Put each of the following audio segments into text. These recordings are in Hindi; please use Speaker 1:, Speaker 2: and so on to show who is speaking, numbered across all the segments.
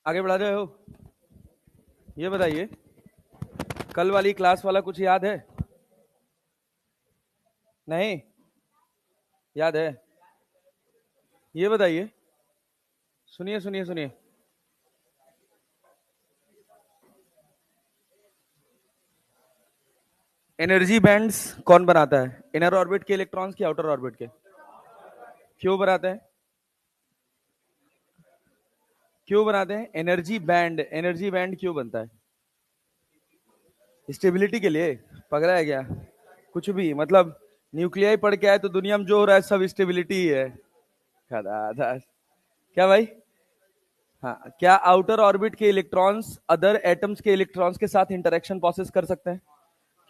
Speaker 1: आगे बढ़ा रहे हो? ये बताइए, कल वाली क्लास वाला कुछ याद है? नहीं याद है? ये बताइए, सुनिए सुनिए सुनिए। एनर्जी बैंड्स कौन बनाता है? इनर ऑर्बिट के इलेक्ट्रॉन्स की आउटर ऑर्बिट के? क्यों बनाते हैं? क्यों बनाते हैं एनर्जी बैंड क्यों बनता है? स्टेबिलिटी के लिए? पकड़ा है क्या? कुछ भी मतलब, न्यूक्लियाई पढ़ के आए तो दुनिया में जो हो रहा है सब स्टेबिलिटी ही है। खदा क्या भाई? हाँ, क्या आउटर ऑर्बिट के इलेक्ट्रॉन्स अदर एटम्स के इलेक्ट्रॉन्स के साथ इंटरेक्शन प्रोसेस कर सकते हैं?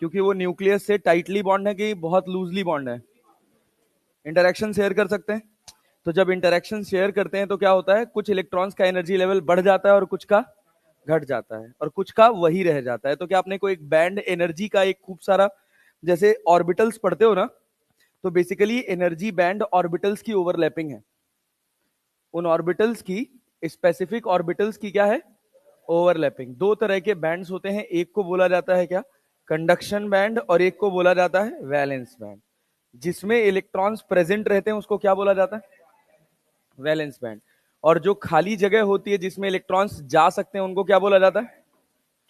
Speaker 1: क्योंकि वो न्यूक्लियस से टाइटली बॉन्ड है कि बहुत लूजली बॉन्ड है? इंटरेक्शन शेयर कर सकते हैं। तो जब इंटरेक्शन शेयर करते हैं तो क्या होता है, कुछ इलेक्ट्रॉन्स का एनर्जी लेवल बढ़ जाता है और कुछ का घट जाता है और कुछ का वही रह जाता है। तो क्या आपने को एक बैंड एनर्जी का एक खूब सारा, जैसे ऑर्बिटल्स पढ़ते हो ना, तो बेसिकली एनर्जी बैंड ऑर्बिटल्स की ओवरलैपिंग है। उन ऑर्बिटल्स की, स्पेसिफिक ऑर्बिटल्स की क्या है? ओवरलैपिंग। दो तरह के बैंड्स होते हैं, एक को बोला जाता है क्या? कंडक्शन बैंड, और एक को बोला जाता है वैलेंस बैंड। जिसमें इलेक्ट्रॉन्स प्रेजेंट रहते हैं उसको क्या बोला जाता है? Valence band. और जो खाली जगह होती है जिसमें इलेक्ट्रॉन्स जा सकते हैं उनको क्या बोला जाता है?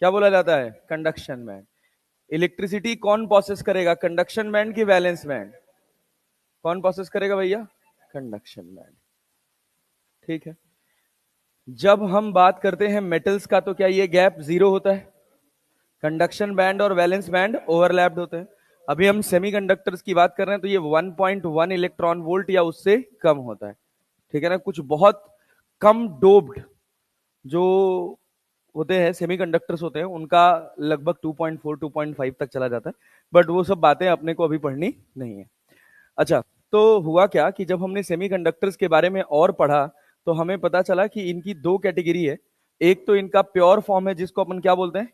Speaker 1: क्या बोला जाता है? Conduction band. इलेक्ट्रिसिटी कौन प्रोसेस करेगा, कंडक्शन बैंड की वैलेंस बैंड? कौन प्रोसेस करेगा भैया? Conduction band. ठीक है। जब हम बात करते हैं मेटल्स का तो क्या ये गैप जीरो होता है? कंडक्शन बैंड और वैलेंस बैंड ओवरलैप्ड होते हैं। अभी हम सेमीकंडक्टर्स की बात कर रहे हैं तो ये 1.1 इलेक्ट्रॉन वोल्ट या उससे कम होता है। ठीक है ना? कुछ बहुत कम डोप्ड जो होते हैं सेमीकंडक्टर्स होते हैं उनका लगभग 2.4 2.5 तक चला जाता है। बट वो सब बातें अपने को अभी पढ़नी नहीं है। अच्छा, तो हुआ क्या कि जब हमने सेमीकंडक्टर्स के बारे में और पढ़ा तो हमें पता चला कि इनकी दो कैटेगरी है। एक तो इनका प्योर फॉर्म है जिसको अपन क्या बोलते हैं?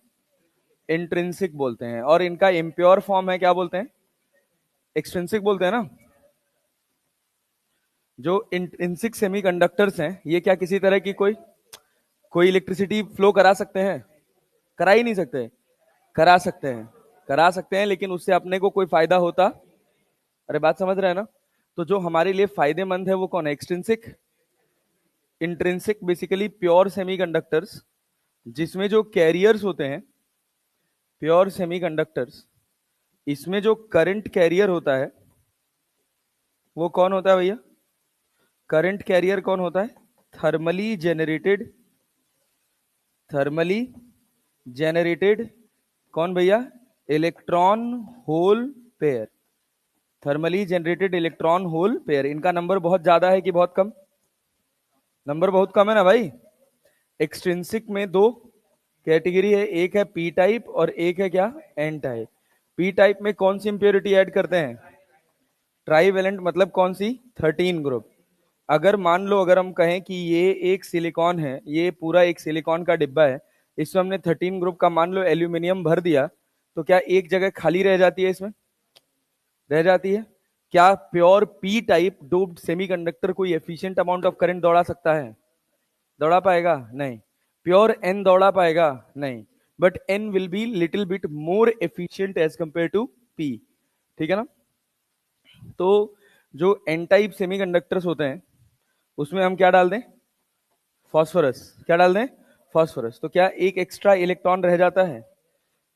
Speaker 1: इंट्रिंसिक बोलते हैं। और इनका इम्प्योर फॉर्म है, क्या बोलते हैं? एक्सट्रिंसिक बोलते हैं ना। जो इंट्रिंसिक सेमीकंडक्टर्स हैं ये क्या किसी तरह की कोई कोई इलेक्ट्रिसिटी फ्लो करा सकते हैं? करा ही नहीं सकते। करा सकते हैं। करा सकते हैं, लेकिन उससे अपने को कोई फायदा होता? अरे बात समझ रहे हैं ना? तो जो हमारे लिए फायदेमंद है वो कौन है? Extrinsic, intrinsic basically pure semiconductors जिसमें जो कैरियर्स होते हैं, प्योर सेमीकंडक्टर्स, इसमें जो करंट कैरियर होता है वो कौन होता है भैया? करंट कैरियर कौन होता है? थर्मली जेनरेटेड, थर्मली जेनरेटेड कौन भैया? Electron hole pair. Thermally generated electron hole pair. इनका नंबर बहुत ज्यादा है कि बहुत कम? नंबर बहुत कम है ना भाई। एक्सट्रिंसिक में दो कैटेगरी है, एक है पी टाइप और एक है क्या? N type. पी टाइप में कौन सी इंप्योरिटी ऐड करते हैं? ट्राईवेलेंट, मतलब कौन सी? 13 ग्रुप। अगर मान लो, अगर हम कहें कि ये एक सिलिकॉन है, ये पूरा एक सिलिकॉन का डिब्बा है, इसमें हमने 13 ग्रुप का मान लो एल्यूमिनियम भर दिया, तो क्या एक जगह खाली रह जाती है? इसमें रह जाती है। क्या pure P type doped semiconductor कोई एफिशिएंट अमाउंट ऑफ करंट दौड़ा सकता है? दौड़ा पाएगा? नहीं। प्योर एन दौड़ा पाएगा? नहीं। But N will be little bit more efficient as compare to P. ठीक है ना? तो जो एन टाइप सेमीकंडक्टर्स होते हैं उसमें हम क्या डाल दें? फॉस्फोरस। क्या डाल दें? फॉस्फोरस। तो क्या एक एक्स्ट्रा इलेक्ट्रॉन रह जाता है?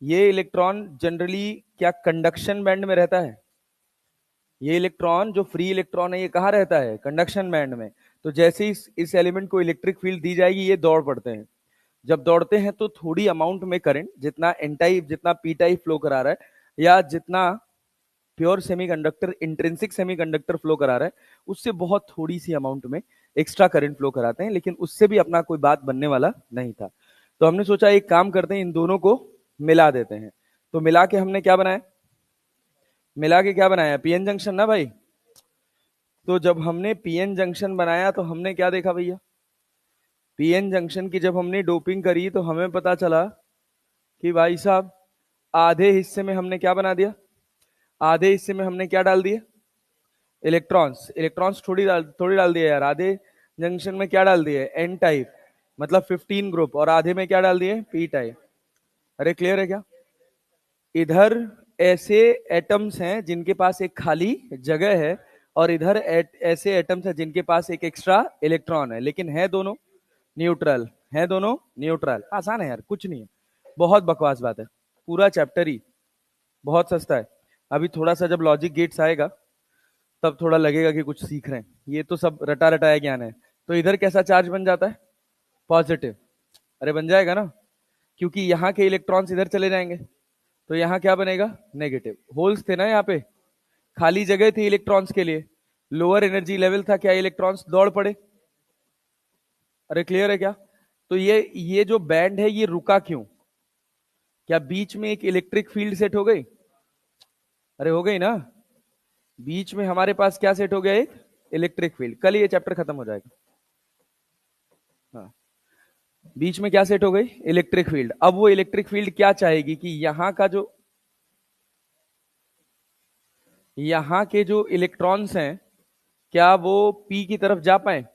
Speaker 1: ये इलेक्ट्रॉन जनरली क्या कंडक्शन बैंड में रहता है? ये इलेक्ट्रॉन जो फ्री इलेक्ट्रॉन है ये कहाँ रहता है? कंडक्शन बैंड में। तो जैसे ही इस एलिमेंट को इलेक्ट्रिक फील्ड दी जाएगी ये दौड़ पड़ते हैं। जब दौड़ते हैं तो थोड़ी अमाउंट में करंट, जितना एन टाइप जितना पी टाइप फ्लो करा रहा है या जितना pure semiconductor intrinsic semiconductor flow करा रहा है, उससे बहुत थोड़ी सी अमाउंट में एक्स्ट्रा करंट फ्लो कराते हैं, लेकिन उससे भी अपना कोई बात बनने वाला नहीं था। तो हमने सोचा एक काम करते हैं, इन दोनों को मिला देते हैं। तो मिला के हमने क्या बनाया? मिला के क्या बनाया? पीएन जंक्शन ना भाई। तो जब हमने पीएन जंक्शन बनाया तो हमने क्या देखा भैया? पीएन जंक्शन की जब हमने डोपिंग करी तो हमें पता चला कि भाई साहब आधे हिस्से में हमने क्या बना दिया? आधे हिस्से में हमने क्या डाल दिया? इलेक्ट्रॉन्स। इलेक्ट्रॉन्स थोड़ी डाल दिए यार। आधे जंक्शन में क्या डाल दिए? N type. मतलब 15 ग्रुप, और आधे में क्या डाल दिए, पी टाइप। अरे क्लियर है क्या? इधर ऐसे एटम्स हैं जिनके पास एक खाली जगह है, और इधर ऐसे एटम्स हैं जिनके पास एक एक्स्ट्रा इलेक्ट्रॉन है, लेकिन है दोनों न्यूट्रल। है दोनों न्यूट्रल। आसान है यार, कुछ नहीं है, बहुत बकवास बात है। पूरा चैप्टर ही बहुत सस्ता है। अभी थोड़ा सा जब लॉजिक गेट्स आएगा तब थोड़ा लगेगा कि कुछ सीख रहे हैं। ये तो सब रटा रटाया ज्ञान है। तो इधर कैसा चार्ज बन जाता है, पॉजिटिव। अरे बन जाएगा ना, क्योंकि यहाँ के इलेक्ट्रॉन्स इधर चले जाएंगे, तो यहाँ क्या बनेगा, नेगेटिव। होल्स थे ना यहाँ पे, खाली जगह थी इलेक्ट्रॉन्स के लिए, लोअर एनर्जी लेवल था, क्या इलेक्ट्रॉन्स दौड़ पड़े। अरे क्लियर है क्या? तो ये जो बैंड है ये रुका क्यों? क्या बीच में एक इलेक्ट्रिक फील्ड सेट हो गई? अरे हो गई ना, बीच में हमारे पास क्या सेट हो गया, एक इलेक्ट्रिक फील्ड। कल ये चैप्टर खत्म हो जाएगा। हाँ, बीच में क्या सेट हो गई, इलेक्ट्रिक फील्ड। अब वो इलेक्ट्रिक फील्ड क्या चाहेगी कि यहां के जो इलेक्ट्रॉन्स हैं, क्या वो पी की तरफ जा पाए?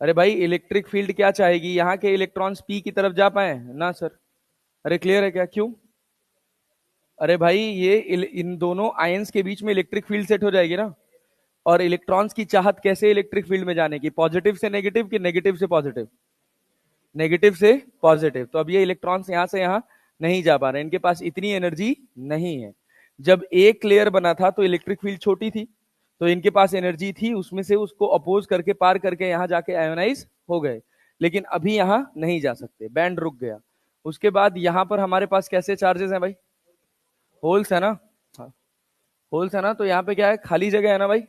Speaker 1: अरे भाई, इलेक्ट्रिक फील्ड क्या चाहेगी, यहां के इलेक्ट्रॉन्स पी की तरफ जा पाए ना सर? अरे क्लियर है क्या, क्यों? अरे भाई, ये इन दोनों आयंस के बीच में इलेक्ट्रिक फील्ड सेट हो जाएगी ना। और इलेक्ट्रॉन्स की चाहत कैसे इलेक्ट्रिक फील्ड में जाने की, पॉजिटिव से नेगेटिव कि नेगेटिव से पॉजिटिव? नेगेटिव से पॉजिटिव। तो अब ये इलेक्ट्रॉन्स यहां से यहां नहीं जा पा रहे, इनके पास इतनी एनर्जी नहीं है। जब एक लेयर बना था तो इलेक्ट्रिक फील्ड छोटी थी, तो इनके पास एनर्जी थी, उसमें से उसको अपोज करके पार करके यहां जाके आयोनाइज हो गए। लेकिन अभी यहां नहीं जा सकते, बैंड रुक गया। उसके बाद यहां पर हमारे पास कैसे चार्जेस हैं भाई, होल्स है ना। हाँ, होल्स है ना, तो यहाँ पे क्या है, खाली जगह है ना भाई।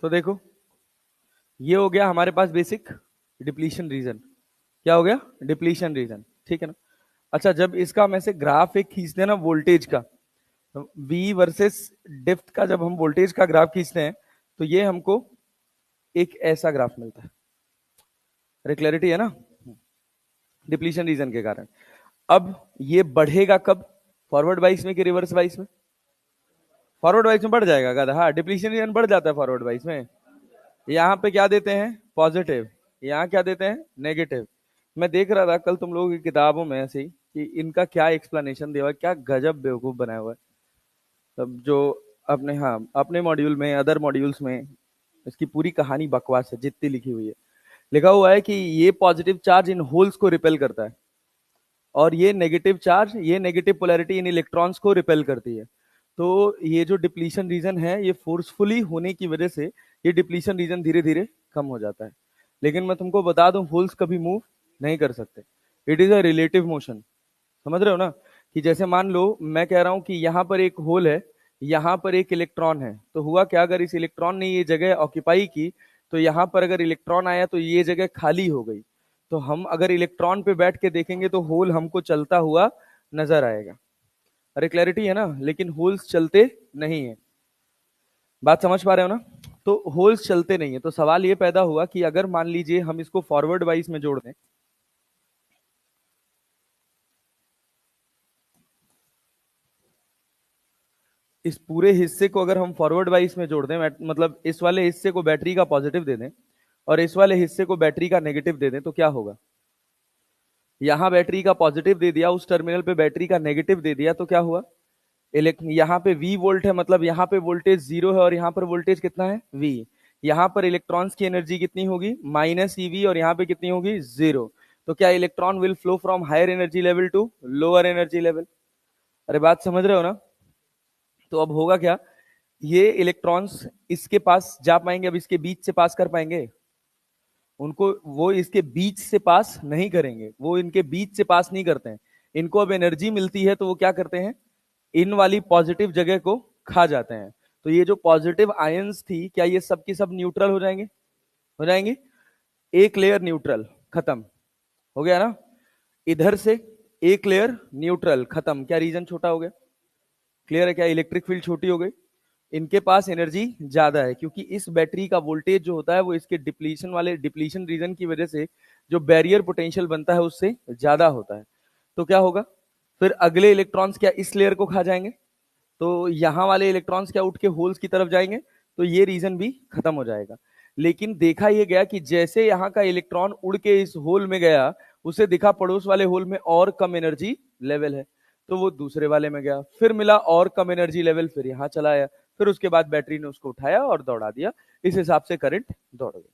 Speaker 1: तो देखो, ये हो गया हमारे पास बेसिक डिप्लीशन रीजन। क्या हो गया, डिप्लीशन रीजन, ठीक है ना। अच्छा, जब इसका हम ऐसे ग्राफ एक खींचते हैं ना वोल्टेज का, वी वर्सेस डिफ्ट का, जब हम वोल्टेज का ग्राफ खींचते हैं तो ये हमको एक ऐसा ग्राफ मिलता है। अरे क्लैरिटी है ना, डिप्लीशन रीजन के कारण। अब ये बढ़ेगा कब, फॉरवर्ड वाइस में कि रिवर्स वाइस में? फॉरवर्ड वाइस में बढ़ जाएगा गादा। हाँ, डिप्लीशन रीजन बढ़ जाता है फॉरवर्ड वाइस में। यहाँ पे क्या देते हैं, पॉजिटिव। यहाँ क्या देते हैं, नेगेटिव। मैं देख रहा था कल तुम लोगों की किताबों में ऐसे ही कि इनका क्या एक्सप्लेनेशन दिया हुआ है, क्या गजब बेवकूफ बनाया हुआ है। तब जो अपने, हाँ, अपने मॉड्यूल में, अदर मॉड्यूल्स में इसकी पूरी कहानी बकवास है जितनी लिखी हुई है। लिखा हुआ है कि ये पॉजिटिव चार्ज इन होल्स को रिपेल करता है, और ये नेगेटिव चार्ज, ये नेगेटिव पोलैरिटी इन इलेक्ट्रॉन्स को रिपेल करती है। तो ये जो डिप्लीशन रीजन है, ये फोर्सफुली होने की वजह से ये डिप्लीशन रीजन धीरे धीरे कम हो जाता है। लेकिन मैं तुमको बता दूं, होल्स कभी मूव नहीं कर सकते। It is a relative motion. समझ रहे हो ना, कि जैसे मान लो मैं कह रहा हूं कि यहां पर एक होल है, यहां पर एक इलेक्ट्रॉन है, तो हुआ क्या, अगर इस इलेक्ट्रॉन ने ये जगह ऑक्यूपाई की, तो यहां पर अगर इलेक्ट्रॉन आया तो ये जगह खाली हो गई। तो हम अगर इलेक्ट्रॉन पे बैठ के देखेंगे तो होल हमको चलता हुआ नजर आएगा। अरे क्लैरिटी है ना, लेकिन होल्स चलते नहीं है। बात समझ पा रहे हो ना? तो होल्स चलते नहीं है, तो सवाल ये पैदा हुआ कि अगर मान लीजिए हम इसको फॉरवर्ड वाइज में जोड़ दें, इस पूरे हिस्से को अगर हम फॉरवर्ड वाइज में जोड़ दें, मतलब इस वाले हिस्से को बैटरी का पॉजिटिव दे दें और इस वाले हिस्से को बैटरी का नेगेटिव दे दें, तो क्या होगा? यहां बैटरी का पॉजिटिव दे दिया, उस टर्मिनल पे बैटरी का नेगेटिव दे दिया, तो क्या हुआ, यहाँ पे V वोल्ट है, मतलब यहाँ पे वोल्टेज 0 है, और यहाँ पर वोल्टेज कितना है, V। यहाँ पर इलेक्ट्रॉन्स की एनर्जी कितनी होगी, -eV, और यहाँ पे कितनी होगी, 0। तो क्या electron will flow from higher energy level to lower energy level? अरे बात समझ रहे हो ना? तो अब होगा क्या, ये इलेक्ट्रॉन्स इसके पास जा पाएंगे, अब इसके बीच से पास कर पाएंगे? उनको, वो इसके बीच से पास नहीं करेंगे, वो इनके बीच से पास नहीं करते हैं। इनको अब एनर्जी मिलती है तो वो क्या करते हैं, इन वाली पॉजिटिव जगह को खा जाते हैं। तो ये जो पॉजिटिव आयंस थी, क्या ये सब की सब न्यूट्रल हो जाएंगे? हो जाएंगे। एक लेयर न्यूट्रल, खत्म हो गया ना। इधर से एक लेयर न्यूट्रल, खत्म। क्या रीजन छोटा हो गया? क्लियर है क्या, इलेक्ट्रिक फील्ड छोटी हो गई। इनके पास एनर्जी ज्यादा है, क्योंकि इस बैटरी का वोल्टेज जो होता है वो इसके डिप्लीशन वाले डिप्लीशन रीजन की वजह से जो बैरियर पोटेंशियल बनता है उससे ज्यादा होता है। तो क्या होगा, फिर अगले इलेक्ट्रॉन्स क्या इस लेयर को खा जाएंगे? तो यहाँ वाले इलेक्ट्रॉन्स क्या उठ के होल्स की तरफ जाएंगे, तो ये रीजन भी खत्म हो जाएगा। लेकिन देखा ये गया कि जैसे यहाँ का इलेक्ट्रॉन उड़ के इस होल में गया, उसे दिखा पड़ोस वाले होल में और कम एनर्जी लेवल है, तो वो दूसरे वाले में गया, फिर मिला और कम एनर्जी लेवल, फिर यहाँ चला आया, फिर उसके बाद बैटरी ने उसको उठाया और दौड़ा दिया। इस हिसाब से करंट दौड़ गई।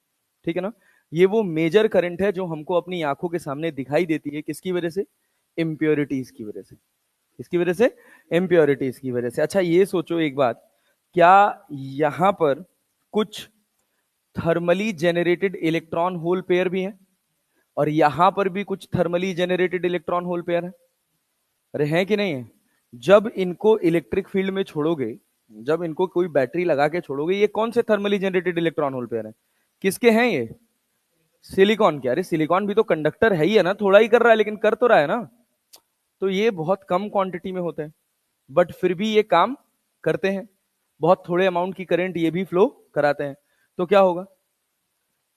Speaker 1: ठीक है ना। ये वो मेजर करंट है जो हमको अपनी आंखों के सामने दिखाई देती है, किसकी वजह से? इम्प्योरिटीज की वजह से। किसकी वजह से? इम्प्योरिटीज की वजह से। अच्छा ये सोचो एक बात, क्या यहां पर कुछ thermally generated electron hole pair भी है, और यहां पर भी कुछ thermally generated electron hole pair है? अरे हैं कि नहीं है? जब इनको इलेक्ट्रिक फील्ड में छोड़ोगे, जब इनको कोई बैटरी लगा के छोड़ोगे, ये कौन से thermally generated electron hole pair है? किसके हैं ये? सिलिकॉन के। अरे सिलिकॉन भी तो कंडक्टर है ही है ना, थोड़ा ही कर रहा है लेकिन कर तो रहा है ना। तो ये बहुत कम क्वांटिटी में होते हैं, बट फिर भी ये काम करते हैं, बहुत थोड़े अमाउंट की करंट ये भी फ्लो कराते हैं। तो क्या होगा,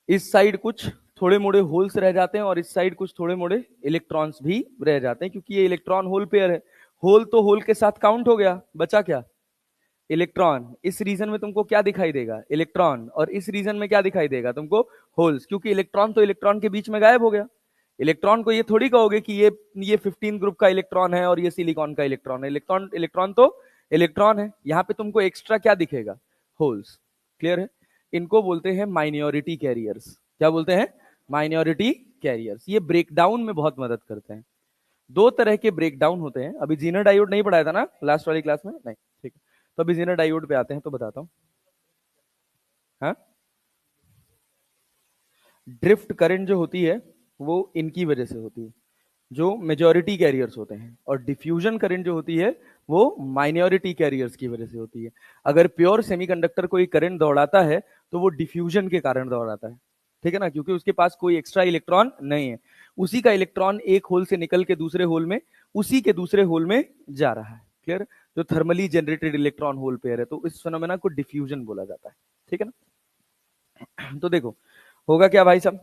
Speaker 1: इस साइड कुछ थोड़े मोड़े होल्स रह जाते हैं और इस साइड कुछ थोड़े मोड़े इलेक्ट्रॉन्स भी रह जाते हैं, क्योंकि ये इलेक्ट्रॉन होल पेयर है। होल तो होल के साथ काउंट हो गया, बचा क्या? इलेक्ट्रॉन। इस रीजन में तुमको क्या दिखाई देगा? इलेक्ट्रॉन। और इस रीजन में क्या दिखाई देगा तुमको? होल्स, क्योंकि इलेक्ट्रॉन तो इलेक्ट्रॉन के बीच में गायब हो गया। इलेक्ट्रॉन को ये थोड़ी कहोगे कि ये 15 ग्रुप का इलेक्ट्रॉन है और ये सिलिकॉन का इलेक्ट्रॉन है। इलेक्ट्रॉन इलेक्ट्रॉन तो इलेक्ट्रॉन है। यहां पे तुमको एक्स्ट्रा क्या दिखेगा? होल्स। क्लियर है? इनको बोलते हैं माइनॉरिटी कैरियर्स। क्या बोलते हैं? Minority carriers. ये ब्रेकडाउन में बहुत मदद करते हैं। दो तरह के ब्रेकडाउन होते हैं। अभी जीनर डायोड नहीं पढ़ाया था ना लास्ट वाली क्लास में? नहीं, ठीक है। तो अभी जीनर डायोड पे आते हैं, तो बताता हूं। हाँ, ड्रिफ्ट करंट जो होती है वो इनकी वजह से होती है, जो मेजॉरिटी कैरियर्स होते हैं। और डिफ्यूजन करंट जो होती है वो माइनॉरिटी कैरियर्स की वजह से होती है। अगर प्योर सेमीकंडक्टर कोई करंट दौड़ाता है तो वो डिफ्यूजन के कारण दौड़ाता है। ठीक है ना, क्योंकि उसके पास कोई एक्स्ट्रा इलेक्ट्रॉन नहीं है, उसी का इलेक्ट्रॉन एक होल से निकल के दूसरे होल में, उसी के दूसरे होल में जा रहा है। क्लियर? जो thermally generated electron hole pair है, तो इस फिनोमेना को डिफ्यूजन बोला जाता है। ठीक है ना। तो देखो होगा क्या भाई साहब,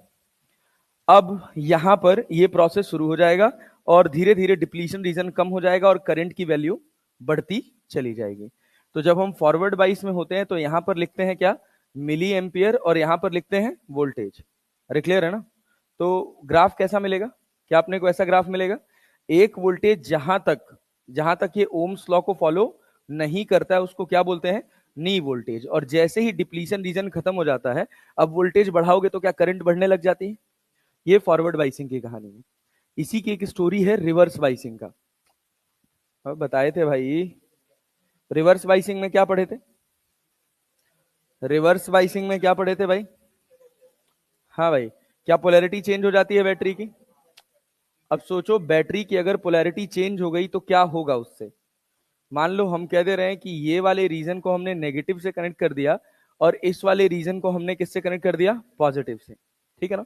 Speaker 1: अब यहां पर ये प्रोसेस शुरू हो जाएगा और धीरे धीरे डिप्लीशन रीजन कम हो जाएगा और करंट की वैल्यू बढ़ती चली जाएगी। तो जब हम फॉरवर्ड बाइस में होते हैं तो यहां पर लिखते हैं क्या? मिली एम्पियर, और यहां पर लिखते हैं वोल्टेज। अरे क्लियर है ना? तो ग्राफ कैसा मिलेगा? क्या अपने को ऐसा ग्राफ मिलेगा? एक वोल्टेज जहां तक ये ओम्स लॉ को फॉलो नहीं करता है उसको क्या बोलते हैं? नी वोल्टेज। और जैसे ही डिप्लीशन रीजन खत्म हो जाता है, अब वोल्टेज बढ़ाओगे तो क्या करंट बढ़ने लग जाती है। ये फॉरवर्ड बाइसिंग की कहानी है। इसी की एक स्टोरी है रिवर्स बाइसिंग का। अब बताए थे भाई, रिवर्स बाइसिंग में क्या पढ़े थे? रिवर्स बाइसिंग में क्या पढ़े थे भाई? हाँ भाई, क्या पोलैरिटी चेंज हो जाती है बैटरी की? अब सोचो बैटरी की अगर पोलैरिटी चेंज हो गई तो क्या होगा उससे। मान लो हम कह दे रहे हैं कि ये वाले रीजन को हमने नेगेटिव से कनेक्ट कर दिया और इस वाले रीजन को हमने किससे कनेक्ट कर दिया? पॉजिटिव से। ठीक है ना।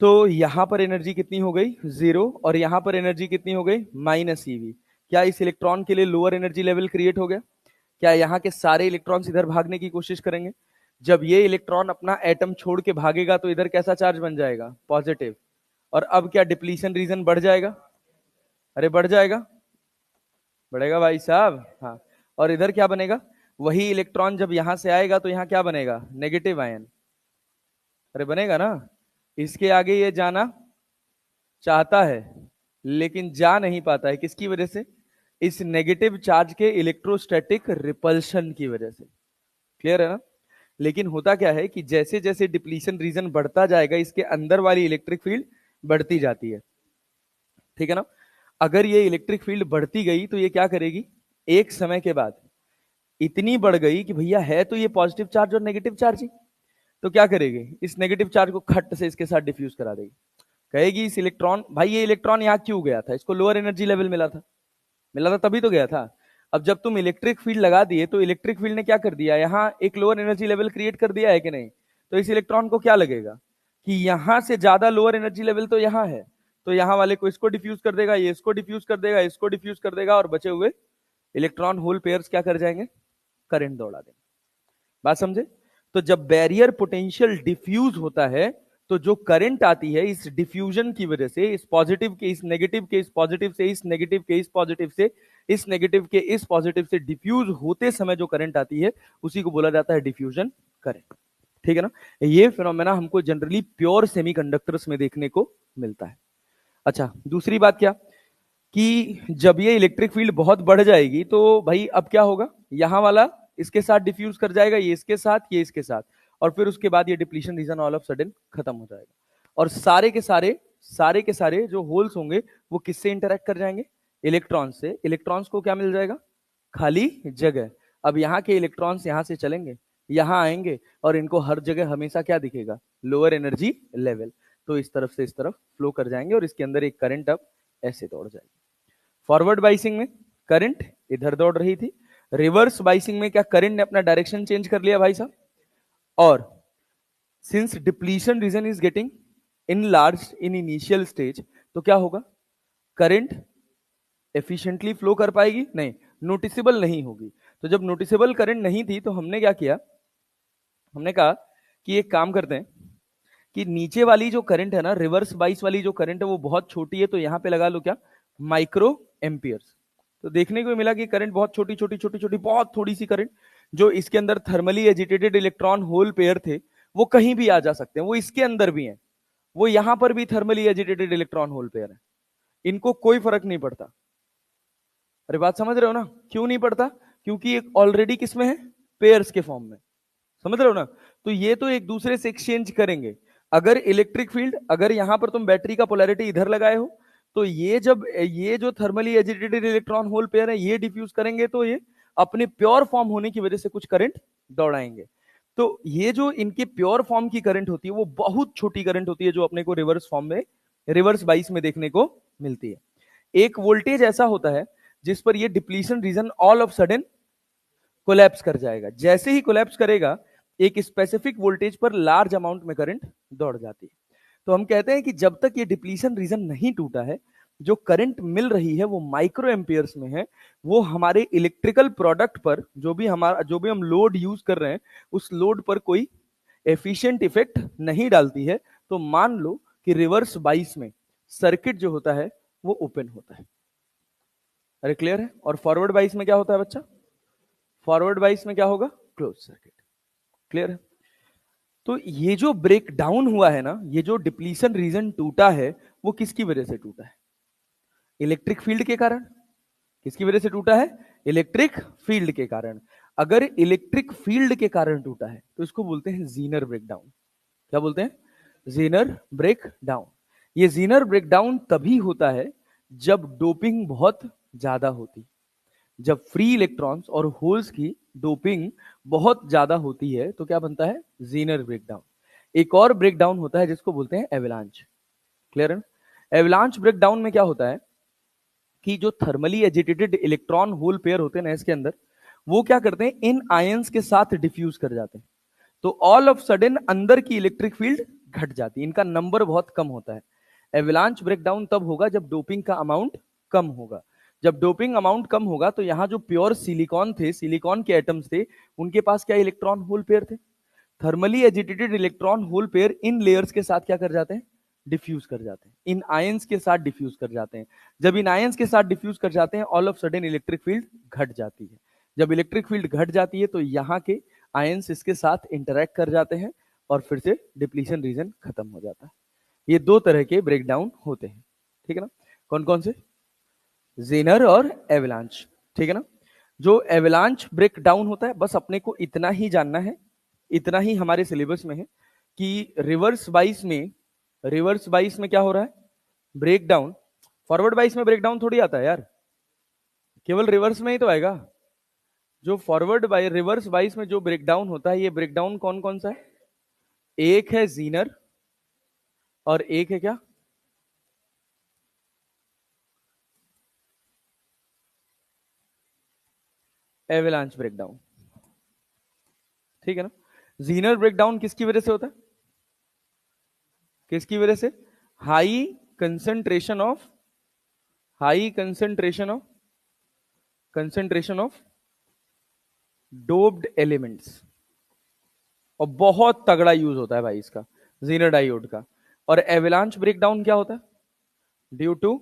Speaker 1: तो यहां पर एनर्जी कितनी हो गई? 0। और यहां पर एनर्जी कितनी हो गई? -eV। क्या इस इलेक्ट्रॉन के लिए लोअर एनर्जी लेवल क्रिएट हो गया? क्या यहाँ के सारे इलेक्ट्रॉन्स इधर भागने की कोशिश करेंगे? जब ये इलेक्ट्रॉन अपना एटम छोड़ के भागेगा तो इधर कैसा चार्ज बन जाएगा? पॉजिटिव। और अब क्या डिप्लीशन रीजन बढ़ जाएगा? अरे बढ़ जाएगा, बढ़ेगा भाई साहब। हाँ, और इधर क्या बनेगा? वही इलेक्ट्रॉन जब यहां से आएगा तो यहाँ क्या बनेगा? Negative ion. अरे बनेगा ना। इसके आगे ये जाना चाहता है लेकिन जा नहीं पाता है, किसकी वजह से? इस नेगेटिव चार्ज के इलेक्ट्रोस्टैटिक रिपल्शन की वजह से। क्लियर है ना। लेकिन होता क्या है कि जैसे जैसे डिप्लीशन रीजन बढ़ता जाएगा इसके अंदर वाली इलेक्ट्रिक फील्ड बढ़ती जाती है। ठीक है ना। अगर ये इलेक्ट्रिक फील्ड बढ़ती गई तो ये क्या करेगी? एक समय के बाद इतनी बढ़ गई कि भैया है तो ये पॉजिटिव चार्ज और नेगेटिव चार्ज ही, तो क्या करेगी? इस नेगेटिव चार्ज को खट से इसके साथ डिफ्यूज करा देगी। कहेगी इस इलेक्ट्रॉन, भाई ये इलेक्ट्रॉन यहाँ क्यों गया था? इसको लोअर एनर्जी लेवल मिला था तभी तो गया था। अब जब तुम इलेक्ट्रिक फील्ड लगा दिए तो इलेक्ट्रिक फील्ड ने क्या कर दिया? यहाँ एक लोअर एनर्जी लेवल क्रिएट कर दिया है कि नहीं? तो इस इलेक्ट्रॉन को क्या लगेगा कि यहां से ज्यादा लोअर एनर्जी लेवल तो यहाँ है, तो यहाँ वाले को इसको डिफ्यूज कर देगा, ये इसको डिफ्यूज कर देगा, इसको डिफ्यूज कर देगा, और बचे हुए इलेक्ट्रॉन होल पेयर्स क्या कर जाएंगे? करंट दौड़ा देंगे। बात समझे? तो जब बैरियर पोटेंशियल डिफ्यूज होता है तो जो करंट आती है इस डिफ्यूजन की वजह से, इस पॉजिटिव के इस नेगेटिव के इस पॉजिटिव से, इस नेगेटिव के इस पॉजिटिव से, इस नेगेटिव के इस पॉजिटिव से डिफ्यूज होते समय जो करंट आती है उसी को बोला जाता है डिफ्यूजन करंट। ठीक है ना। ये फिनोमेना हमको जनरली प्योर सेमीकंडक्टर्स में देखने को मिलता है। अच्छा, दूसरी बात क्या कि जब ये इलेक्ट्रिक फील्ड बहुत बढ़ जाएगी तो भाई अब क्या होगा, यहां वाला इसके साथ डिफ्यूज कर जाएगा, ये इसके साथ, ये इसके साथ, और फिर उसके बाद ये depletion region all of sudden खत्म हो जाएगा और सारे के सारे जो होल्स होंगे वो किससे इंटरेक्ट कर जाएंगे, इलेक्ट्रॉन से। इलेक्ट्रॉन्स को क्या मिल जाएगा, खाली जगह। अब यहाँ के इलेक्ट्रॉन्स यहाँ से चलेंगे, यहाँ आएंगे और इनको हर जगह हमेशा क्या दिखेगा, लोअर एनर्जी लेवल। तो इस तरफ से इस तरफ फ्लो कर जाएंगे और इसके अंदर एक करंट अब ऐसे दौड़ जाएगी। फॉरवर्ड बाइसिंग में करंट इधर दौड़ रही थी, रिवर्स बाइसिंग में क्या करंट ने अपना डायरेक्शन चेंज कर लिया भाई साहब, और since depletion region is getting enlarge in initial stage, तो क्या होगा, करंट एफिशिएंटली फ्लो कर पाएगी नहीं, नोटिसेबल नहीं होगी। तो जब नोटिसेबल करंट नहीं थी तो हमने क्या किया, हमने कहा कि एक काम करते हैं कि नीचे वाली जो करंट है ना, रिवर्स बाइस वाली जो करंट है वो बहुत छोटी है, तो यहां पे लगा लो क्या, माइक्रो एम्पियर्स। तो देखने को मिला कि करंट बहुत छोटी छोटी छोटी छोटी बहुत थोड़ी सी करंट, जो इसके अंदर thermally agitated electron hole pair थे वो कहीं भी आ जा सकते हैं, वो इसके अंदर भी हैं, वो यहां पर भी thermally agitated electron hole pair है, इनको कोई फर्क नहीं पड़ता। अरे बात समझ रहे हो ना, क्यों नहीं पड़ता, क्योंकि एक ऑलरेडी किसमें है, पेयर्स के फॉर्म में, समझ रहे हो ना। तो ये तो एक दूसरे से एक्सचेंज करेंगे। अगर इलेक्ट्रिक फील्ड, अगर यहां पर तुम बैटरी का पोलैरिटी इधर लगाए हो, तो ये जब ये जो thermally agitated electron hole pair है ये डिफ्यूज करेंगे तो ये अपने प्योर फॉर्म होने की वजह से कुछ करंट दौड़ाएंगे। तो ये जो इनके प्योर फॉर्म की करंट होती है वो बहुत छोटी करंट होती है, जो अपने को रिवर्स फॉर्म में, रिवर्स बाइस में देखने को मिलती है। एक वोल्टेज ऐसा होता है जिस पर ये depletion region all of sudden collapse कर जाएगा। जैसे ही कोलैप्स करेगा एक स्पेसिफिक वोल्टेज पर लार्ज अमाउंट में करंट दौड़ जाती है। तो हम कहते हैं कि जब तक ये डिप्लीशन रीजन नहीं टूटा है, जो करंट मिल रही है वो माइक्रो एम्पियर्स में है, वो हमारे इलेक्ट्रिकल प्रोडक्ट पर, जो भी हम लोड यूज कर रहे हैं उस लोड पर कोई एफिशिएंट इफेक्ट नहीं डालती है। तो मान लो कि रिवर्स बाइस में सर्किट जो होता है वो ओपन होता है। अरे क्लियर है। और फॉरवर्ड बाइस में क्या होता है बच्चा, फॉरवर्ड बाइस में क्या होगा, क्लोज सर्किट। क्लियर है। तो ये जो ब्रेक डाउन हुआ है ना, ये जो डिप्लीशन रीजन टूटा है वो किसकी वजह से टूटा है, इलेक्ट्रिक फील्ड के कारण। किसकी वजह से टूटा है, इलेक्ट्रिक फील्ड के कारण। अगर इलेक्ट्रिक फील्ड के कारण टूटा है तो इसको बोलते हैं जीनर ब्रेकडाउन। क्या बोलते हैं, जीनर ब्रेकडाउन। ये जीनर ब्रेकडाउन तभी होता है जब डोपिंग बहुत ज्यादा होती, जब फ्री इलेक्ट्रॉन्स और होल्स की डोपिंग बहुत ज्यादा होती है तो क्या बनता है, जीनर ब्रेकडाउन। एक और ब्रेकडाउन होता है जिसको बोलते हैं एवलांच। क्लियर है। एवलांच ब्रेकडाउन में क्या होता है कि जो thermally agitated electron hole pair होते हैं ना इसके अंदर, वो क्या करते हैं, इन आयंस के साथ डिफ्यूज कर जाते हैं। तो ऑल ऑफ सडन अंदर की इलेक्ट्रिक फील्ड घट जाती है, इनका नंबर बहुत कम होता है। एवलांच ब्रेकडाउन तब होगा जब डोपिंग का अमाउंट कम होगा। जब डोपिंग अमाउंट कम होगा तो यहां जो प्योर सिलिकॉन थे, सिलिकॉन के एटम्स थे, उनके पास क्या इलेक्ट्रॉन होल पेयर थे, thermally agitated electron hole pair इन लेयर्स के साथ क्या कर जाते हैं, डिफ्यूज कर जाते हैं, इन आयंस के साथ डिफ्यूज कर जाते हैं। जब इन आयंस के साथ डिफ्यूज कर जाते हैं all of sudden electric field घट जाती है। जब इलेक्ट्रिक फील्ड घट जाती है तो यहाँ के आयंस इसके साथ इंटरैक्ट कर जाते हैं और फिर से डिप्लीशन रीजन खत्म हो जाता है। ये दो तरह के ब्रेकडाउन होते हैं। ठीक है ना, कौन कौन से, जेनर और एवलांच। ठीक है ना। जो एवलांच ब्रेकडाउन होता है बस अपने को इतना ही जानना है, इतना ही हमारे सिलेबस में है कि रिवर्स बाइस में क्या हो रहा है, ब्रेक डाउन। फॉरवर्ड बाइस में ब्रेक डाउन थोड़ी आता है यार, केवल रिवर्स में ही तो आएगा। जो फॉरवर्ड बाई रिवर्स बाइस में जो ब्रेक डाउन होता है, ये ब्रेक डाउन कौन कौन सा है, एक है जीनर और एक है क्या, एवलांच ब्रेकडाउन। ठीक है ना। जीनर ब्रेकडाउन किसकी वजह से होता है, किसकी वजह से, high concentration of concentration of doped elements. और बहुत तगड़ा यूज होता है भाई इसका, जीनर डायोड का। और एवलांच ब्रेकडाउन क्या होता है, due to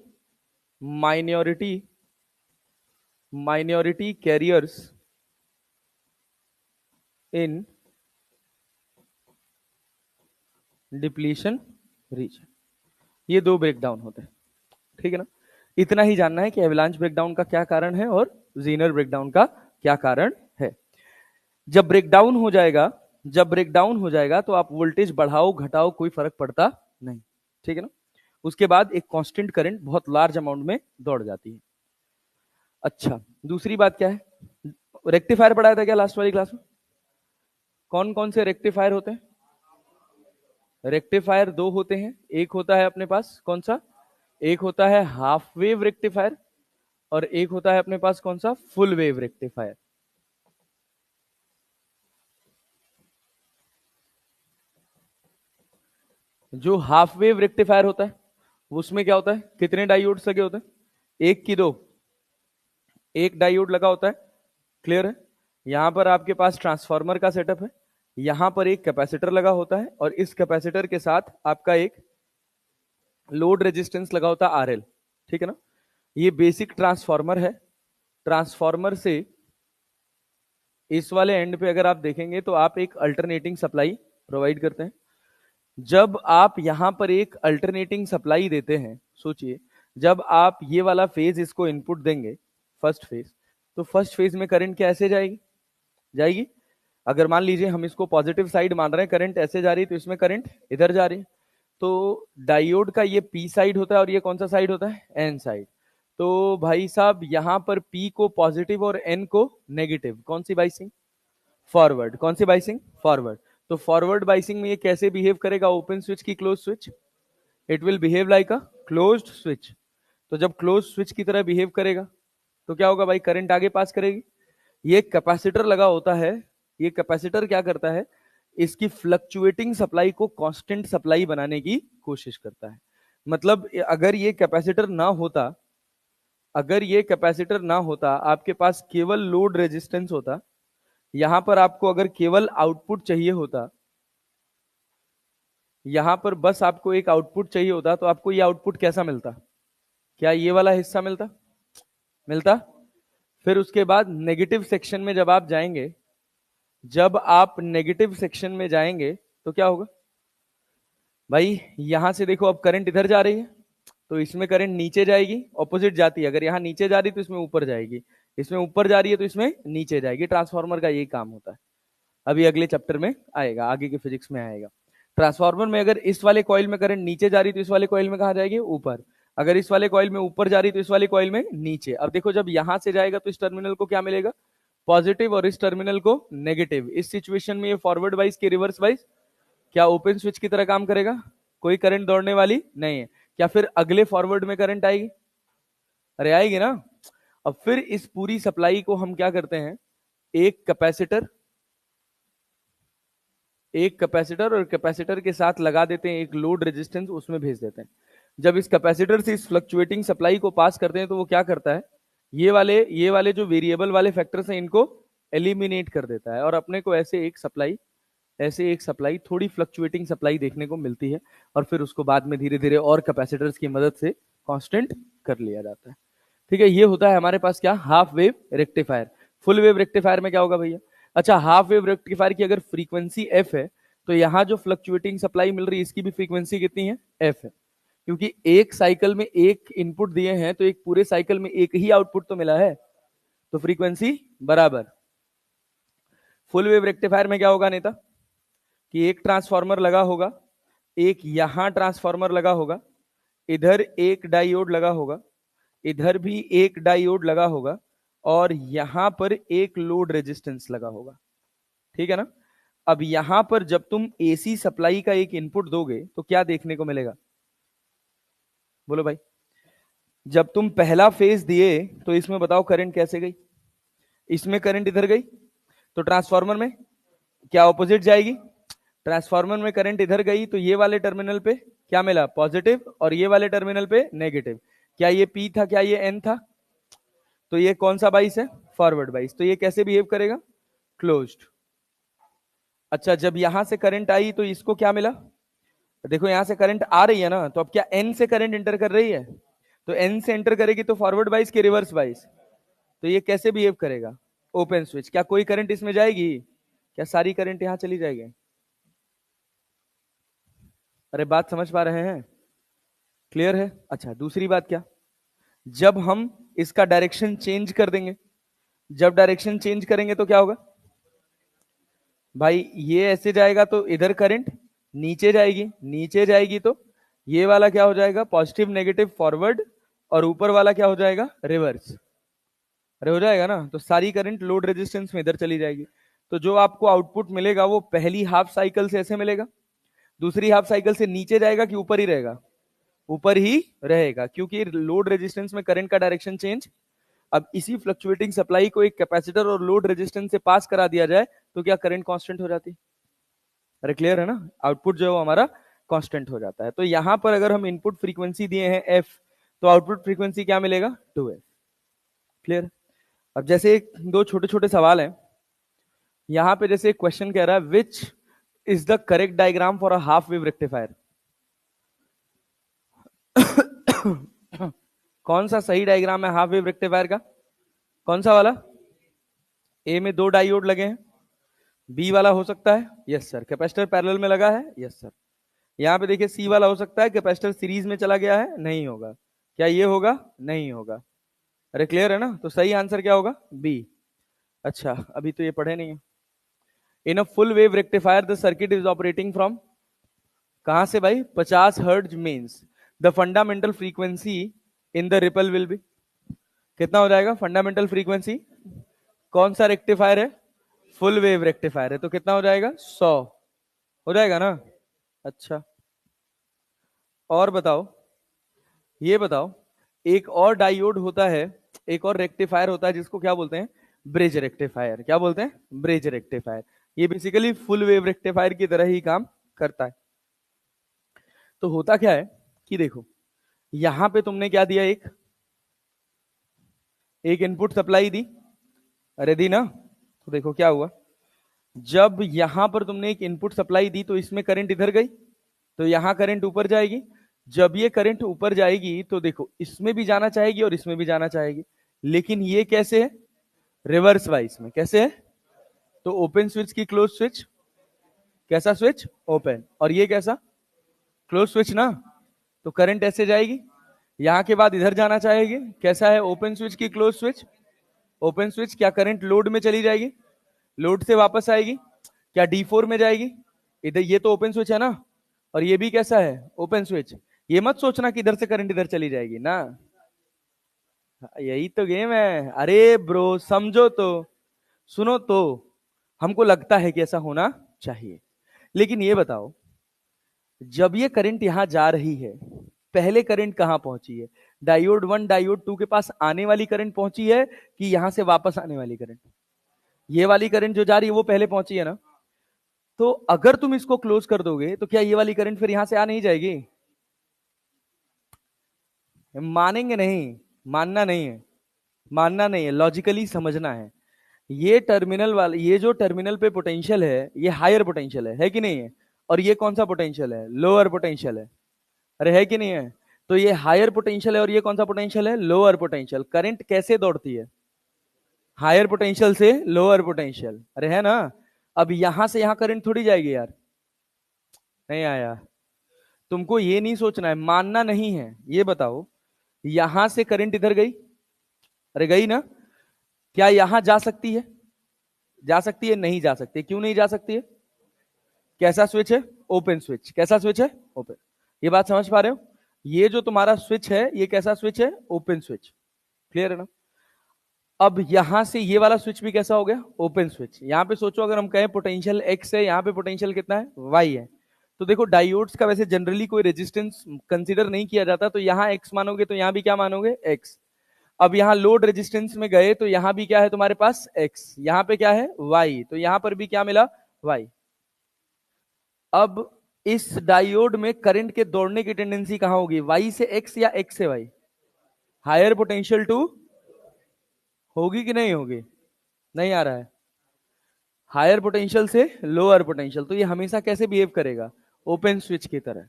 Speaker 1: minority minority carriers in depletion region, ये दो ब्रेकडाउन होते हैं, ठीक है ना। इतना ही जानना है कि एवलांच ब्रेकडाउन का क्या कारण है और जीनर ब्रेकडाउन का क्या कारण है। जब ब्रेकडाउन हो जाएगा, जब ब्रेकडाउन हो जाएगा तो आप वोल्टेज बढ़ाओ घटाओ कोई फर्क पड़ता नहीं, ठीक है ना। उसके बाद एक कांस्टेंट करंट बहुत लार्ज अमाउंट में दौड़ जाती है। अच्छा, दूसरी बात क्या है, रेक्टिफायर पढ़ाया था क्या लास्ट वाली क्लास में? कौन कौन से रेक्टिफायर होते हैं? रेक्टिफायर दो होते हैं, एक होता है अपने पास कौन सा, एक होता है हाफ वेव रेक्टिफायर और एक होता है अपने पास कौन सा, फुल वेव रेक्टिफायर। जो हाफ वेव रेक्टिफायर होता है उसमें क्या होता है, कितने डायोड्स लगे होते हैं, एक की दो, एक डायोड लगा होता है, क्लियर है। यहां पर आपके पास ट्रांसफार्मर का सेटअप है, यहां पर एक कैपेसिटर लगा होता है और इस कैपेसिटर के साथ आपका एक लोड रेजिस्टेंस लगा होता है आरएल, ठीक है ना। ये बेसिक ट्रांसफार्मर है। ट्रांसफार्मर से इस वाले एंड पे अगर आप देखेंगे तो आप एक अल्टरनेटिंग सप्लाई प्रोवाइड करते हैं। जब आप यहां पर एक अल्टरनेटिंग सप्लाई देते हैं, सोचिए जब आप ये वाला फेज इसको इनपुट देंगे फर्स्ट फेज, तो फर्स्ट फेज में करंट क्या ऐसे जाएगी, जाएगी। अगर मान लीजिए हम इसको पॉजिटिव साइड मान रहे हैं, करंट ऐसे जा रही है तो इसमें करंट इधर जा रही है। तो डायोड का ये पी साइड होता है और ये कौन सा साइड होता है, एन साइड। तो भाई साहब यहां पर पी को पॉजिटिव और एन को नेगेटिव, कौन सी बाइसिंग, फॉरवर्ड, कौन सी बाइसिंग, फॉरवर्ड। तो फॉरवर्ड बाइसिंग में ये कैसे बिहेव करेगा, ओपन स्विच की close switch, it will behave like a closed switch. तो जब क्लोज स्विच की तरह बिहेव करेगा तो क्या होगा भाई, करंट आगे पास करेगी। ये कैपेसिटर लगा होता है, ये कैपेसिटर क्या करता है, इसकी फ्लक्चुएटिंग सप्लाई को कांस्टेंट सप्लाई बनाने की कोशिश करता है। मतलब अगर ये कैपेसिटर ना होता, अगर ये कैपेसिटर ना होता, आपके पास केवल लोड रेजिस्टेंस होता, यहां पर आपको अगर केवल आउटपुट चाहिए होता, यहां पर बस आपको एक आउटपुट चाहिए होता, तो आपको ये आउटपुट कैसा मिलता, क्या ये वाला हिस्सा मिलता, मिलता। फिर उसके बाद नेगेटिव सेक्शन में जब आप जाएंगे, जब आप नेगेटिव सेक्शन में जाएंगे तो क्या होगा भाई, यहां से देखो अब करंट इधर जा रही है तो इसमें करंट नीचे जाएगी, ऑपोजिट जाती है। अगर यहां नीचे जा रही तो इसमें ऊपर जाएगी, इसमें ऊपर जा रही है तो इसमें नीचे जाएगी। ट्रांसफार्मर का यही काम होता है, अभी अगले चैप्टर में आएगा, आगे के फिजिक्स में आएगा। ट्रांसफार्मर में अगर इस वाले कॉइल में करंट नीचे जा रही तो इस वाले कॉइल में कहां जाएगी, ऊपर। अगर इस वाले कॉइल में ऊपर जा रही तो इस वाले कॉइल में नीचे। अब देखो जब यहां से जाएगा तो इस टर्मिनल को क्या मिलेगा, पॉजिटिव, और इस टर्मिनल को नेगेटिव। इस सिचुएशन में ये फॉरवर्ड वाइज की रिवर्स वाइज क्या ओपन स्विच की तरह काम करेगा, कोई करंट दौड़ने वाली नहीं है। क्या फिर अगले फॉरवर्ड में करंट आएगी, अरे आएगी ना। अब फिर इस पूरी सप्लाई को हम क्या करते हैं, एक कैपेसिटर, एक कैपेसिटर और कैपेसिटर के साथ लगा देते हैं एक लोड रेजिस्टेंस, उसमें भेज देते हैं। जब इस कैपेसिटर से इस फ्लक्चुएटिंग सप्लाई को पास करते हैं तो वो क्या करता है, ये वाले जो वेरिएबल वाले फैक्टर्स हैं इनको एलिमिनेट कर देता है और अपने को ऐसे एक सप्लाई, ऐसे एक सप्लाई, थोड़ी फ्लक्चुएटिंग सप्लाई देखने को मिलती है। और फिर उसको बाद में धीरे धीरे और कैपेसिटर्स की मदद से कांस्टेंट कर लिया जाता है, ठीक है। ये होता है हमारे पास क्या, half wave rectifier. Full wave rectifier में क्या होगा भैया, अच्छा हाफ वेव रेक्टिफायर की अगर फ्रीक्वेंसी एफ है तो यहाँ जो फ्लक्चुएटिंग सप्लाई मिल रही है इसकी भी फ्रीक्वेंसी कितनी है, एफ है। क्योंकि एक साइकिल में एक इनपुट दिए हैं तो एक पूरे साइकिल में एक ही आउटपुट तो मिला है, तो फ्रीक्वेंसी बराबर। फुल वेव रेक्टिफायर में क्या होगा नेता, कि एक ट्रांसफार्मर लगा होगा, एक यहां ट्रांसफार्मर लगा होगा, इधर एक डायोड लगा होगा, इधर भी एक डायोड लगा होगा, और यहां पर एक लोड रेजिस्टेंस लगा होगा, ठीक है ना। अब यहां पर जब तुम एसी सप्लाई का एक इनपुट दोगे तो क्या देखने को मिलेगा, बोलो भाई। जब तुम पहला फेज दिए तो इसमें बताओ करंट कैसे गई, इसमें करंट इधर गई, तो ट्रांसफार्मर में क्या ऑपोजिट जाएगी, ट्रांसफार्मर में करंट इधर गई तो ये वाले टर्मिनल पे क्या मिला, पॉजिटिव, और ये वाले टर्मिनल पे नेगेटिव। क्या ये पी था, क्या ये एन था, तो ये कौन सा बाइस है, फॉरवर्ड बाइस। तो ये कैसे बिहेव करेगा, क्लोज्ड। अच्छा जब यहां से करंट आई तो इसको क्या मिला, देखो यहां से करंट आ रही है ना, तो अब क्या एन से करंट एंटर कर रही है, तो एन से एंटर करेगी तो फॉरवर्ड बाइस की रिवर्स बाइस, तो ये कैसे बिहेव करेगा? Open switch. क्या कोई करंट इसमें जाएगी? क्या सारी करंट यहां चली जाएगी? अरे बात समझ पा रहे हैं? क्लियर है? अच्छा, दूसरी बात क्या, जब हम इसका डायरेक्शन चेंज कर देंगे, जब डायरेक्शन चेंज करेंगे तो क्या होगा भाई? ये ऐसे जाएगा तो इधर करंट नीचे जाएगी, नीचे जाएगी तो ये वाला क्या हो जाएगा? पॉजिटिव नेगेटिव फॉरवर्ड, और ऊपर वाला क्या हो जाएगा? रिवर्स। अरे हो जाएगा ना? तो सारी करंट लोड रेजिस्टेंस में इधर चली जाएगी। तो जो आपको आउटपुट मिलेगा वो पहली हाफ साइकिल से ऐसे मिलेगा, दूसरी हाफ साइकिल से नीचे जाएगा कि ऊपर ही रहेगा? ऊपर ही रहेगा, क्योंकि लोड रेजिस्टेंस में करंट का डायरेक्शन चेंज। अब इसी फ्लक्चुएटिंग सप्लाई को एक कैपेसिटर और लोड रेजिस्टेंस से पास करा दिया जाए तो क्या करंट कांस्टेंट हो जाती? अरे क्लियर है ना? आउटपुट जो है हमारा कांस्टेंट हो जाता है। तो यहां पर अगर हम इनपुट फ्रीक्वेंसी दिए हैं एफ, तो आउटपुट फ्रीक्वेंसी क्या मिलेगा? 2f। क्लियर? अब जैसे दो छोटे छोटे सवाल हैं यहां पे, जैसे क्वेश्चन कह रहा है which is the correct diagram for a half wave rectifier. कौन सा सही डायग्राम है हाफ वेव रेक्टिफायर का? कौन सा वाला? ए में दो डायोड लगे हैं, बी वाला हो सकता है, यस सर। कैपेसिटर पैरेलल में लगा है, यस सर। यहाँ पे देखिए सी वाला हो सकता है, कैपेसिटर सीरीज में चला गया है, नहीं होगा। क्या ये होगा? नहीं होगा। अरे क्लियर है ना? तो सही आंसर क्या होगा? बी। अच्छा, अभी तो ये पढ़े नहीं है। In a full wave rectifier the circuit is operating from, कहां से भाई? 50 hertz means the fundamental frequency in the ripple will be, कितना हो जाएगा फंडामेंटल फ्रीक्वेंसी? कौन सा रेक्टिफायर है? फुल वेव रेक्टिफायर है, तो कितना हो जाएगा? 100 हो जाएगा ना? अच्छा, और बताओ, ये बताओ, एक और डायोड होता है, एक और रेक्टिफायर होता है जिसको क्या बोलते हैं? Bridge rectifier. क्या बोलते हैं? Bridge rectifier. ये बेसिकली फुल वेव रेक्टिफायर की तरह ही काम करता है। तो होता क्या है कि देखो, यहां पे तुमने क्या दिया? एक एक इनपुट सप्लाई दी, अरे दी ना? तो देखो क्या हुआ, जब यहां पर तुमने एक इनपुट सप्लाई दी तो इसमें करंट इधर गई, तो यहां करंट ऊपर जाएगी। जब ये करंट ऊपर जाएगी तो देखो इसमें भी जाना चाहेगी और इसमें भी जाना चाहेगी, लेकिन ये कैसे है? रिवर्स वाइज में। कैसे है? तो ओपन स्विच की क्लोज स्विच, कैसा स्विच? ओपन। और ये कैसा? क्लोज स्विच ना? तो करंट ऐसे जाएगी, यहां के बाद इधर जाना चाहेगी, कैसा है? ओपन स्विच की क्लोज स्विच, ओपन स्विच। क्या करंट लोड में चली जाएगी, लोड से वापस आएगी, क्या D4 में जाएगी? इधर ये तो ओपन स्विच है ना, और ये भी कैसा है? Open switch. ये मत सोचना कि इधर से करंट इधर चली जाएगी ना, यही तो गेम है। अरे ब्रो समझो तो, सुनो तो, हमको लगता है कि ऐसा होना चाहिए, लेकिन ये बताओ, जब ये करंट यहां जा रही है, पहले करंट कहां पहुंची है? डायोड 1 डायोड 2 के पास आने वाली करंट पहुंची है कि यहां से वापस आने वाली करंट? ये वाली करंट जो जा रही है वो पहले पहुंची है ना? तो अगर तुम इसको क्लोज कर दोगे तो क्या ये वाली करंट फिर यहां से आ नहीं जाएगी? मानेंगे नहीं, मानना नहीं है, मानना नहीं है, लॉजिकली समझना है। ये टर्मिनल वाला, ये जो टर्मिनल पे पोटेंशियल है ये हायर पोटेंशियल है कि नहीं है? और ये कौन सा पोटेंशियल है? लोअर पोटेंशियल है। अरे है कि नहीं है? तो ये हायर पोटेंशियल है और ये कौन सा पोटेंशियल है? Lower potential. करंट कैसे दौड़ती है? हायर पोटेंशियल से लोअर पोटेंशियल। अरे है ना? अब यहां से यहां करंट थोड़ी जाएगी यार। नहीं आया? तुमको ये नहीं सोचना है, मानना नहीं है। ये बताओ, यहां से करंट इधर गई, अरे गई ना? क्या यहां जा सकती है? जा सकती है? नहीं जा सकती। क्यों नहीं जा सकती है? कैसा स्विच है? Open switch. कैसा स्विच है? ओपन। ये बात समझ पा रहे हो? ये जो तुम्हारा स्विच है ये कैसा स्विच है? Open switch. क्लियर है ना? अब यहां से ये वाला स्विच भी कैसा हो गया? Open switch. यहां पे सोचो, अगर हम कहें पोटेंशियल एक्स है, यहां पे पोटेंशियल कितना है? वाई है। तो देखो डायोड्स का वैसे जनरली कोई रेजिस्टेंस कंसीडर नहीं किया जाता, तो यहां एक्स मानोगे तो यहां भी क्या मानोगे? एक्स। अब यहां लोड रेजिस्टेंस में गए तो यहां भी क्या है तुम्हारे पास? एक्स। यहां पे क्या है? वाई। तो यहां पर भी क्या मिला? वाई। अब इस डायोड में करंट के दौड़ने की टेंडेंसी कहां होगी? वाई से एक्स या एक्स से वाई? हायर पोटेंशियल टू, होगी कि नहीं होगी? नहीं आ रहा है? हायर पोटेंशियल से लोअर पोटेंशियल। तो ये हमेशा कैसे बिहेव करेगा? ओपन स्विच की तरह।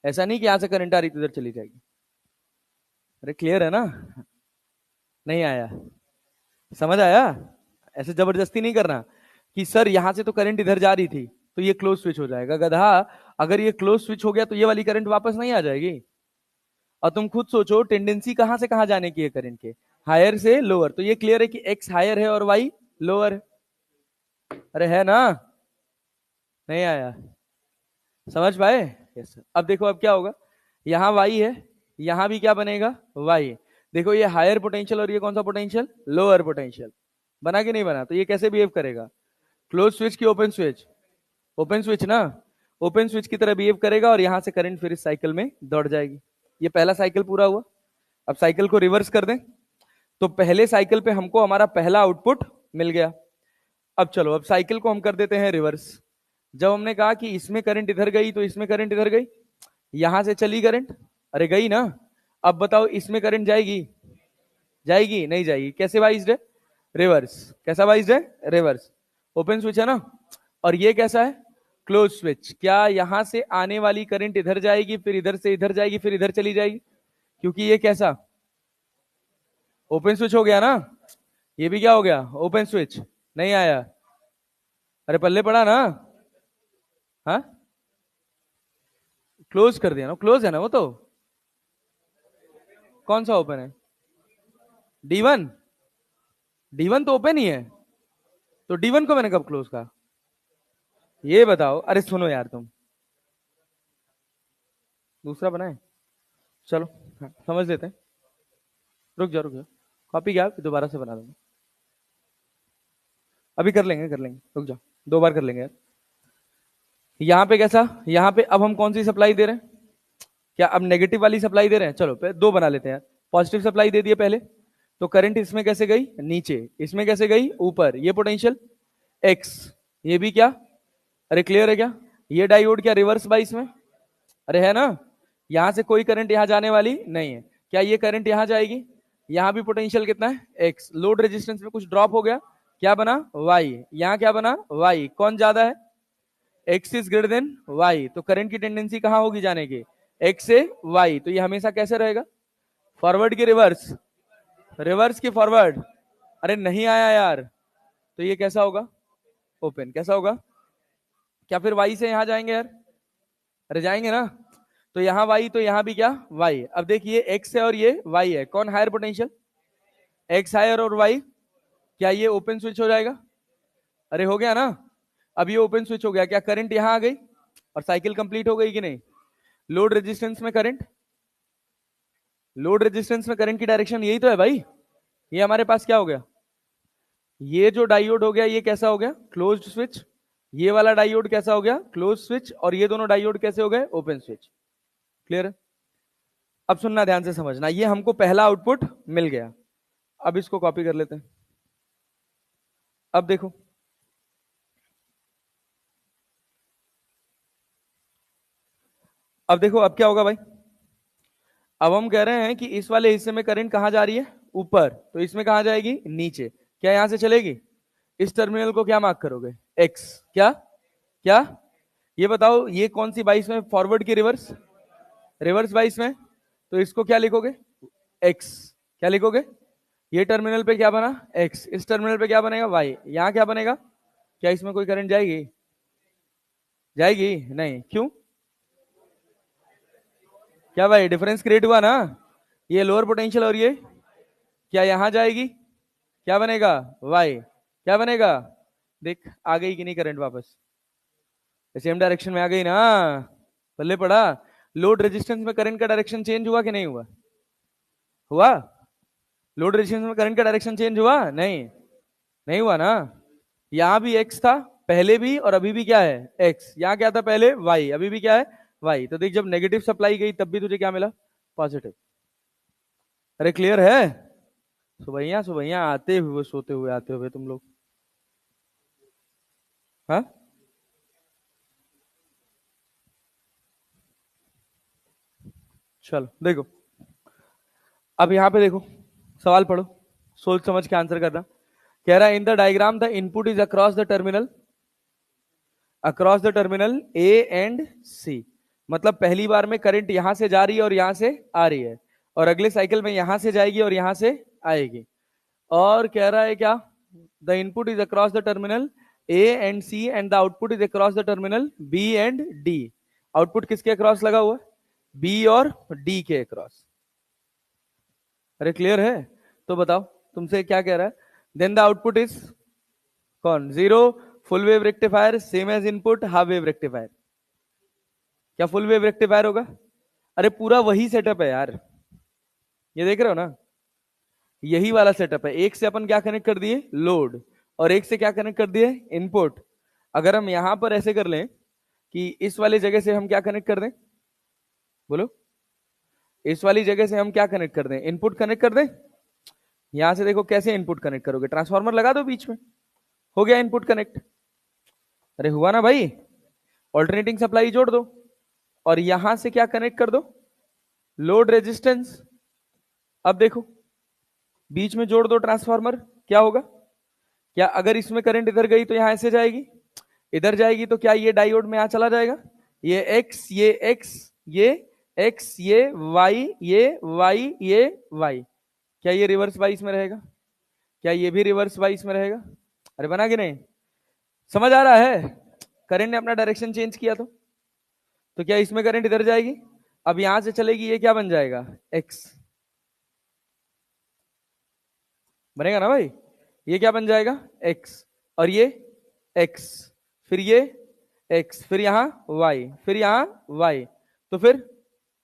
Speaker 1: ऐसा नहीं कि यहां से करंट आ रही तो इधर चली जाएगी। अरे क्लियर है ना? नहीं आया? समझ आया? ऐसे जबरदस्ती नहीं करना कि सर यहां से तो करंट इधर जा रही थी तो ये क्लोज स्विच हो जाएगा, गधा। अगर ये क्लोज स्विच हो गया तो ये वाली करंट वापस नहीं आ जाएगी। और तुम खुद सोचो टेंडेंसी कहां से कहां जाने की है करंट के, हायर से लोअर। तो ये क्लियर है कि एक्स हायर है और वाई लोअर है। अरे है ना? नहीं आया? समझ पाए? Yes sir. अब देखो अब क्या होगा, यहाँ वाई है, यहाँ भी क्या बनेगा, वाई। देखो ये हायर पोटेंशियल और ये कौन सा पोटेंशियल, लोअर पोटेंशियल। बना कि नहीं बना? तो ये कैसे बिहेव करेगा, क्लोज स्विच की ओपन स्विच? ओपन स्विच ना, ओपन स्विच की तरह बिहेव करेगा और यहां से करंट फिर इस साइकिल में दौड़ जाएगी। ये पहला साइकिल पूरा हुआ। अब साइकिल को रिवर्स कर दें तो पहले साइकिल पे हमको हमारा पहला आउटपुट मिल गया। अब चलो अब साइकिल को हम कर देते हैं रिवर्स। जब हमने कहा कि इसमें करंट इधर गई तो इसमें करंट इधर गई, यहां से चली करंट, अरे गई ना। अब बताओ इसमें करंट जाएगी, जाएगी नहीं जाएगी? कैसे वाइज्ड है, रिवर्स। कैसा वाइज्ड है, रिवर्स। ओपन स्विच है ना, और ये कैसा है, क्लोज स्विच। क्या यहां से आने वाली करंट इधर जाएगी, फिर इधर से इधर जाएगी, फिर इधर चली जाएगी? क्योंकि ये कैसा, ओपन स्विच हो गया ना। ये भी क्या हो गया, ओपन स्विच। नहीं आया? अरे पल्ले पड़ा ना। हाँ, क्लोज कर दिया ना, क्लोज है ना वो तो। कौन सा ओपन है, D1? D1 तो ओपन ही है, तो D1 को मैंने कब क्लोज कहा, ये बताओ। अरे सुनो यार तुम, दूसरा बनाए, चलो। हाँ, समझ लेते हैं। रुक जाओ रुक जाओ, कॉपी क्या, फिर दोबारा से बना दूंगा। अभी कर लेंगे कर लेंगे, रुक जाओ, दो बार कर लेंगे यार। यहाँ पे कैसा, यहाँ पे अब हम कौन सी सप्लाई दे रहे हैं, क्या अब नेगेटिव वाली सप्लाई दे रहे हैं? चलो दो बना लेते हैं यार। पॉजिटिव सप्लाई दे दिए पहले, तो करंट इसमें कैसे गई, नीचे। इसमें कैसे गई, ऊपर। ये पोटेंशियल एक्स, ये भी क्या, अरे क्लियर है क्या? ये डायोड क्या रिवर्स बाइस में, अरे है ना। यहां से कोई करंट यहां जाने वाली नहीं है। क्या ये करंट यहां जाएगी? यहां भी पोटेंशियल कितना है, एक्स। लोड रेजिस्टेंस में कुछ ड्रॉप हो गया, क्या बना, वाई। यहां क्या बना, वाई। कौन ज्यादा है, X is greater than Y. तो करंट की टेंडेंसी कहां होगी जाने की, एक्स से वाई। तो ये हमेशा कैसे रहेगा, फॉरवर्ड की रिवर्स, रिवर्स की फॉरवर्ड। अरे नहीं आया यार, तो ये कैसा होगा, ओपन। कैसा होगा, क्या फिर वाई से यहां जाएंगे यार, अरे जाएंगे ना। तो यहां वाई, तो यहां भी क्या, वाई। अब देखिए एक्स है और ये वाई है, कौन हायर पोटेंशियल, एक्स हायर और वाई। क्या ये ओपन स्विच हो जाएगा, अरे हो गया ना। अब ये ओपन स्विच हो गया, क्या करंट यहां आ गई और साइकिल कंप्लीट हो गई कि नहीं। लोड रेजिस्टेंस में करंट, लोड रेजिस्टेंस में करंट की डायरेक्शन यही तो है भाई। ये हमारे पास क्या हो गया, ये जो डायोड हो गया ये कैसा हो गया, क्लोज्ड स्विच। ये वाला डायोड कैसा हो गया, क्लोज स्विच। और ये दोनों डायोड कैसे हो गए, ओपन स्विच। क्लियर है? अब सुनना ध्यान से समझना, ये हमको पहला आउटपुट मिल गया। अब इसको कॉपी कर लेते हैं। अब देखो, अब देखो अब क्या होगा भाई। अब हम कह रहे हैं कि इस वाले हिस्से में करंट कहां जा रही है, ऊपर। तो इसमें कहां जाएगी, नीचे। क्या यहां से चलेगी, इस टर्मिनल को क्या मार्क करोगे, एक्स। क्या, क्या, ये बताओ ये कौन सी बाईस में, फॉरवर्ड की रिवर्स, रिवर्स बाईस में। तो इसको क्या लिखोगे, एक्स। क्या लिखोगे, ये टर्मिनल पे क्या बना, एक्स। इस टर्मिनल पे क्या बनेगा, वाई। यहां क्या बनेगा, क्या इसमें कोई करंट जाएगी, जाएगी नहीं, क्यों, क्या भाई डिफरेंस क्रिएट हुआ ना। ये लोअर पोटेंशियल और ये, क्या यहां जाएगी, क्या बनेगा, वाई। क्या बनेगा, देख आ गई कि नहीं करंट वापस, सेम डायरेक्शन में आ गई ना। पल्ले पड़ा, लोड रेजिस्टेंस में करंट का डायरेक्शन चेंज हुआ कि नहीं हुआ, हुआ। लोड रेजिस्टेंस में करंट का डायरेक्शन चेंज हुआ नहीं, नहीं हुआ ना। यहां भी एक्स था पहले भी और अभी भी क्या है, एक्स। यहां क्या था पहले, वाई, अभी भी क्या है, वाई। तो देख जब नेगेटिव सप्लाई गई तब भी तुझे क्या मिला, पॉजिटिव। अरे क्लियर है? सुबह सुबह आते हुए सोते हुए आते हुए तुम लोग, हाँ। चलो देखो, अब यहां पे देखो, सवाल पढ़ो, सोच समझ के आंसर करना। कह रहा है in the diagram the input is across the terminal, across the terminal A and C. मतलब पहली बार में करंट यहां से जा रही है और यहां से आ रही है, और अगले साइकिल में यहां से जाएगी और यहां से आएगी। और कह रहा है क्या, the input is across the terminal A and C and the output is across the terminal B and D. Output किसके अक्रॉस लगा हुआ है, बी और डी के अक्रॉस। अरे क्लियर है, तो बताओ तुमसे क्या कह रहा है, देन द आउटपुट इज कौन, zero, full wave rectifier same as input, half wave rectifier. क्या फुल वेव रेक्टिफायर होगा, अरे पूरा वही सेटअप है यार, ये देख रहे हो ना, यही वाला सेटअप है। एक से अपन क्या कनेक्ट कर दिए, लोड, और एक से क्या कनेक्ट कर दिए, इनपुट। अगर हम यहां पर ऐसे कर लें कि इस वाली जगह से हम क्या कनेक्ट कर दें, बोलो, इस वाली जगह से हम क्या कनेक्ट कर दें, इनपुट कनेक्ट कर दें। यहां से देखो कैसे इनपुट कनेक्ट करोगे, ट्रांसफार्मर लगा दो बीच में, हो गया इनपुट कनेक्ट। अरे हुआ ना भाई, ऑल्टरनेटिंग सप्लाई जोड़ दो और यहां से क्या कनेक्ट कर दो, लोड रेजिस्टेंस। अब देखो बीच में जोड़ दो ट्रांसफार्मर, क्या होगा, क्या अगर इसमें करंट इधर गई तो यहां ऐसे जाएगी, इधर जाएगी तो क्या ये डायोड में यहां चला जाएगा, ये एक्स, ये एक्स, ये एक्स, ये वाई, ये वाई, ये वाई। क्या ये रिवर्स वाइस में रहेगा, क्या ये भी रिवर्स वाइस में रहेगा। अरे बना कि नहीं, समझ आ रहा है, करंट ने अपना डायरेक्शन चेंज किया तो क्या इसमें करंट इधर जाएगी, अब यहां से चलेगी, ये क्या बन जाएगा, एक्स बनेगा ना भाई, ये क्या बन जाएगा, एक्स, और ये एक्स, फिर ये एक्स, फिर यहां वाई, फिर यहां वाई, तो फिर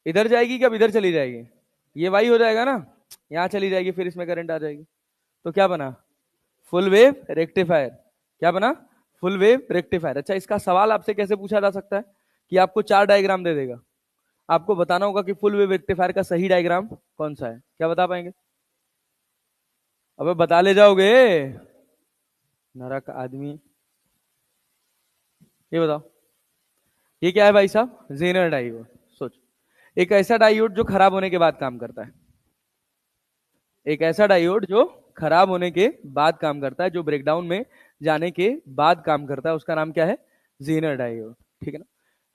Speaker 1: इधर जाएगी कि अब इधर चली जाएगी, ये वाई हो जाएगा ना, यहां चली जाएगी, फिर इसमें करंट आ जाएगी। तो क्या बना, फुल वेव रेक्टिफायर। क्या बना, फुल वेव रेक्टिफायर। अच्छा, इसका सवाल आपसे कैसे पूछा जा सकता है कि आपको 4 डायग्राम दे देगा, आपको बताना होगा कि फुल वेव रेक्टिफायर का सही डायग्राम कौन सा है, क्या बता पाएंगे, अबे बता ले जाओगे नरक आदमी। ये बताओ, ये क्या है भाई साहब, जेनर डायोड। सोचो, एक ऐसा डायोड जो खराब होने के बाद काम करता है, एक ऐसा डायोड जो खराब होने के बाद काम करता है, जो ब्रेकडाउन में जाने के बाद काम करता है, उसका नाम क्या है, जेनर डायोड। ठीक है ना,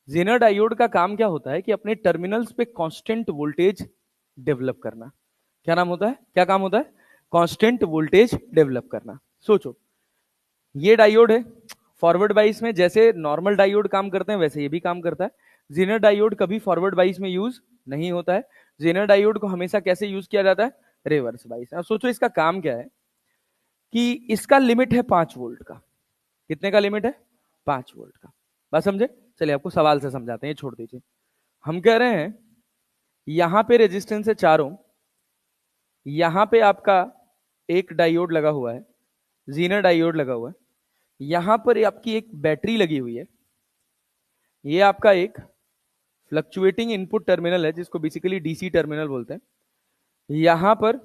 Speaker 1: जेनर डायोड का काम क्या होता है कि अपने टर्मिनल्स पे कांस्टेंट वोल्टेज डेवलप करना। क्या नाम होता है, क्या काम होता है, कांस्टेंट वोल्टेज डेवलप करना। सोचो, ये डायोड है, फॉरवर्ड बाइस में जैसे नॉर्मल डायोड काम करते हैं वैसे ये भी काम करता है। जेनर डायोड कभी फॉरवर्ड बाइस में यूज नहीं होता है, जेनर डायोड को हमेशा कैसे यूज किया जाता है, रिवर्स बाइस। अब सोचो इसका काम क्या है कि इसका लिमिट है 5 वोल्ट का। कितने का लिमिट है, 5 वोल्ट का। बात समझे, चलिए आपको सवाल से समझाते हैं, ये छोड़ दीजिए। हम कह रहे हैं यहां पे रेजिस्टेंस है 4 ओम, यहां पे आपका एक डायोड लगा हुआ है, जेनर डायोड लगा हुआ है, यहां पर आपकी एक बैटरी लगी हुई है, ये आपका एक फ्लक्चुएटिंग इनपुट टर्मिनल है जिसको बेसिकली डीसी टर्मिनल बोलते हैं। यहां पर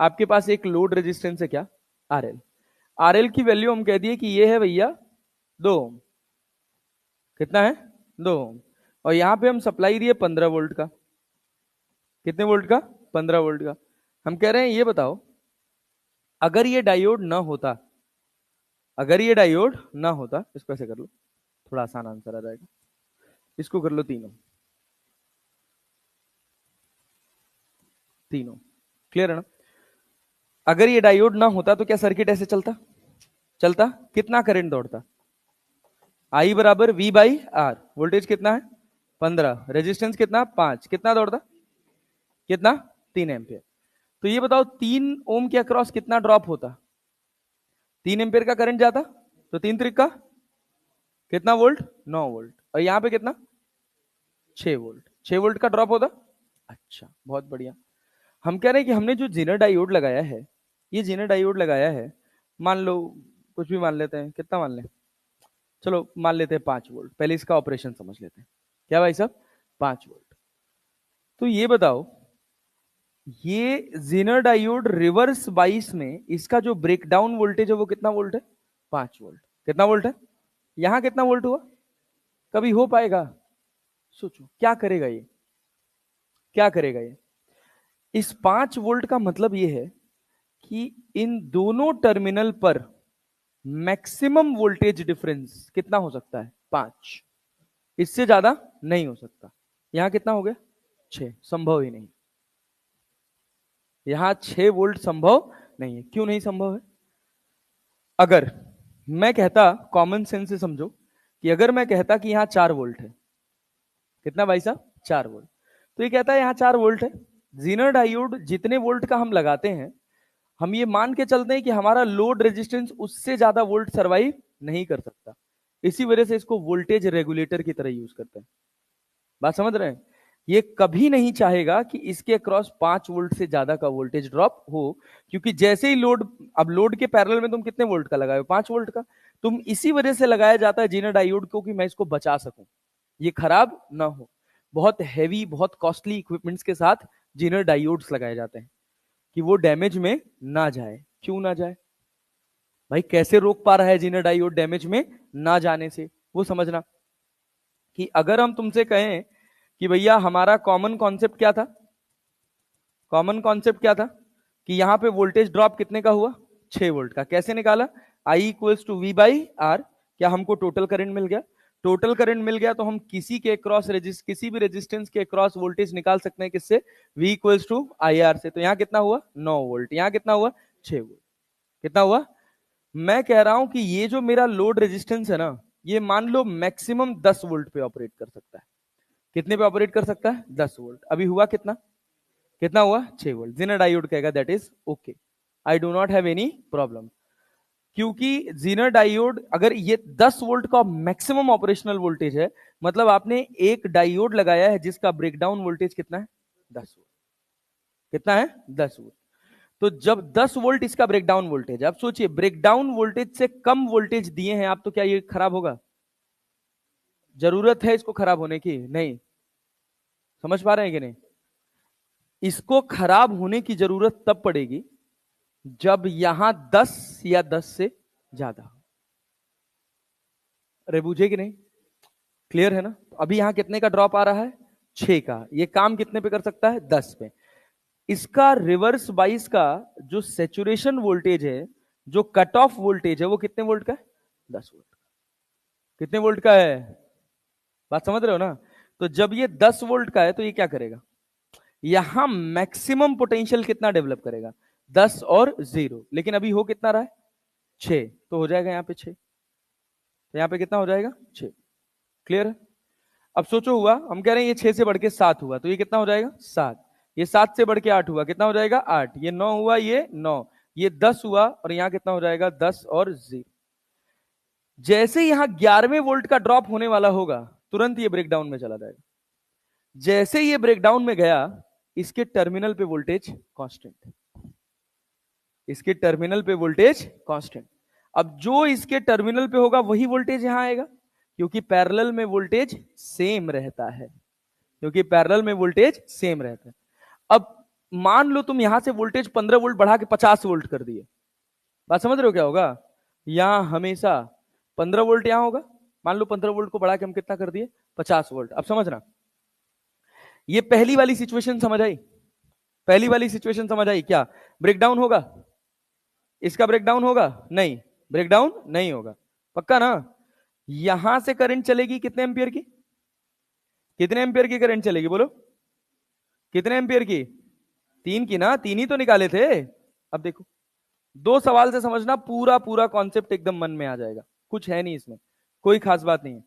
Speaker 1: आपके पास एक लोड रेजिस्टेंस है क्या, आरएल। आरएल की वैल्यू हम कह दिए कि ये है भैया 2 ओम। कितना है, 2 ओम। और यहां पे हम सप्लाई दिए 15 वोल्ट का। कितने वोल्ट का, 15 वोल्ट का। हम कह रहे हैं ये बताओ, अगर ये डायोड ना होता, अगर ये डायोड ना होता, इसको ऐसे कर लो, थोड़ा आसान आंसर आ जाएगा, इसको कर लो तीनों, तीनों क्लियर है ना। अगर ये डायोड ना होता तो क्या सर्किट ऐसे चलता, चलता, कितना करंट दौड़ता, आई बराबर वी बाई आर, वोल्टेज कितना है 15, रेजिस्टेंस कितना 5, कितना दौड़ता, कितना 3 एम्पियर। तो ये बताओ 3 ओम के अक्रॉस कितना ड्रॉप होता, 3 एम्पियर का करंट जाता, तो 3 त्रिक का कितना वोल्ट, 9 वोल्ट, और यहां पे कितना 6 वोल्ट, 6 वोल्ट का ड्रॉप होता। अच्छा बहुत बढ़िया। हम कह रहे हैं कि हमने जो जेनर डायोड लगाया है, ये जेनर डायोड लगाया है, मान लो कुछ भी मान लेते हैं, कितना मान लें, चलो मान लेते हैं 5 वोल्ट, पहले इसका ऑपरेशन समझ लेते हैं। क्या भाई साहब, 5 वोल्ट। तो ये बताओ, ये जेनर डायोड रिवर्स बाइस में इसका जो ब्रेकडाउन वोल्टेज है वो कितना वोल्ट है, 5 वोल्ट। कितना वोल्ट है, यहां कितना वोल्ट हुआ, कभी हो पाएगा, सोचो क्या करेगा ये, क्या करेगा ये। इस 5 वोल्ट का मतलब ये है कि इन दोनों टर्मिनल पर मैक्सिमम वोल्टेज डिफरेंस कितना हो सकता है, 5, इससे ज्यादा नहीं हो सकता। यहां कितना हो गया, 6, संभव ही नहीं, यहां 6 वोल्ट संभव नहीं है। क्यों नहीं संभव है? अगर मैं कहता, कॉमन सेंस से समझो, कि अगर मैं कहता कि यहां 4 वोल्ट है, कितना भाई साहब? 4 वोल्ट। तो ये कहता है यहां 4 वोल्ट है। जीनर डायोड जितने वोल्ट का हम लगाते हैं, हम ये मान के चलते हैं कि हमारा लोड रेजिस्टेंस उससे ज्यादा वोल्ट सरवाइव नहीं कर सकता। इसी वजह से इसको वोल्टेज रेगुलेटर की तरह यूज करते हैं। बात समझ रहे हैं? ये कभी नहीं चाहेगा कि इसके अक्रॉस 5 वोल्ट से ज्यादा का वोल्टेज ड्रॉप हो, क्योंकि जैसे ही लोड, अब लोड के पैरेलल में तुम कितने वोल्ट का लगाए हो? 5 वोल्ट का। तुम इसी वजह से लगाया जाता है जीनर डायोड को, कि मैं इसको बचा सकूं, ये खराब ना हो। बहुत हैवी, बहुत कॉस्टली इक्विपमेंट्स के साथ जीनर डायोड्स लगाए जाते हैं कि वो डैमेज में ना जाए। क्यों ना जाए भाई? कैसे रोक पा रहा है जीनर डायोड डैमेज में ना जाने से? वो समझना कि अगर हम तुमसे कहें कि भैया हमारा कॉमन कॉन्सेप्ट क्या था, कॉमन कॉन्सेप्ट क्या था कि यहां पे वोल्टेज ड्रॉप कितने का हुआ? 6 वोल्ट का। कैसे निकाला? I equals to V by R. क्या हमको टोटल करंट मिल गया? टोटल करंट मिल गया तो हम किसी के क्रॉस किसी भी रेजिस्टेंस के क्रॉस वोल्टेज निकाल सकते हैं। किससे? V equals to I R से। तो यहां कितना हुआ? 9 वोल्ट। यहां कितना हुआ? 6 वोल्ट। कितना हुआ? मैं कह रहा हूं कि ये जो मेरा लोड रेजिस्टेंस है ना, ये मान लो मैक्सिमम 10 वोल्ट पे ऑपरेट कर सकता है। कितने पे ऑपरेट कर सकता है? 10 वोल्ट। अभी हुआ कितना? कितना हुआ? 6 वोल्ट। जीनर डायोड कहेगा that is okay, I do not have any problem. क्योंकि जीनर डायोड, अगर ये 10 वोल्ट का मैक्सिमम ऑपरेशनल वोल्टेज है, मतलब आपने एक डायोड लगाया है जिसका ब्रेकडाउन वोल्टेज कितना है? 10 वोल्ट। कितना है? 10 वोल्ट। तो जब 10 वोल्ट इसका ब्रेकडाउन वोल्टेज, अब सोचिए ब्रेकडाउन वोल्टेज से कम वोल्टेज दिए हैं आप, तो क्या ये खराब होगा? जरूरत है इसको खराब होने की? नहीं। समझ पा रहे हैं कि नहीं? इसको खराब होने की जरूरत तब पड़ेगी जब यहां 10 या 10 से ज्यादा। अरे बूझे कि नहीं? क्लियर है ना? अभी यहां कितने का ड्रॉप आ रहा है? 6 का। ये काम कितने पे कर सकता है? 10 पे। इसका रिवर्स बाइस का जो सेचुरेशन वोल्टेज है, जो कट ऑफ वोल्टेज है, वो कितने वोल्ट का है? 10 वोल्ट। कितने वोल्ट का है? बात समझ रहे हो ना? तो जब ये 10 वोल्ट का है तो ये क्या करेगा? यहां मैक्सिमम पोटेंशियल कितना डेवलप करेगा? 10 और 0। लेकिन अभी हो कितना रहा है? 6। तो हो जाएगा यहां पे 6। तो यहां पे कितना हो जाएगा? 6। क्लियर है? अब सोचो, हुआ, हम कह रहे हैं ये 6 से बढ़ के 7 हुआ, तो ये कितना हो जाएगा? 7। ये 7 से बढ़ के 8 हुआ, कितना हो जाएगा? 8। ये 9 हुआ, ये 9। ये 10 हुआ, और यहां कितना हो जाएगा? 10 और 0। जैसे यहां 11वें वोल्ट का ड्रॉप होने वाला होगा, तुरंत ये ब्रेकडाउन में चला जाएगा। जैसे ये ब्रेकडाउन में गया, इसके टर्मिनल पे वोल्टेज कांस्टेंट। इसके टर्मिनल पे वोल्टेज कांस्टेंट। अब जो इसके टर्मिनल पे होगा वही वोल्टेज यहां आएगा, क्योंकि पैरेलल में वोल्टेज सेम रहता है। क्योंकि पैरेलल में वोल्टेज सेम रहता है। अब मान लो तुम यहां से वोल्टेज 15 वोल्ट बढ़ा के 50 वोल्ट कर दिए। बात समझ रहे हो क्या होगा? यहां हमेशा 15 वोल्ट यहां होगा। मान लो 15 वोल्ट को बढ़ा के हम कितना कर दिए? 50 वोल्ट। अब समझना, ये पहली वाली सिचुएशन समझ आई? पहली वाली सिचुएशन समझ आई? क्या ब्रेकडाउन होगा? इसका ब्रेकडाउन होगा? नहीं, ब्रेकडाउन नहीं होगा। पक्का ना? यहां से करंट चलेगी कितने एंपियर की? कितने एंपियर की करंट चलेगी बोलो? कितने एंपियर की? 3 की ना? 3 ही तो निकाले थे। अब देखो, 2 सवाल से समझना, पूरा पूरा कॉन्सेप्ट एकदम मन में आ जाएगा। कुछ है नहीं इसमें, कोई खास बात नहीं है।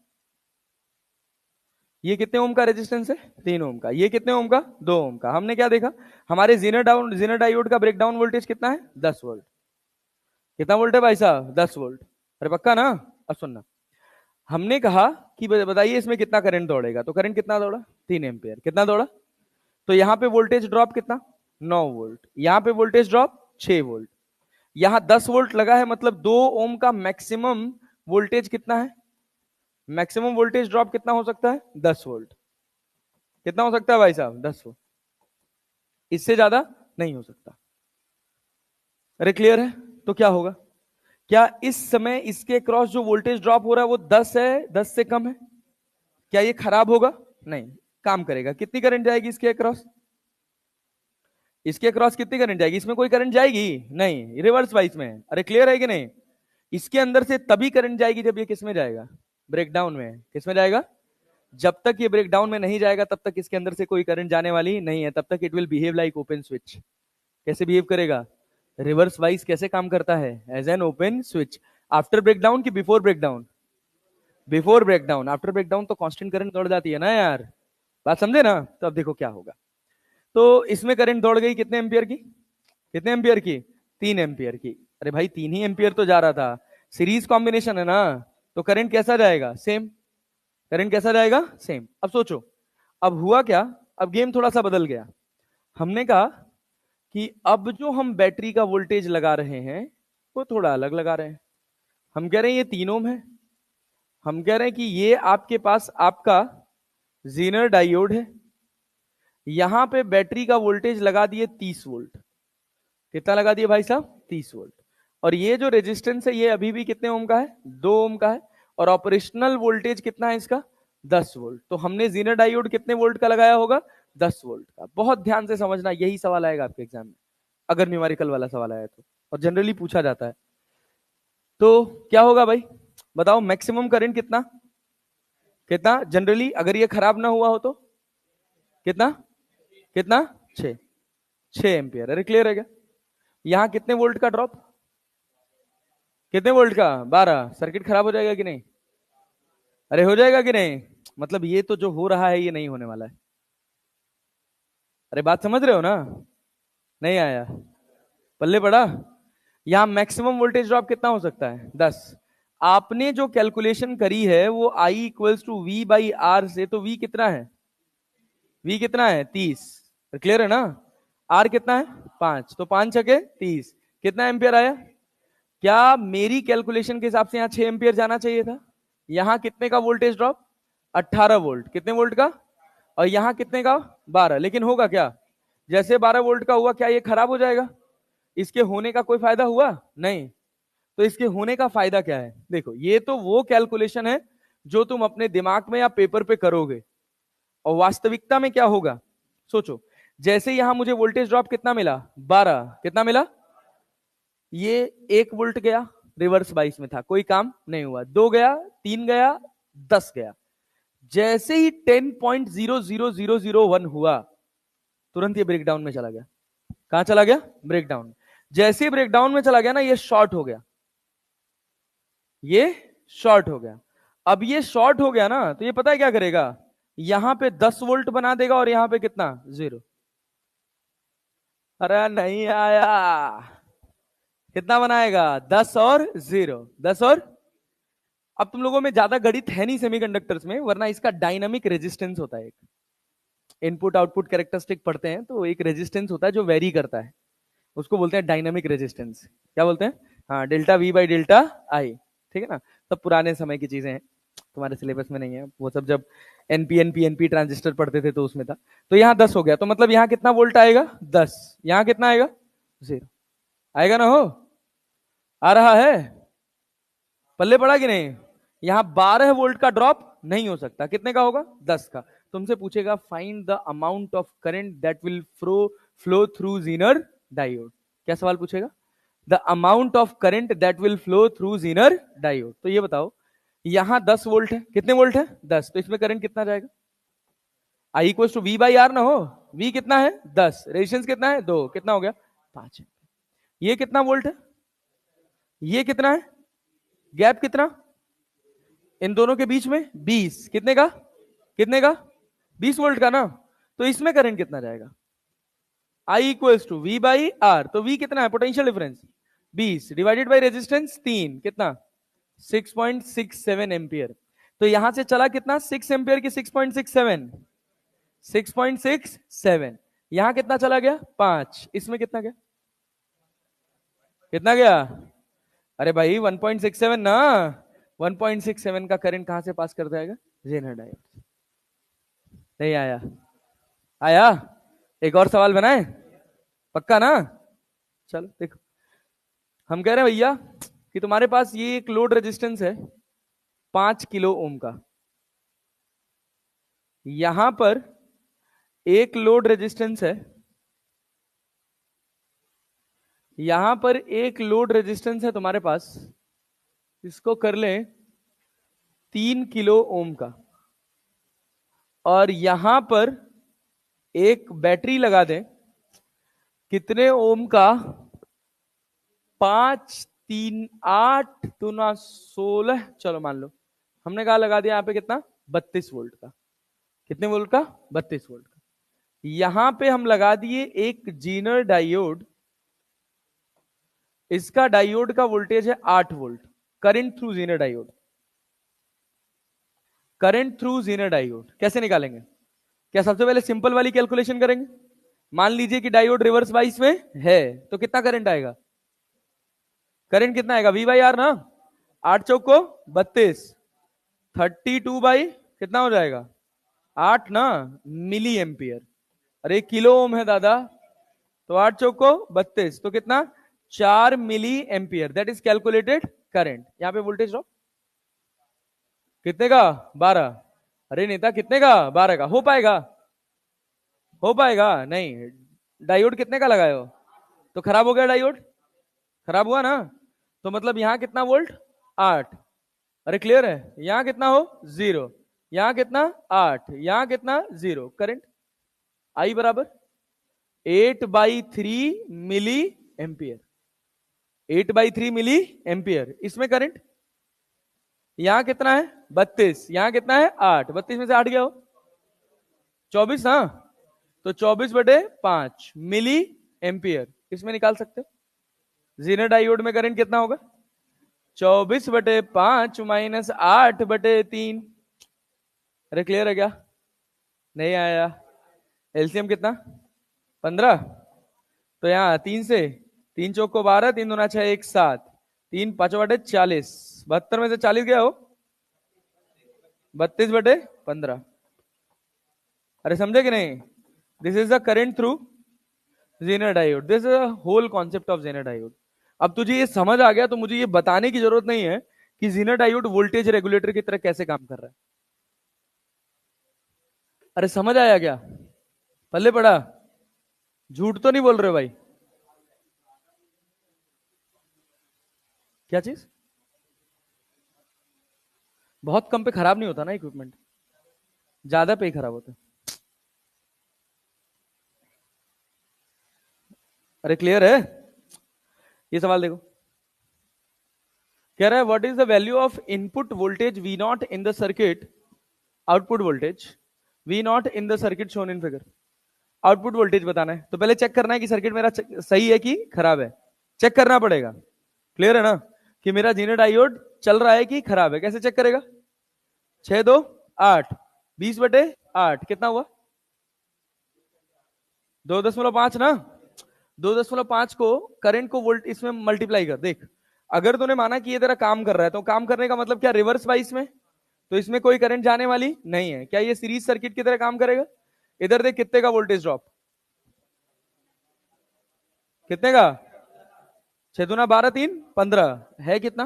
Speaker 1: ये कितने ओम का रेजिस्टेंस है? 3 ओम का। ये कितने ओम का? 2 ओम का। हमने क्या देखा? हमारे जीनर डायोड का ब्रेकडाउन वोल्टेज कितना है? 10 वोल्ट। कितना वोल्ट है भाई साहब? 10 वोल्ट। अरे पक्का ना? अब सुनना, हमने कहा कि बताइए इसमें कितना करंट दौड़ेगा, तो करंट कितना दौड़ा? 3 एम्पियर। कितना दौड़ा? तो यहां पे वोल्टेज ड्रॉप कितना? 9 वोल्ट। यहां पे वोल्टेज ड्रॉप 6 वोल्ट। यहां 10 वोल्ट लगा है, मतलब 2 ओम का मैक्सिमम वोल्टेज कितना है? मैक्सिमम वोल्टेज ड्रॉप कितना हो सकता है? 10 वोल्ट। कितना हो सकता है भाई साहब? 10 वोल्ट। इससे ज्यादा नहीं हो सकता। अरे क्लियर है? तो क्या होगा? क्या इस समय इसके क्रॉस जो वोल्टेज ड्रॉप हो रहा है वो 10 है, 10 से कम है? क्या ये खराब होगा? नहीं, काम करेगा। कितनी करंट जाएगी इसके अक्रॉस? इसके अक्रॉस कितनी करंट जाएगी? इसमें कोई करंट जाएगी नहीं, रिवर्स वाइस में। अरे क्लियर है कि नहीं? इसके अंदर से तभी करंट जाएगी जब ये किस में जाएगा? ब्रेकडाउन में। किस में जाएगा? जब तक ये ब्रेकडाउन में नहीं जाएगा तब तक इसके अंदर से कोई करंट जाने वाली नहीं है। तब तक it will behave like open switch. कैसे बिहेव करेगा? रिवर्स वाइज कैसे काम करता है? As an open switch. After breakdown कि before breakdown? Before breakdown. After breakdown तो कांस्टेंट करंट दौड़ जाती है ना यार, बात समझे ना? तो अब देखो क्या होगा। तो इसमें करंट दौड़ गई कितने एम्पियर की? कितने एम्पियर की? 3 एम्पियर की। अरे भाई 3 ही एम्पियर तो जा रहा था, सीरीज कॉम्बिनेशन है ना, तो करंट कैसा जाएगा? सेम। करंट कैसा जाएगा? सेम। अब सोचो, अब हुआ क्या? अब गेम थोड़ा सा बदल गया। हमने कहा कि अब जो हम बैटरी का वोल्टेज लगा रहे हैं वो थोड़ा अलग लगा रहे हैं। हम कह रहे हैं ये 3 ओम है, हम कह रहे हैं कि ये आपके पास आपका जीनर डायोड है, यहां पे बैटरी का वोल्टेज लगा दिए 30 वोल्ट। कितना लगा दिए भाई साहब? 30 वोल्ट। और ये जो रेजिस्टेंस है ये अभी भी कितने ओम का है? 2 ओम का है। और ऑपरेशनल वोल्टेज कितना है इसका? 10 वोल्ट। तो हमने जीनर डायोड कितने वोल्ट का लगाया होगा? 10 वोल्ट का। बहुत ध्यान से समझना, यही सवाल आएगा आपके एग्जाम में, अगर न्यूमेरिकल वाला सवाल आया तो, और जनरली पूछा जाता है। तो क्या होगा भाई बताओ, मैक्सिमम करंट कितना? कितना जनरली, अगर ये खराब ना हुआ हो तो? कितना? कितना? 6। 6 एम्पियर। अरे क्लियर है क्या? यहां कितने वोल्ट का ड्रॉप? कितने वोल्ट का? 12। सर्किट खराब हो जाएगा कि नहीं? अरे हो जाएगा कि नहीं? मतलब ये तो जो हो रहा है ये नहीं होने वाला है। अरे बात समझ रहे हो ना? नहीं आया पल्ले पड़ा? यहां मैक्सिमम वोल्टेज ड्रॉप कितना हो सकता है? 10। आपने जो कैलकुलेशन करी है वो I equals to V by R से, तो वी कितना है? वी कितना है? 30। क्लियर है ना? आर कितना है? 5। तो 5 छके 30। कितना एम्पियर आया? क्या मेरी कैलकुलेशन के हिसाब से यहां 6 एम्पियर जाना चाहिए था? यहां कितने का वोल्टेज ड्रॉप? 18 वोल्ट। कितने वोल्ट का? और यहां कितने का? 12। लेकिन होगा क्या? जैसे 12 वोल्ट का हुआ, क्या ये खराब हो जाएगा? इसके होने का कोई फायदा हुआ नहीं। तो इसके होने का फायदा क्या है? देखो, ये तो वो कैलकुलेशन है जो तुम अपने दिमाग में या पेपर पे करोगे, और वास्तविकता में क्या होगा सोचो। जैसे यहां मुझे वोल्टेज ड्रॉप कितना मिला? 12। कितना मिला? ये 1 वोल्ट गया, रिवर्स बाइस में था, कोई काम नहीं हुआ। 2 गया, 3 गया, 10 गया। जैसे ही 10.00001 हुआ, तुरंत ये ब्रेकडाउन में चला गया। कहां चला गया? ब्रेकडाउन। जैसे ही ब्रेकडाउन में चला गया ना, ये शॉर्ट हो गया। ये शॉर्ट हो गया। अब ये शॉर्ट हो गया ना, तो ये पता है क्या करेगा? यहां पे 10 वोल्ट बना देगा, और यहां पे कितना? 0। अरे नहीं आया। कितना बनाएगा? 10 और 0। 10 और, अब तुम लोगों में ज्यादा गणित है नहीं सेमीकंडक्टर्स में, वरना इसका डायनामिक रेजिस्टेंस होता है। एक इनपुट आउटपुट कैरेक्टरिस्टिक पढ़ते हैं तो एक रेजिस्टेंस होता है जो वेरी करता है, उसको बोलते हैं डायनामिक रेजिस्टेंस। क्या बोलते हैं? हाँ, डेल्टा वी बाई डेल्टा आई। ठीक है ना? सब पुराने समय की चीजें हैं, तुम्हारे सिलेबस में नहीं है वो सब। जब एनपी ट्रांजिस्टर पढ़ते थे तो उसमें था। तो यहाँ 10 हो गया, तो मतलब यहाँ कितना वोल्ट आएगा? 10। यहाँ कितना आएगा? 0। आएगा ना? हो आ रहा है? पल्ले पड़ा कि नहीं? यहाँ 12 वोल्ट का ड्रॉप नहीं हो सकता। कितने का होगा? 10 का। तुमसे पूछेगा find the amount of current that will flow through Zener diode. क्या सवाल पूछेगा? The amount of current that will flow through Zener diode. तो ये बताओ, यहां 10 वोल्ट है, कितने वोल्ट है? 10। तो इसमें करंट कितना जाएगा? I equal to V by R ना हो। वी कितना है? 10। रेजिस्टेंस कितना है? 2। कितना हो गया? 5। ये कितना वोल्ट है? ये कितना है? गैप कितना इन दोनों के बीच में? 20। कितने का? कितने का? 20 वोल्ट का ना। तो इसमें करंट कितना जाएगा? I equals to V by R. तो वी कितना है? Potential difference 20 divided by resistance 3। कितना? 6.67 एम्पियर। तो यहां से चला कितना? 6 एम्पियर की 6.67, 6.67। यहां कितना चला गया? 5। इसमें कितना गया? कितना गया? अरे भाई 1.67 ना। 1.67 का करंट कहां से पास कर जाएगा? Zener diode. नहीं आया? आया? एक और सवाल बनाए? पक्का ना? चलो देखो, हम कह रहे हैं भैया कि तुम्हारे पास ये एक लोड रेजिस्टेंस है 5 किलो ओम का, यहां पर एक लोड रेजिस्टेंस है, यहां पर एक लोड रेजिस्टेंस है तुम्हारे पास, इसको कर लें 3 किलो ओम का, और यहां पर एक बैटरी लगा दें कितने ओम का? 5 3 8 दूना 16, चलो मान लो हमने कहा लगा दिया यहाँ पे कितना 32 वोल्ट का। कितने वोल्ट का? 32 वोल्ट का। यहां पे हम लगा दिए एक जीनर डायोड, इसका डायोड का वोल्टेज है 8 volt. Current through Zener diode, current through Zener diode कैसे निकालेंगे? क्या सबसे पहले सिंपल वाली कैलकुलेशन करेंगे? मान लीजिए कि डायोड रिवर्स बाइस में है तो कितना करंट आएगा? करंट कितना आएगा? V बाई आर ना, 8 चौक को 32, 32 बाई कितना हो जाएगा? 8 ना, मिली एम्पियर। अरे किलो ओम है दादा, तो 8 चौक को 32 तो कितना? 4 milli ampere. That is calculated current. यहां पे वोल्टेज ड्रॉप कितने का? 12। अरे नेता कितने का? 12 का। हो पाएगा? हो पाएगा नहीं। डायोड कितने का लगाए हो? तो खराब हो गया डायोड, खराब हुआ ना, तो मतलब यहां कितना वोल्ट? 8। अरे क्लियर है? यहां कितना हो? 0, यहां कितना? 8, यहां कितना? 0। करंट आई बराबर 8/3 मिली एम्पियर। 8/3 milli ampere. इसमें करंट यहां कितना है? 32, यहां कितना है? 8। 32 में से 8 गया हो 24 ना, तो 24/5 मिली एम्पियर इसमें निकाल सकते हो। जीनर डायोड में करंट कितना होगा? 24/5 माइनस 8/3। अरे क्लियर है क्या? नहीं आया? एलसीएम कितना? 15। तो यहाँ 3 से 3 चौक को 12, 3 दूना 6, 1 7, 3 5/40, 72 में से 40 गया हो 32/15। अरे समझे कि नहीं? This is the current through Zener diode. This is whole concept of Zener diode. अब तुझे ये समझ आ गया तो मुझे ये बताने की जरूरत नहीं है कि जेनर डायोड वोल्टेज रेगुलेटर की तरह कैसे काम कर रहा है। अरे समझ आया क्या? पल्ले पड़ा? झूठ तो नहीं बोल रहे भाई? क्या चीज? बहुत कम पे खराब नहीं होता ना इक्विपमेंट, ज्यादा पे ही खराब होता है। अरे क्लियर है? ये सवाल देखो, कह रहा है what is the value of input voltage V not in the circuit, output voltage V not in the circuit shown in figure. Output voltage बताना है तो पहले चेक करना है कि सर्किट मेरा सही है कि खराब है, चेक करना पड़ेगा। क्लियर है ना कि मेरा जीनर डायोड चल रहा है कि खराब है? कैसे चेक करेगा? 6 2 8, 20/8 कितना हुआ? 2.5 ना। 2.5 को करंट को वोल्ट इसमें मल्टीप्लाई कर देख। अगर तूने माना कि ये तेरा काम कर रहा है तो काम करने का मतलब क्या? रिवर्स बाइस में, तो इसमें कोई करंट जाने वाली नहीं है। क्या ये सीरीज सर्किट की तरह काम करेगा? इधर देख कितने का वोल्टेज ड्रॉप, कितने का? 6 दूना 12, 3 15 है कितना?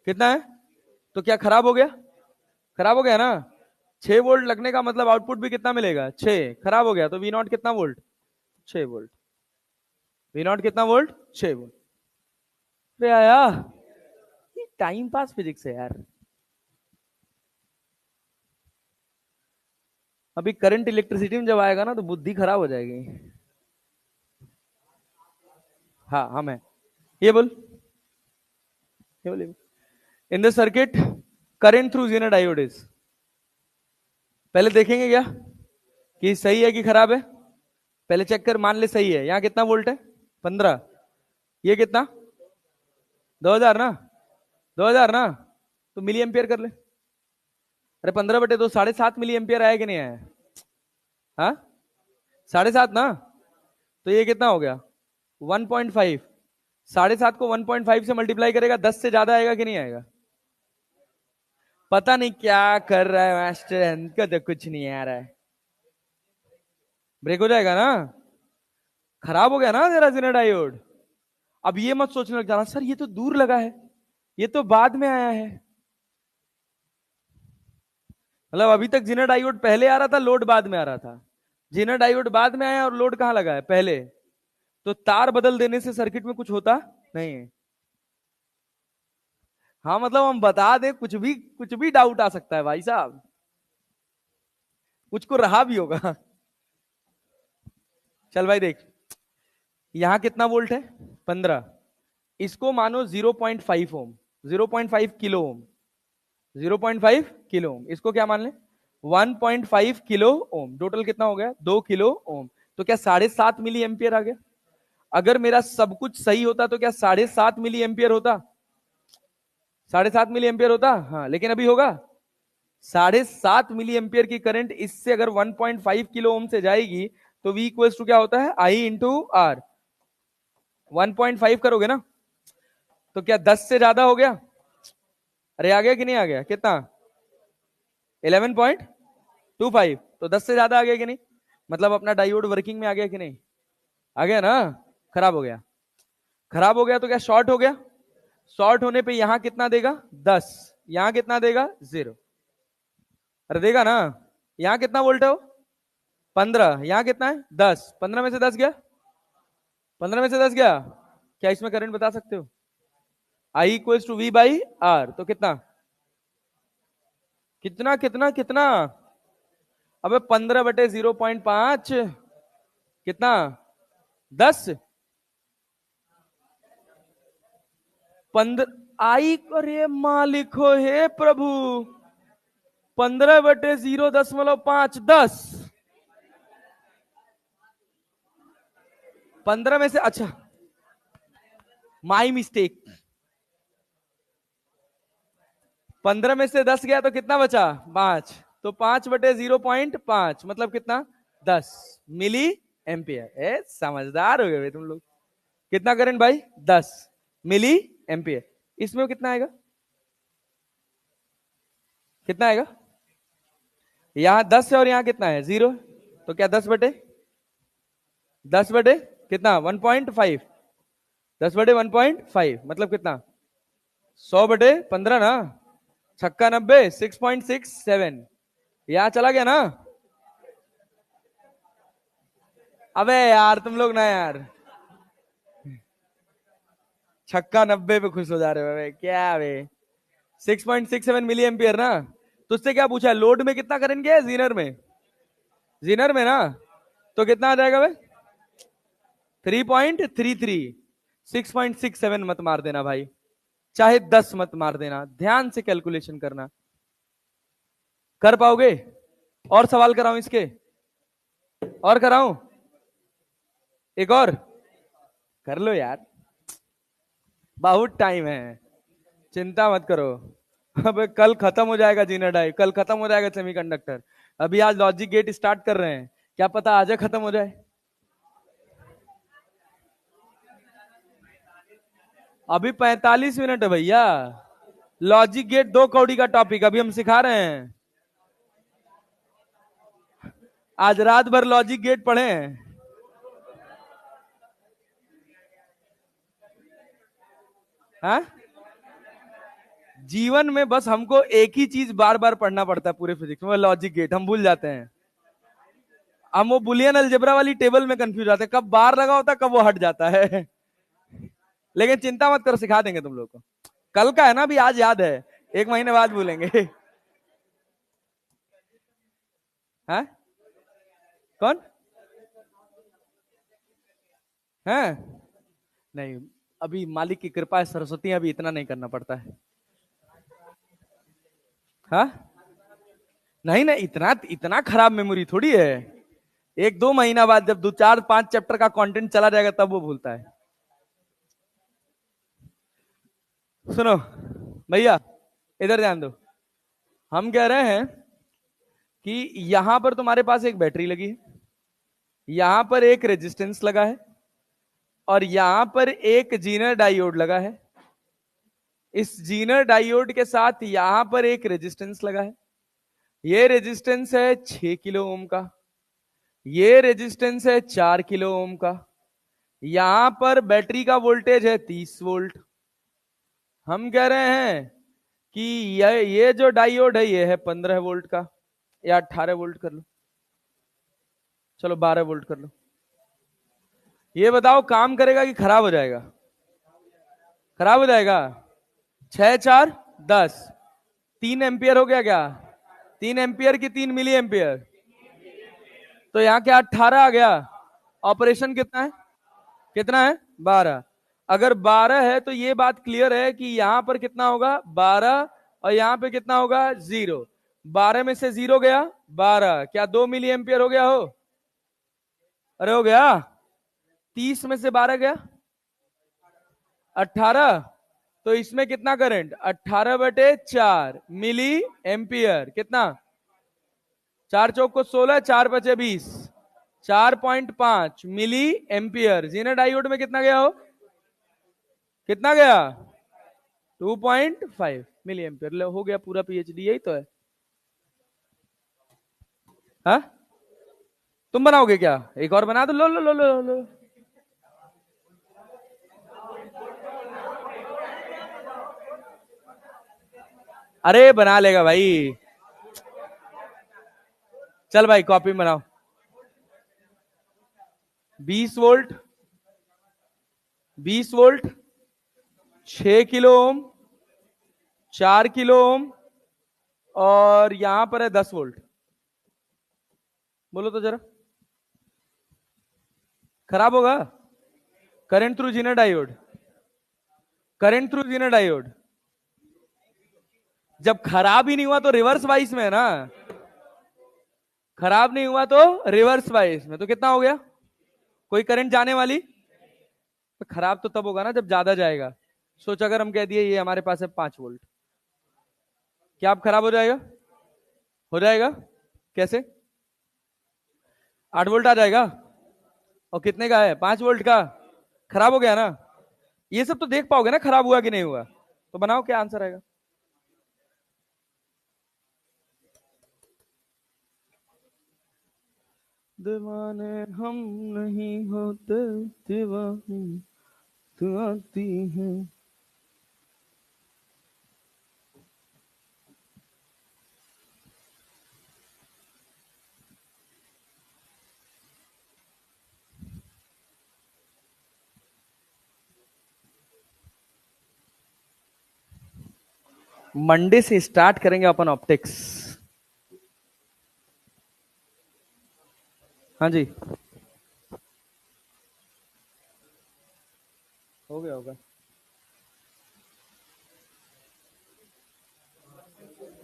Speaker 1: कितना है? तो क्या खराब हो गया? खराब हो गया ना। 6 वोल्ट लगने का मतलब आउटपुट भी कितना मिलेगा? 6। खराब हो गया तो वी नॉट कितना वोल्ट? 6 वोल्ट। वी नॉट कितना वोल्ट? 6 वोल्ट। अरे आया, ये टाइम पास फिजिक्स है यार। अभी करंट इलेक्ट्रिसिटी में जब आएगा ना तो बुद्धि खराब हो जाएगी। हाँ हम है। ये बोल, ये बोल। In the circuit current through Zener diode is, पहले देखेंगे क्या कि सही है कि खराब है? पहले चेक कर, मान ले सही है। यहाँ कितना वोल्ट है? 15। ये कितना? 2000 ना, 2000 ना, तो मिली एम्पियर कर ले। अरे 15/2 7.5 मिली एम्पियर आया कि नहीं आया? हाँ 7.5 ना, तो ये कितना हो गया? 1.5। 7.5 को 1.5 से मल्टीप्लाई करेगा 10 से ज्यादा आएगा कि नहीं आएगा? पता नहीं क्या कर रहा है मास्टर, इनका तो कुछ नहीं आ रहा है। ब्रेक हो जाएगा ना, खराब हो गया ना तेरा जेनर डायोड। अब ये मत सोचने लग जाना सर ये तो दूर लगा है, ये तो बाद में आया है। मतलब अभी तक जेनर डायोड पहले आ रहा था, लोड बाद में आ रहा था। जेनर डायोड बाद में आया और लोड कहां लगा है? पहले। तो तार बदल देने से सर्किट में कुछ होता नहीं है। हाँ मतलब हम बता दें, कुछ भी डाउट आ सकता है भाई साहब, कुछ को रहा भी होगा। चल भाई देख, यहां कितना वोल्ट है? 15। इसको मानो 0.5 ओम, 0.5 किलो ओम, 0.5 किलो ओम, इसको क्या मान लें 1.5 किलो ओम, टोटल कितना हो गया 2 किलो ओम। तो क्या 7.5 मिली एम्पियर आ गया? अगर मेरा सब कुछ सही होता तो क्या 7.5 मिली एम्पियर होता? 7.5 मिली एम्पियर होता, हाँ, लेकिन अभी होगा 7.5 मिली एम्पियर की करंट इससे अगर 1.5 किलो ओम से जाएगी तो V इक्वल्स टू क्या होता है I इंटू आर। 1.5 करोगे ना तो क्या 10 से ज्यादा हो गया? अरे आ गया कि नहीं आ गया? कितना? 11.25। तो 10 से ज्यादा आ गया कि नहीं? मतलब अपना डायोड वर्किंग में आ गया कि नहीं? आ गया ना? खराब हो गया, खराब हो गया तो क्या शॉर्ट हो गया? शॉर्ट होने पे यहां कितना देगा 10, यहां कितना देगा 0। अरे देगा ना, यहां कितना वोल्ट है वो 15, यहां कितना है 10, 15 में से 10 गया, 15 में से 10 गया। क्या इसमें करंट बता सकते हो? I equals to V by R, तो कितना कितना कितना कितना? अबे 15/0.5 कितना 10, 15 आई, अरे मालिक हो हे प्रभु, 15/0.5 10, 15 में से, अच्छा माई मिस्टेक, 15 में से 10 गया तो कितना बचा 5, तो 5/0.5 मतलब कितना 10 मिली एम्पियर। ए समझदार हो गए तुम लोग। कितना करंट भाई 10 मिली एम्पियर। इसमें कितना आएगा, कितना आएगा? यहां 10 है और यहां कितना है 0, तो क्या 10 बटे कितना 1.5, 10/1.5 मतलब कितना 100/15 ना, छक्का 90, 6.67। यहां चला गया ना? अबे यार तुम लोग ना यार, छक्का 90 पे खुश हो जा रहे हो बे, क्या बे 6.67 मिली एम्पियर ना। तुझसे क्या पूछा लोड में कितना करंट गया है जीनर में, जीनर में ना, तो कितना आ जाएगा बे 3.33। 6.67 मत मार देना भाई, चाहे 10 मत मार देना, ध्यान से कैलकुलेशन करना। कर पाओगे? और सवाल कराऊं इसके, और कराऊं एक और? कर लो यार, बहुत टाइम है, चिंता मत करो। अब कल खत्म हो जाएगा जीना डाई, कल खत्म हो जाएगा सेमीकंडक्टर। अभी आज लॉजिक गेट स्टार्ट कर रहे हैं, क्या पता आज खत्म हो जाए। अभी 45 मिनट है भैया, लॉजिक गेट 2 कौड़ी का टॉपिक अभी हम सिखा रहे हैं। आज रात भर लॉजिक गेट पढ़े हैं। हाँ? जीवन में बस हमको एक ही चीज बार बार पढ़ना पड़ता है पूरे फिजिक्स में, लॉजिक गेट, हम भूल जाते हैं। हम वो बुलियन अलजेब्रा वाली टेबल में कंफ्यूज जाते हैं, कब बार लगा होता है कब वो हट जाता है। लेकिन चिंता मत करो, सिखा देंगे तुम लोग को। कल का है ना, अभी आज याद है, 1 महीने बाद भूलेंगे। हाँ? कौन है? नहीं, अभी मालिक की कृपा है, सरस्वती, अभी इतना नहीं करना पड़ता है। हाँ? नहीं नहीं, इतना इतना खराब मेमोरी थोड़ी है। 1-2 महीना बाद जब 2-4-5 चैप्टर का कंटेंट चला जाएगा तब वो भूलता है। सुनो भैया, इधर ध्यान दो। हम कह रहे हैं कि यहां पर तुम्हारे पास एक बैटरी लगी है, यहां पर एक रेजिस्टेंस लगा है, और यहां पर एक जीनर डायोड लगा है। इस जीनर डायोड के साथ यहां पर एक रेजिस्टेंस लगा है। ये रेजिस्टेंस है 6 किलो ओम का, ये रेजिस्टेंस है 4 किलो ओम का। यहां पर बैटरी का वोल्टेज है 30 वोल्ट। हम कह रहे हैं कि ये जो डायोड है ये है 15 वोल्ट का, या 18 वोल्ट कर लो, चलो 12 वोल्ट कर लो। ये बताओ काम करेगा कि खराब हो जाएगा? खराब हो जाएगा। 6 4 10, 3 एम्पियर हो गया क्या? 3 एम्पियर की 3 मिली एम्पियर, तो यहाँ क्या 18 आ गया। ऑपरेशन कितना है, कितना है 12। अगर 12 है तो ये बात क्लियर है कि यहां पर कितना होगा 12 और यहां पे कितना होगा 0। 12 में से 0 गया 12, क्या 2 मिली एम्पियर हो गया हो? अरे हो गया। 30 में से 12 गया 18, तो इसमें कितना करंट 18/4 मिली एम्पियर, कितना 4 चौक को 16, 4 बचे 20, 4.5 मिली एम्पियर। जीना डायोड में कितना गया हो? कितना गया 2.5 मिली एम्पियर। हो गया पूरा पीएचडी, यही तो है। हाँ तुम बनाओगे क्या? एक और बना दो, लो लो लो लो लो। अरे बना लेगा भाई, चल भाई कॉपी बनाओ। 20 volt, 20 volt, 6 kilo ohm, 4 kilo ohm, और यहां पर है 10 वोल्ट। बोलो तो जरा, खराब होगा? Current through Zener diode, current through Zener diode. जब खराब ही नहीं हुआ तो रिवर्स वाइस में है ना, खराब नहीं हुआ तो रिवर्स वाइस में, तो कितना हो गया? कोई करंट जाने वाली? तो खराब तो तब होगा ना जब ज्यादा जाएगा। सोच अगर हम कह दिए ये हमारे पास है 5 वोल्ट, क्या अब खराब हो जाएगा? हो जाएगा। कैसे? 8 वोल्ट आ जाएगा, और कितने का है 5 वोल्ट का, खराब हो गया ना। ये सब तो देख पाओगे ना खराब हुआ कि नहीं हुआ। तो बनाओ क्या आंसर आएगा। दीवाने हम नहीं होते, दीवानी तू आती है। मंडे से स्टार्ट करेंगे अपन ऑप्टिक्स। हाँ जी, हो गया होगा।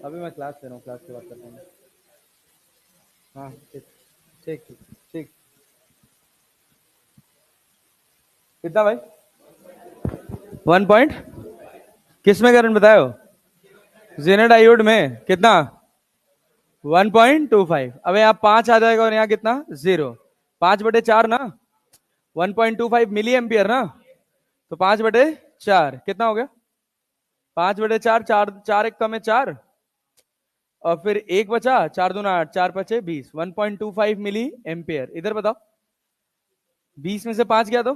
Speaker 1: अभी मैं क्लास ले रहा हूँ, क्लास की बात करता हूँ। हाँ ठीक ठीक ठीक ठीक। कितना भाई? 1 पॉइंट, किस में करंट बताए हो? जेनेट डायोड में कितना? 1.25। अब यहाँ 5 आ जाएगा और यहाँ कितना 0, 5/4 ना, 1.25 मिली एम्पियर ना, तो 5/4 कितना हो गया? 5/4, चार चार एक कम है 4, और फिर एक बचा, 4 दूना 8, 4 5 20, 1.25 मिली एम्पियर। इधर बताओ, 20 में से 5 गया तो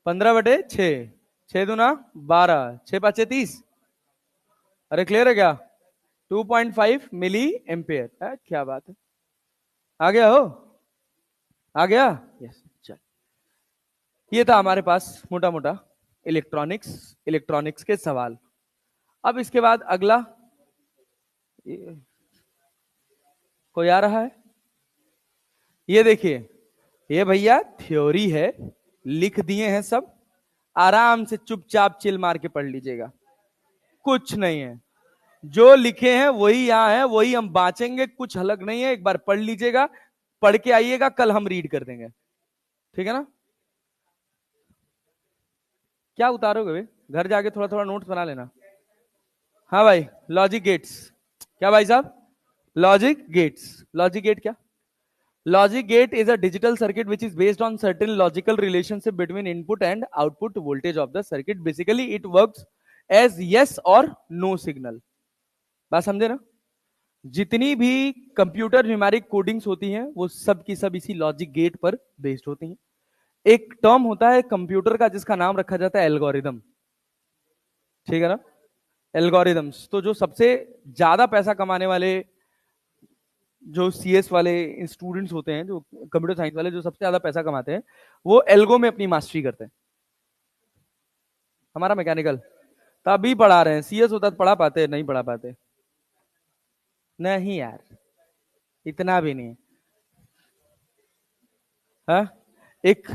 Speaker 1: 15/6, 6 दूना 12, 6 5 30। अरे क्लियर है क्या? 2.5 मिली एम्पियर है, क्या बात है। आ गया हो? आ गया? यस। चल, ये था हमारे पास मोटा मोटा इलेक्ट्रॉनिक्स, इलेक्ट्रॉनिक्स के सवाल। अब इसके बाद अगला, कोई आ रहा है? ये देखिए, ये भैया थ्योरी है, लिख दिए हैं सब, आराम से चुपचाप चिल मार के पढ़ लीजिएगा, कुछ नहीं है। जो लिखे हैं वही यहां है, वही हम बांचेंगे, कुछ अलग नहीं है। एक बार पढ़ लीजिएगा, पढ़ के आइएगा, कल हम रीड कर देंगे, ठीक है ना? क्या उतारोगे भाई? घर जाके थोड़ा थोड़ा नोट्स बना लेना। हाँ भाई, लॉजिक गेट्स। क्या भाई साहब? Logic gates. लॉजिक गेट क्या? Logic gate is a digital circuit which is based on certain logical relationship between input and output voltage of the circuit. Basically, it works as yes or no signal. बात समझे ना? जितनी भी कंप्यूटर न्यूमेरिक कोडिंग्स होती हैं वो सब की सब इसी लॉजिक गेट पर बेस्ड होती हैं। एक टर्म होता है कंप्यूटर का जिसका नाम रखा जाता है एल्गोरिदम, ठीक है ना? एल्गोरिदम्स, तो जो सबसे ज्यादा पैसा कमाने वाले जो सीएस वाले स्टूडेंट्स होते हैं, जो कंप्यूटर साइंस वाले जो सबसे ज्यादा पैसा कमाते हैं, वो एल्गो में अपनी मास्टरी करते हैं। हमारा मैकेनिकल तभी पढ़ा रहे हैं, सीएस होता तो पढ़ा पाते? नहीं पढ़ा पाते। नहीं यार, इतना भी नहीं। हाँ, एक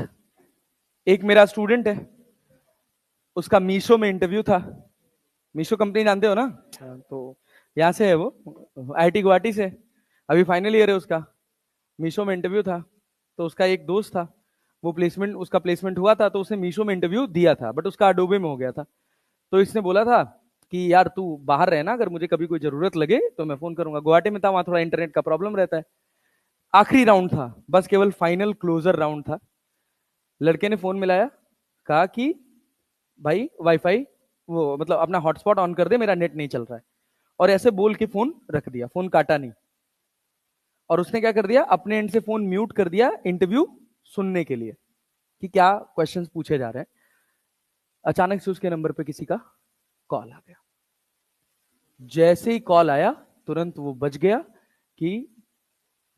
Speaker 1: एक मेरा स्टूडेंट है, उसका मीशो में इंटरव्यू था। मीशो कंपनी जानते हो ना? तो यहाँ से है वो, आईटी गुवाहाटी से, अभी फाइनल ईयर है उसका। मीशो में इंटरव्यू था, तो उसका एक दोस्त था, वो उसका प्लेसमेंट हुआ था, तो उसने मीशो में इंटरव्यू दिया था, बट उसका अडोबे में हो गया था। तो इसने बोला था कि यार तू बाहर रहना, अगर मुझे कभी कोई जरूरत लगे तो मैं फोन करूंगा। गुवाहाटी में था, वहां थोड़ा इंटरनेट का प्रॉब्लम रहता है। आखिरी राउंड था, बस केवल फाइनल क्लोजर राउंड था। लड़के ने फोन मिलाया, कहा कि भाई वाईफाई, वो मतलब अपना हॉटस्पॉट ऑन कर दे, मेरा नेट नहीं चल रहा है। और ऐसे बोल के फोन रख दिया, फोन काटा नहीं। और उसने क्या कर दिया, अपने एंड से फोन म्यूट कर दिया इंटरव्यू सुनने के लिए कि क्या क्वेश्चंस पूछे जा रहे हैं। अचानक से उसके नंबर पे किसी का कॉल आ गया। जैसे ही कॉल आया, तुरंत वो बच गया कि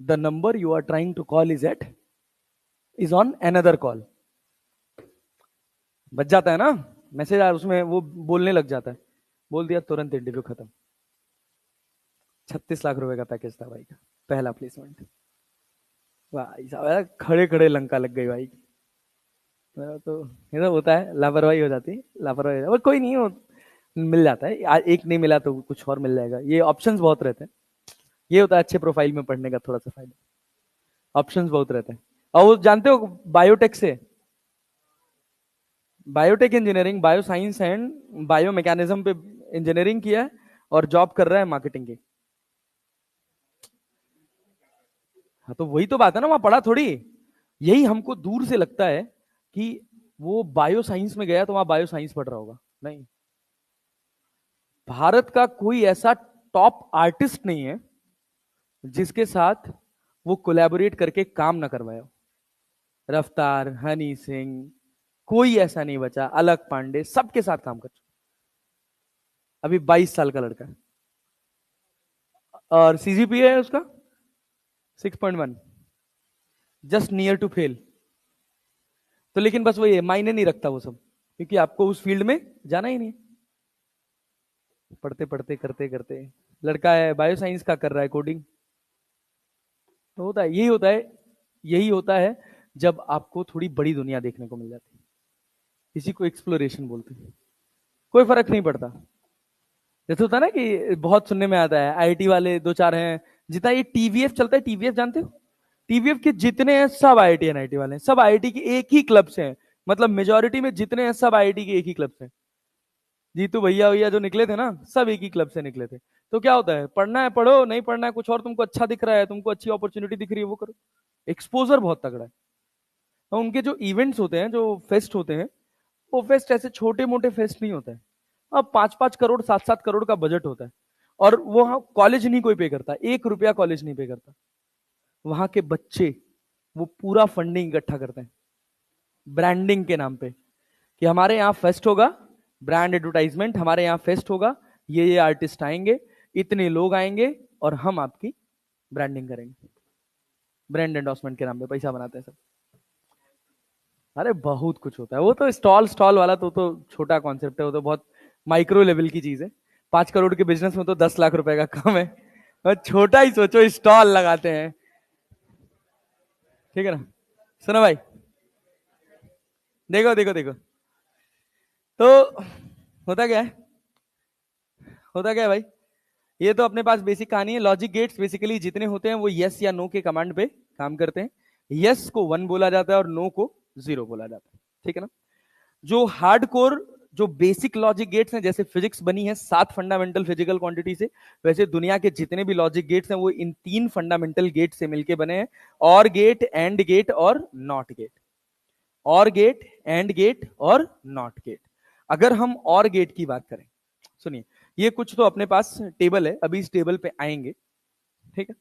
Speaker 1: the number you are trying to call is on another call. बच जाता है ना मैसेज, उसमें वो बोलने लग जाता है। बोल दिया, तुरंत इंटरव्यू खत्म। 36 लाख रुपए का पैकेज था भाई का, पहला प्लेसमेंट। भाई साहब खड़े खड़े लंका लग गई भाई। मेरा तो ये तो होता है, लापरवाही हो जाती है, लापरवाही और कोई नहीं हो, मिल जाता है। एक नहीं मिला तो कुछ और मिल जाएगा, ये ऑप्शंस बहुत रहते हैं। ये होता है अच्छे प्रोफाइल में पढ़ने का थोड़ा सा फायदा, ऑप्शंस बहुत रहते हैं। और वो जानते हो, बायोटेक से, biotech engineering, bio science and bio mechanism पे इंजीनियरिंग किया है, और जॉब कर रहा है मार्केटिंग की। हाँ तो वही तो बात है ना, वहां पढ़ा थोड़ी। यही हमको दूर से लगता है कि वो बायो साइंस में गया तो वहां बायो साइंस पढ़ रहा होगा, नहीं। भारत का कोई ऐसा टॉप आर्टिस्ट नहीं है जिसके साथ वो कोलैबोरेट करके काम ना करवाया हो। रफ्तार, हनी सिंह, कोई ऐसा नहीं बचा, अलक पांडे, सबके साथ काम कर चुका। अभी 22 साल का लड़का है, और सीजीपीए है उसका 6.1, जस्ट नियर टू फेल। तो लेकिन बस वही है, मायने नहीं रखता वो सब, क्योंकि आपको उस फील्ड में जाना ही नहीं। पढ़ते पढ़ते करते करते, लड़का है बायो साइंस का कर रहा है कोडिंग। तो होता है, यही होता है, यही होता है जब आपको थोड़ी बड़ी दुनिया देखने को मिल जाती है। इसी को एक्सप्लोरेशन बोलते हैं। कोई फर्क नहीं पड़ता। जैसे होता है ना कि बहुत सुनने में आता है, आईटी वाले दो चार हैं, जितना ये टीवीएफ चलता है, टीवीएफ जानते हो? टीवीएफ के जितने हैं सब आईटी एनआईटी वाले हैं, सब आईटी के एक ही क्लब से हैं। मतलब मेजोरिटी में जितने हैं सब आईटी के एक ही क्लब से हैं। जीतू भैया भैया जो निकले थे ना, सब एक ही क्लब से निकले थे। तो क्या होता है, पढ़ना है पढ़ो, नहीं पढ़ना है कुछ और तुमको अच्छा दिख रहा है, तुमको अच्छी अपॉर्चुनिटी दिख रही है, वो करो। एक्सपोजर बहुत तगड़ा है। तो उनके जो इवेंट्स होते हैं, जो फेस्ट होते हैं, वो फेस्ट ऐसे छोटे मोटे फेस्ट नहीं होते हैं। अब 5-5 करोड़ 7-7 करोड़ का बजट होता है। और वो कॉलेज नहीं कोई पे करता, 1 रुपया कॉलेज नहीं पे करता। वहां के बच्चे वो पूरा फंडिंग इकट्ठा करते हैं ब्रांडिंग के नाम पे, कि हमारे यहाँ फेस्ट होगा, ब्रांड एडवर्टाइजमेंट, हमारे यहाँ फेस्ट होगा, ये आर्टिस्ट आएंगे, इतने लोग आएंगे, और हम आपकी ब्रांडिंग करेंगे। ब्रांड एंडोर्समेंट के नाम पे पैसा बनाते हैं सब। अरे बहुत कुछ होता है, वो तो स्टॉल स्टॉल वाला तो छोटा कॉन्सेप्ट है, वो तो बहुत माइक्रो लेवल की चीज है। 5 करोड़ के बिजनेस में तो 10 लाख रुपए का काम है, और छोटा ही सोचो, स्टॉल लगाते हैं। ठीक है ना? सुनो भाई, देखो देखो देखो, तो होता क्या है, होता क्या है भाई, ये तो अपने पास बेसिक कहानी है। लॉजिक गेट्स बेसिकली जितने होते हैं वो यस या नो के कमांड पे काम करते हैं। यस को 1 बोला जाता है और नो को 0 बोला जाता है। ठीक है ना? जो हार्डकोर, जो बेसिक लॉजिक गेट्स हैं, जैसे फिजिक्स बनी है 7 फंडामेंटल फिजिकल क्वांटिटी से, वैसे दुनिया के जितने भी लॉजिक गेट्स हैं वो इन 3 फंडामेंटल गेट से मिलके बने हैं। और गेट, एंड गेट और नॉट गेट। और गेट, एंड गेट और नॉट गेट। अगर हम और गेट की बात करें, सुनिए, ये कुछ तो अपने पास टेबल है, अभी इस टेबल पे आएंगे। ठीक है?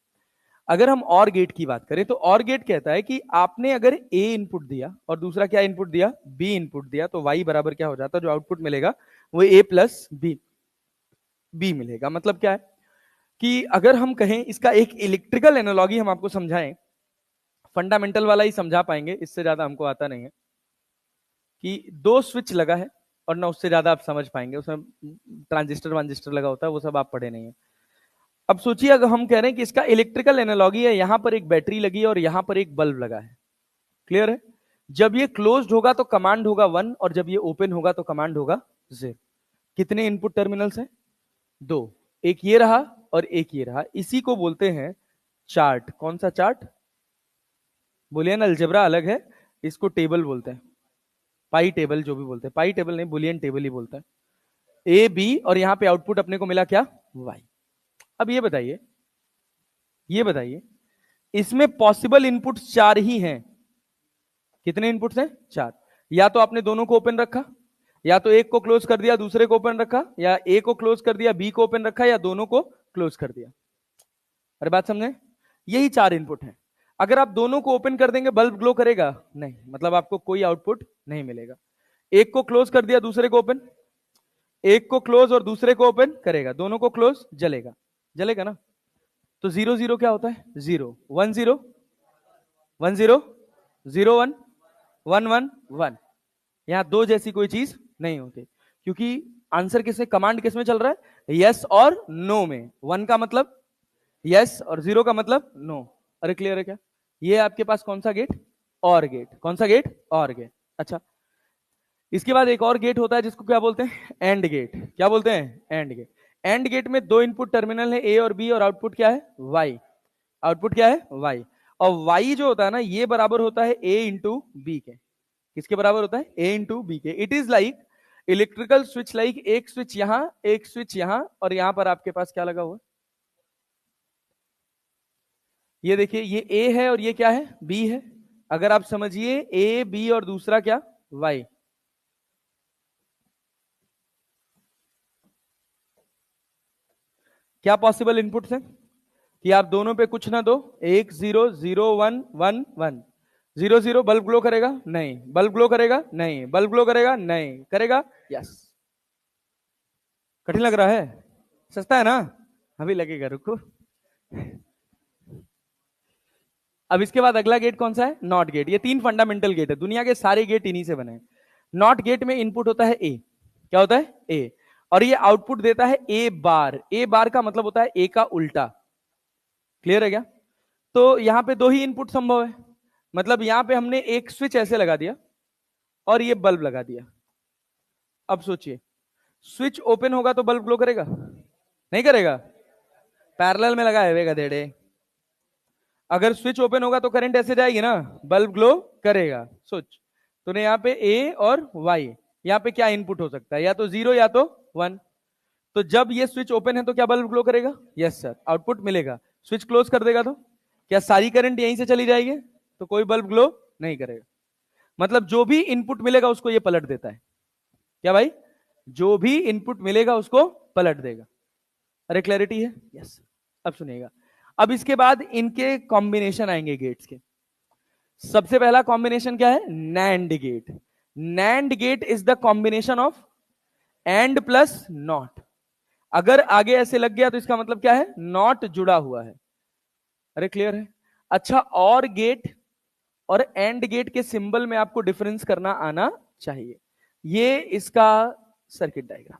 Speaker 1: अगर हम और गेट की बात करें, तो और गेट कहता है कि आपने अगर ए इनपुट दिया और दूसरा क्या इनपुट दिया, बी इनपुट दिया, तो वाई बराबर क्या हो जाता है, जो आउटपुट मिलेगा वो ए प्लस बी मिलेगा। मतलब क्या है कि अगर हम कहें, इसका एक इलेक्ट्रिकल एनालॉजी हम आपको समझाएं, फंडामेंटल वाला ही समझा पाएंगे, इससे ज्यादा हमको आता नहीं है, कि 2 स्विच लगा है, और ना उससे ज्यादा आप समझ पाएंगे, उसमें ट्रांजिस्टर वांजिस्टर लगा होता है, वो सब आप पढ़े नहीं है। अब सोचिए, अगर हम कह रहे हैं कि इसका इलेक्ट्रिकल एनालॉजी है, यहां पर एक बैटरी लगी है और यहां पर एक बल्ब लगा है। क्लियर है? जब ये क्लोज्ड होगा तो कमांड होगा 1 और जब ये ओपन होगा तो कमांड होगा 0। कितने इनपुट टर्मिनल्स हैं? 2। एक ये रहा और एक ये रहा। इसी को बोलते हैं चार्ट। कौन सा चार्ट? बुलियन अलजेब्रा अलग है, इसको टेबल बोलते हैं, पाई टेबल जो भी बोलते हैं। पाई टेबल नहीं, बुलियन टेबल ही बोलते हैं। ए बी और यहां पे आउटपुट अपने को मिला क्या? वाई। अब ये बताइए इसमें पॉसिबल इनपुट्स 4 ही हैं। कितने इनपुट्स हैं? 4। या तो आपने दोनों को ओपन रखा, या तो एक को क्लोज कर दिया दूसरे को ओपन रखा, या ए को क्लोज कर दिया बी को ओपन रखा, या दोनों को क्लोज कर दिया। अरे बात समझे? यही 4 इनपुट हैं। अगर आप दोनों को ओपन कर देंगे बल्ब ग्लो करेगा? नहीं, मतलब आपको कोई आउटपुट नहीं मिलेगा। एक को क्लोज कर दिया दूसरे को ओपन, एक को क्लोज और दूसरे को ओपन करेगा, दोनों को क्लोज, जलेगा। जलेगा ना? तो 0 0 क्या होता है? 0 1 0 1 0 0 1 1 1 1। यहां दो जैसी कोई चीज नहीं होती, क्योंकि आंसर किसमें, कमांड किसमें चल रहा है? यस और नो में। 1 का मतलब यस और 0 का मतलब नो। अरे क्लियर है क्या? ये आपके पास कौन सा गेट? और गेट। कौन सा गेट? और गेट। अच्छा, इसके बाद एक और गेट होता है जिसको क्या बोलते हैं? AND gate. क्या बोलते हैं? AND gate. एंड गेट में 2 इनपुट टर्मिनल है, ए और बी, और आउटपुट क्या है? वाई। आउटपुट क्या है? वाई। और वाई जो होता है ना, ये बराबर होता है ए इंटू बी के। किसके बराबर होता है? ए इंटू बी के। It is like electrical switch, like एक स्विच यहां, एक स्विच यहां, और यहां पर आपके पास क्या लगा हुआ है? ये देखिए, ये ए है और ये क्या है? बी है। अगर आप समझिए ए बी और दूसरा क्या? वाई। क्या पॉसिबल इनपुट्स हैं कि आप दोनों पे कुछ ना दो? 1 0 0 1 1 1। 0 0 बल्ब ग्लो करेगा? नहीं। बल्ब ग्लो करेगा? नहीं। बल्ब ग्लो करेगा? नहीं। करेगा? यस। कठिन लग रहा है? सस्ता है ना? अभी लगेगा, रुको। अब इसके बाद अगला गेट कौन सा है? Not gate. ये 3 फंडामेंटल गेट है, दुनिया के सारे गेट इन्हीं से बने हैं। नॉट गेट में इनपुट होता है ए। क्या होता है? ए। और ये आउटपुट देता है ए बार। ए बार का मतलब होता है ए का उल्टा। क्लियर है क्या? तो यहां पे 2 ही इनपुट संभव है। मतलब यहां पे हमने एक स्विच ऐसे लगा दिया और ये बल्ब लगा दिया। अब सोचिए, स्विच ओपन होगा तो बल्ब ग्लो करेगा? नहीं करेगा। पैरेलल में लगा है गधेड़े। अगर स्विच ओपन होगा तो करंट ऐसे जाएगी ना, बल्ब ग्लो करेगा। सोच, तूने यहाँ पे ए और वाई, यहाँ पे क्या इनपुट हो सकता है? या तो 0 या तो 1। तो जब ये स्विच ओपन है तो क्या बल्ब ग्लो करेगा? यस सर, आउटपुट मिलेगा। स्विच क्लोज कर देगा तो क्या सारी करंट यहीं से चली जाएगी? तो कोई बल्ब ग्लो नहीं करेगा। मतलब जो भी इनपुट मिलेगा उसको ये पलट देता है। क्या भाई? जो भी इनपुट मिलेगा उसको पलट देगा। अरे क्लैरिटी है? यस। अब सुनिएगा, अब इसके बाद इनके कॉम्बिनेशन आएंगे गेट्स के। सबसे पहला कॉम्बिनेशन क्या है? NAND gate. NAND gate is the combination of AND plus NOT. अगर आगे ऐसे लग गया तो इसका मतलब क्या है? नॉट जुड़ा हुआ है। अरे क्लियर है? अच्छा, और गेट और एंड गेट के सिंबल में आपको डिफरेंस करना आना चाहिए। ये इसका सर्किट डायग्राम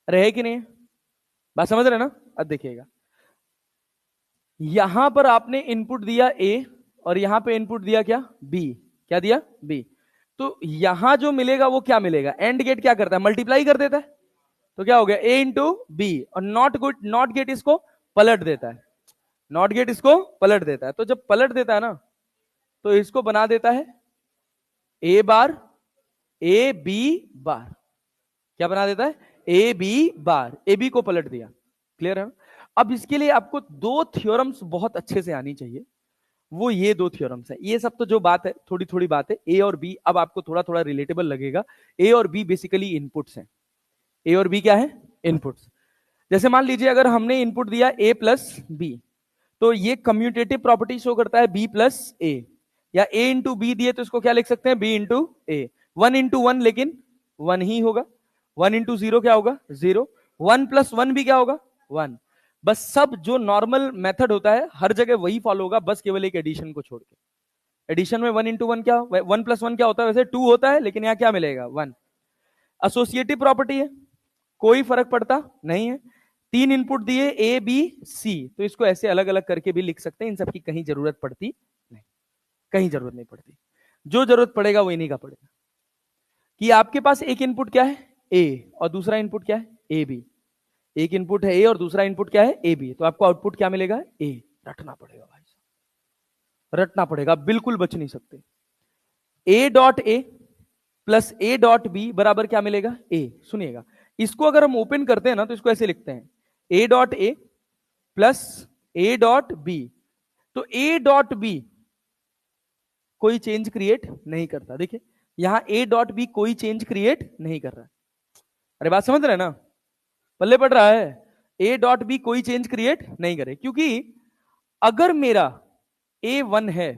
Speaker 1: रहे कि नहीं? बात समझ रहे ना? अब देखिएगा, यहां पर आपने इनपुट दिया ए और यहां पे इनपुट दिया क्या? बी। क्या दिया? बी। तो यहां जो मिलेगा वो क्या मिलेगा? एंड गेट क्या करता है? मल्टीप्लाई कर देता है। तो क्या हो गया? ए इंटू बी। और नॉट गेट इसको पलट देता है। नॉट गेट इसको पलट देता है। तो जब पलट देता है ना, तो इसको बना देता है ए बार, ए बी बार। क्या बना देता है? A B bar. A B को पलट दिया। क्लियर है? अब इसके लिए आपको 2 थ्योरम्स बहुत अच्छे से आनी चाहिए। वो ये 2 थ्योरम्स है। ये सब तो जो बात है, थोड़ी थोड़ी बात है। ए और बी अब आपको थोड़ा थोड़ा रिलेटेबल लगेगा। ए और बी बेसिकली इनपुट्स हैं। ए और बी क्या है? इनपुट्स। जैसे मान लीजिए अगर हमने इनपुट दिया ए प्लस बी, तो ये कम्यूटेटिव प्रॉपर्टी शो करता है बी प्लस ए। या ए इंटू बी दिए तो इसको क्या लिख सकते हैं? बी इंटू ए। 1 इंटू 1 लेकिन 1 ही होगा। 1 इंटू 0 क्या होगा? 0। 1 प्लस 1 भी क्या होगा? 1। बस सब जो नॉर्मल मेथड होता है हर जगह वही फॉलो होगा, बस केवल एक एडिशन को छोड़ के। एडिशन में 1 इंटू 1 क्या? 1 प्लस 1 क्या होता है? वैसे 2 होता है, लेकिन यहां क्या मिलेगा? 1। एसोसिएटिव प्रॉपर्टी है, कोई फर्क पड़ता नहीं है। 3 इनपुट दिए ए बी सी, तो इसको ऐसे अलग अलग करके भी लिख सकते हैं। इन सबकी कहीं जरूरत पड़ती नहीं, कहीं जरूरत नहीं पड़ती। जो जरूरत पड़ेगा वो इन्हीं का पड़ेगा। कि आपके पास एक इनपुट क्या है ए और दूसरा इनपुट क्या है ए बी, एक इनपुट है ए और दूसरा इनपुट क्या है ए बी, तो आपको आउटपुट क्या मिलेगा ए। रटना पड़ेगा भाई साहब, रटना पड़ेगा, बिल्कुल बच नहीं सकते। A dot A plus A dot B बराबर क्या मिलेगा ए। सुनिएगा, इसको अगर हम ओपन करते हैं ना तो इसको ऐसे लिखते हैं A dot A plus A dot B. तो ए डॉट बी कोई चेंज क्रिएट नहीं करता, देखिए यहां ए डॉट बी कोई चेंज क्रिएट नहीं कर रहा है। अरे बात समझ रहे हैं ना, पल्ले पड़ रहा है। ए डॉट बी कोई चेंज क्रिएट नहीं करे, क्योंकि अगर मेरा ए 1 है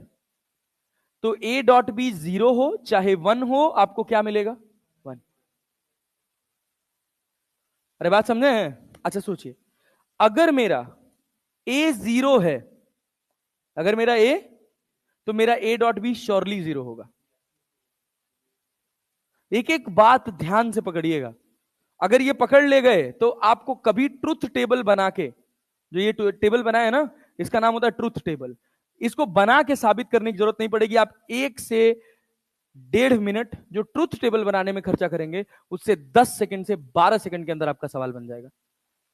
Speaker 1: तो ए डॉट बी 0 हो चाहे 1 हो, आपको क्या मिलेगा 1। अरे बात समझे हैं? अच्छा सोचिए, अगर मेरा ए 0 है, अगर मेरा ए, तो मेरा ए डॉट बी श्योरली 0 होगा। एक एक बात ध्यान से पकड़िएगा, अगर ये पकड़ ले गए तो आपको कभी ट्रुथ टेबल बना के, जो ये टेबल बनाया है ना, इसका नाम होता है ट्रुथ टेबल, इसको बना के साबित करने की जरूरत नहीं पड़ेगी। आप 1 से 1.5 मिनट जो ट्रुथ टेबल बनाने में खर्चा करेंगे, उससे 10 सेकंड से 12 सेकंड के अंदर आपका सवाल बन जाएगा।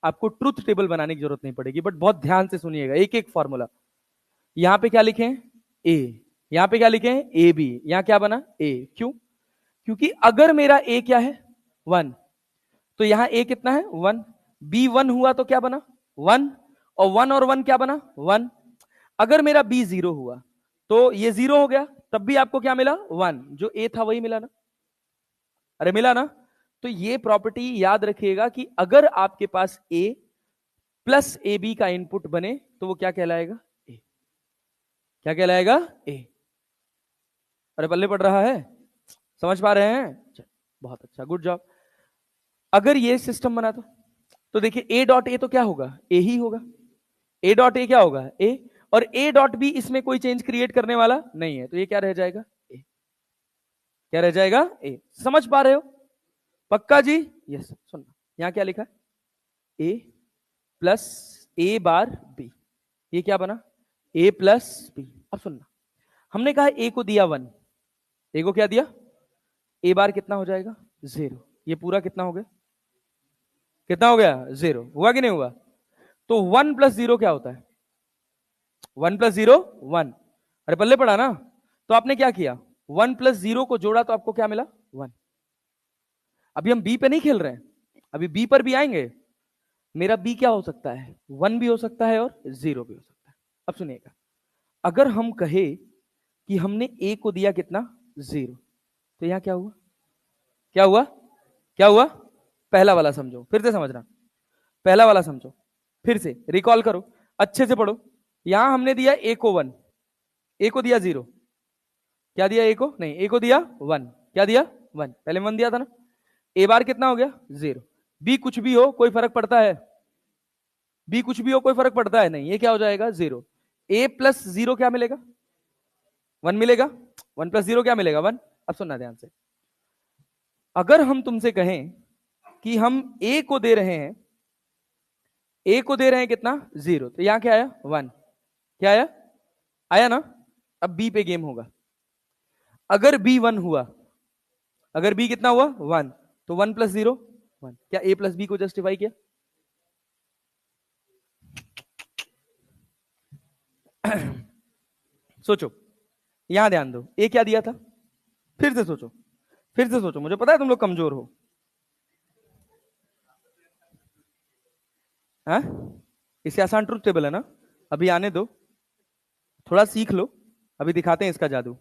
Speaker 1: आपको ट्रुथ टेबल बनाने की जरूरत नहीं पड़ेगी। बट बहुत ध्यान से सुनिएगा एक एक फॉर्मूला। यहां पे क्या लिखे ए, यहां पे क्या लिखे ए बी, यहां क्या बना ए। क्यों? क्योंकि अगर मेरा ए क्या है 1, तो यहां ए कितना है 1, बी 1 हुआ तो क्या बना 1, और 1 और 1 क्या बना 1। अगर मेरा बी 0 हुआ तो ये 0 हो गया, तब भी आपको क्या मिला 1, जो ए था वही मिला ना। अरे मिला ना। तो ये प्रॉपर्टी याद रखिएगा कि अगर आपके पास ए प्लस ए बी का इनपुट बने तो वो क्या कहलाएगा ए। क्या कहलाएगा ए। अरे पल्ले पड़ रहा है, समझ पा रहे हैं? बहुत अच्छा, गुड जॉब। अगर ये सिस्टम बना तो देखिए ए डॉट ए तो क्या होगा ए ही होगा। ए डॉट ए क्या होगा ए, और ए डॉट बी इसमें कोई चेंज क्रिएट करने वाला नहीं है, तो ये क्या रह जाएगा ए। क्या रह जाएगा ए। समझ पा रहे हो? पक्का जी? यस। सुनना, यहां क्या लिखा है ए प्लस ए बार बी, ये क्या बना ए प्लस बी। अब सुनना, हमने कहा ए को दिया 1, ए को क्या दिया ए बार कितना हो जाएगा 0, ये पूरा कितना हो गया, कितना हो गया 0, हुआ कि नहीं हुआ? तो 1 प्लस 0 क्या होता है 1 प्लस 0 1। अरे पल्ले पड़ा ना। तो आपने क्या किया 1 प्लस 0 को जोड़ा तो आपको क्या मिला 1। अभी हम बी पे नहीं खेल रहे हैं, अभी बी पर भी आएंगे। मेरा बी क्या हो सकता है 1 भी हो सकता है और 0 भी हो सकता है। अब सुनिएगा, अगर हम कहे कि हमने ए को दिया कितना 0, तो यहां क्या हुआ, क्या हुआ, क्या हुआ? पहला वाला समझो, फिर से समझना, पहला वाला समझो, फिर से रिकॉल करो, अच्छे से पढ़ो। यहां हमने दिया ए को 1, ए को दिया 0, क्या दिया ए को, नहीं ए को दिया 1, क्या दिया 1, पहले 1 दिया था ना। ए बार कितना हो गया 0। बी कुछ भी हो कोई फर्क पड़ता है, बी कुछ भी हो कोई फर्क पड़ता है नहीं, ये क्या हो जाएगा 0। ए प्लस 0 क्या मिलेगा 1 मिलेगा, 1 प्लस 0 क्या मिलेगा 1। अब सुनना ध्यान से, अगर हम तुमसे कहें कि हम ए को दे रहे हैं, ए को दे रहे हैं कितना 0, तो यहां क्या आया 1, क्या आया, आया ना। अब बी पे गेम होगा, अगर बी 1 हुआ, अगर बी कितना हुआ 1, तो 1 प्लस 0 1, क्या ए प्लस बी को जस्टिफाई किया? सोचो, यहां ध्यान दो, ए क्या दिया था, फिर से सोचो, फिर से सोचो, मुझे पता है तुम लोग कमजोर हो। हाँ, इससे आसान ट्रुथ टेबल है ना, अभी आने दो, थोड़ा सीख लो, अभी दिखाते हैं इसका जादू,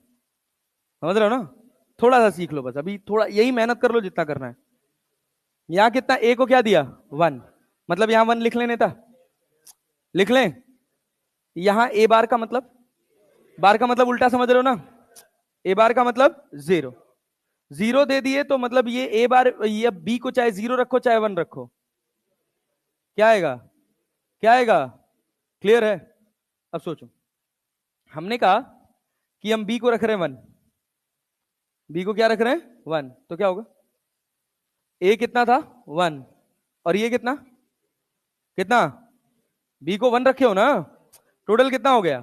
Speaker 1: समझ रहे हो ना। थोड़ा सा सीख लो बस, अभी थोड़ा यही मेहनत कर लो जितना करना है। यहां कितना ए को क्या दिया 1, मतलब यहां 1 लिख लेने था, लिख लें। यहां ए बार का मतलब, बार का मतलब उल्टा समझ रहे हो ना, ए बार का मतलब 0, 0 दे दिए तो मतलब ये ए बार, ये बी को चाहे 0 रखो चाहे 1 रखो, क्या आएगा, क्या आएगा, क्लियर है? अब सोचो, हमने कहा कि हम बी को रख रहे हैं 1, बी को क्या रख रहे हैं 1, तो क्या होगा ए कितना था 1, और ये कितना, कितना, बी को 1 रखे हो ना, टोटल कितना हो गया।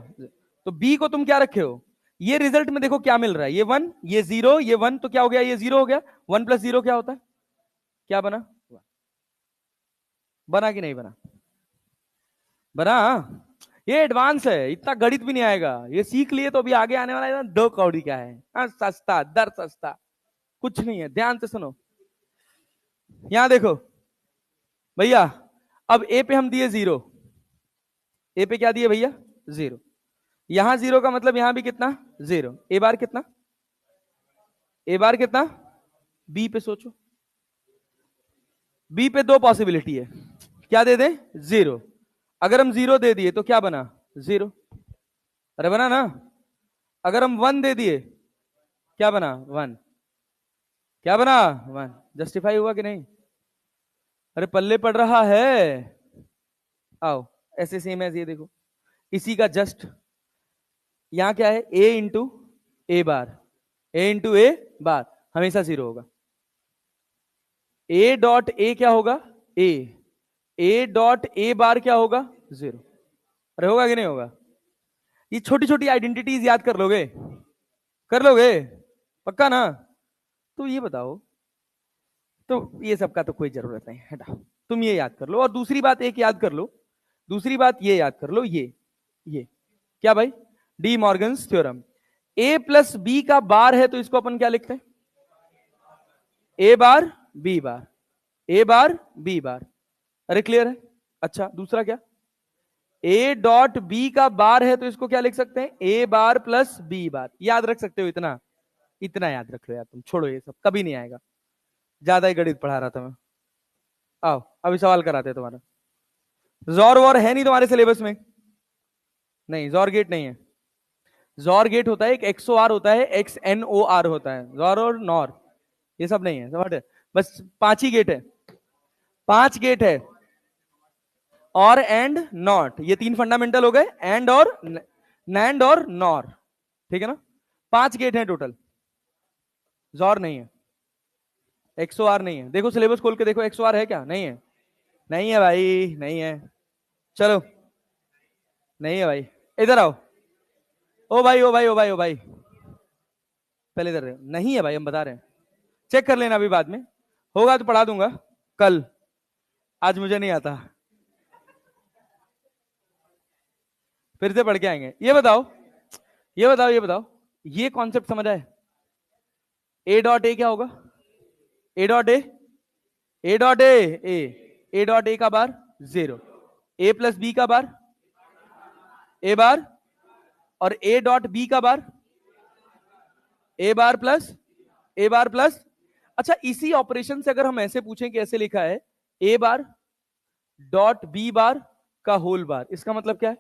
Speaker 1: तो बी को तुम क्या रखे हो ये रिजल्ट में देखो क्या मिल रहा है, ये 1, ये 0, ये 1, तो क्या हो गया, ये 0 हो गया। 1 + 0 क्या होता है, क्या बना, बना कि नहीं बना, बना। ये एडवांस है, इतना गणित भी नहीं आएगा, ये सीख लिए तो अभी आगे आने वाला है ना 2 कौड़ी क्या है, हाँ सस्ता दर सस्ता, कुछ नहीं है। ध्यान से सुनो, यहां देखो भैया, अब ए पे हम दिए 0, ए पे क्या दिए भैया 0, यहां 0 का मतलब यहां भी कितना 0, ए बार कितना, ए बार कितना, बी पे सोचो, बी पे 2 पॉसिबिलिटी है, क्या दे दे 0, अगर हम 0 दे दिए तो क्या बना 0, अरे बना ना, अगर हम 1 दे दिए क्या बना 1, क्या बना 1, जस्टिफाई हुआ कि नहीं, अरे पल्ले पड़ रहा है। आओ ऐसे सेम एज ये देखो, इसी का जस्ट, यहां क्या है ए into A bar, A into A बार हमेशा 0 होगा, ए डॉट ए क्या होगा ए, ए डॉट ए बार क्या होगा 0, अरे होगा कि नहीं होगा, ये छोटी छोटी आइडेंटिटीज याद कर लोगे, कर लोगे पक्का ना, तो ये बताओ, तो ये सब का तो कोई जरूरत नहीं, हटाओ, तुम ये याद कर लो, और दूसरी बात एक याद कर लो, दूसरी बात ये याद कर लो, ये क्या भाई, डी मॉर्गन्स थ्योरम, ए प्लस बी का बार है तो इसको अपन क्या लिखते हैं, ए बार B bar, A bar B bar, अरे क्लियर है। अच्छा दूसरा क्या, ए डॉट बी का बार है तो इसको क्या लिख सकते हैं, ए बार प्लस बी बार, याद रख सकते हो इतना, इतना याद रख लो यार, तुम छोड़ो ये सब कभी नहीं आएगा, ज्यादा ही गणित पढ़ा रहा था मैं। आओ अभी सवाल कराते हैं तुम्हारा, जॉर वॉर है नहीं तुम्हारे सिलेबस में, नहीं जॉर गेट नहीं है, जॉर गेट होता है एक एक्सओ आर होता है, एक्स एन ओ आर होता है, जॉर और नॉर ये सब नहीं है, समझ, बस 5 ही गेट है, 5 गेट है, और एंड नॉट, ये 3 फंडामेंटल हो गए, एंड और नैंड और नॉर, ठीक है ना, 5 गेट है टोटल, जॉर नहीं है, एक्सओ आर नहीं है, देखो सिलेबस खोल के देखो एक्सओ आर है क्या, नहीं है, नहीं है भाई नहीं है, चलो नहीं है भाई, इधर आओ, ओ भाई ओ भाई ओ भाई ओ भाई, पहले इधर रहे, नहीं है भाई हम बता रहे हैं, चेक कर लेना अभी बाद में, होगा तो पढ़ा दूंगा कल, आज मुझे नहीं आता, फिर से पढ़ के आएंगे। ये बताओ ये बताओ ये बताओ, ये कॉन्सेप्ट समझ आए, ए डॉट ए क्या होगा, ए डॉट ए, ए डॉट ए, ए डॉट ए का बार 0, ए प्लस बी का बार ए बार, और ए डॉट बी का बार A bar plus A bar plus, अच्छा इसी ऑपरेशन से अगर हम ऐसे पूछें कि ऐसे लिखा है ए बार डॉट बी बार का होल बार, इसका मतलब क्या है,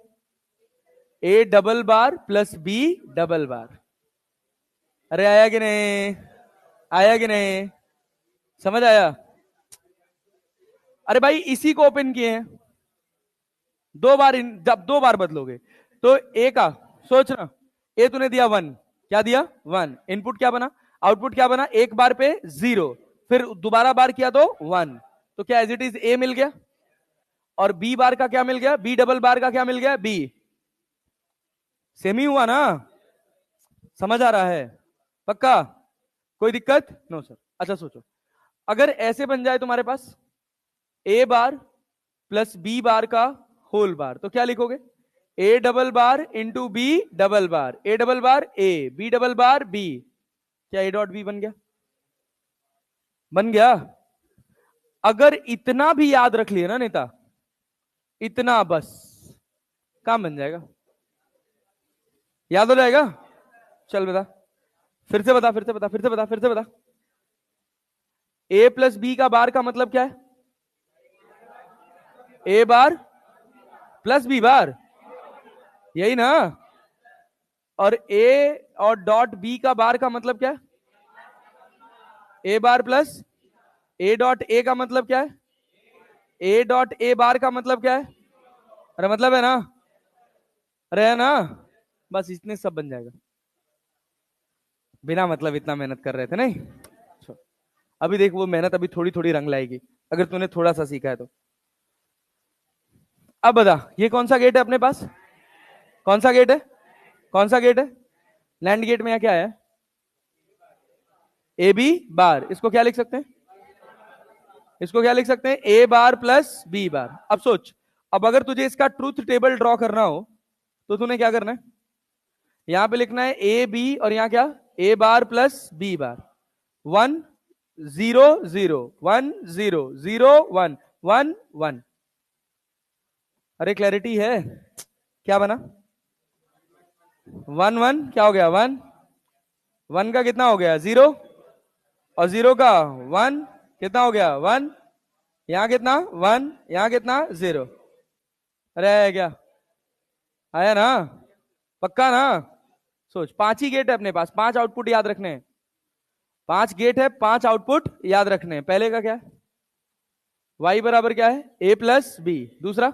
Speaker 1: A double bar plus B double bar, अरे आया कि नहीं, आया कि नहीं, समझ आया, अरे भाई इसी को ओपन किए हैं 2 बार, जब 2 बार बदलोगे तो ए का, सोचना, ए तूने दिया 1, क्या दिया 1, इनपुट क्या बना, आउटपुट क्या बना, एक बार पे 0, फिर दोबारा बार किया तो 1, तो क्या एज इट इज ए मिल गया, और बी बार का क्या मिल गया, बी डबल बार का क्या मिल गया बी, सेम ही हुआ ना, समझ आ रहा है पक्का, कोई दिक्कत नो सर। अच्छा सोचो, अगर ऐसे बन जाए तुम्हारे पास ए बार प्लस बी बार का होल बार, तो क्या लिखोगे, A double bar into B double bar, A double bar A, B double bar B, क्या ए डॉट बी बन गया, बन गया, अगर इतना भी याद रख लिया ना नेता, इतना बस काम बन जाएगा, याद हो जाएगा, चल बता, फिर से बता फिर से बता फिर से बता फिर से बता, ए प्लस बी का बार का मतलब क्या है, ए बार प्लस बी बार, यही ना, और ए और डॉट बी का बार का मतलब क्या है, ए बार प्लस ए डॉट ए का मतलब क्या है, ए डॉट ए बार का मतलब क्या है, अरे मतलब है ना, अरे है ना, बस इतने सब बन जाएगा, बिना मतलब इतना मेहनत कर रहे थे नहीं, अभी देख वो मेहनत अभी थोड़ी थोड़ी रंग लाएगी, अगर तूने थोड़ा सा सीखा है तो। अब बता ये कौन सा गेट है अपने पास, कौन सा गेट है, कौन सा गेट है, नैंड गेट में यहाँ क्या है? A B bar. इसको क्या लिख सकते हैं? इसको क्या लिख सकते हैं? ए बार प्लस बी बार। अब सोच, अब अगर तुझे इसका ट्रूथ टेबल ड्रॉ करना हो तो तूने क्या करना है? यहां पे लिखना है ए बी और यहां क्या? ए बार प्लस बी बार। 1 0 0 1 0 0 1 1 1। अरे क्लैरिटी है? क्या बना? 1 1 क्या हो गया? 1 1 का कितना हो गया? 0। और 0 का 1 कितना हो गया? 1। यहां कितना? 1। यहां कितना? 0। अरे आया क्या? आया ना? पक्का ना? सोच, 5 ही गेट है अपने पास, 5 आउटपुट याद रखने हैं। 5 गेट है, 5 आउटपुट याद रखने हैं। पहले का क्या है? y बराबर क्या है? a plus B. दूसरा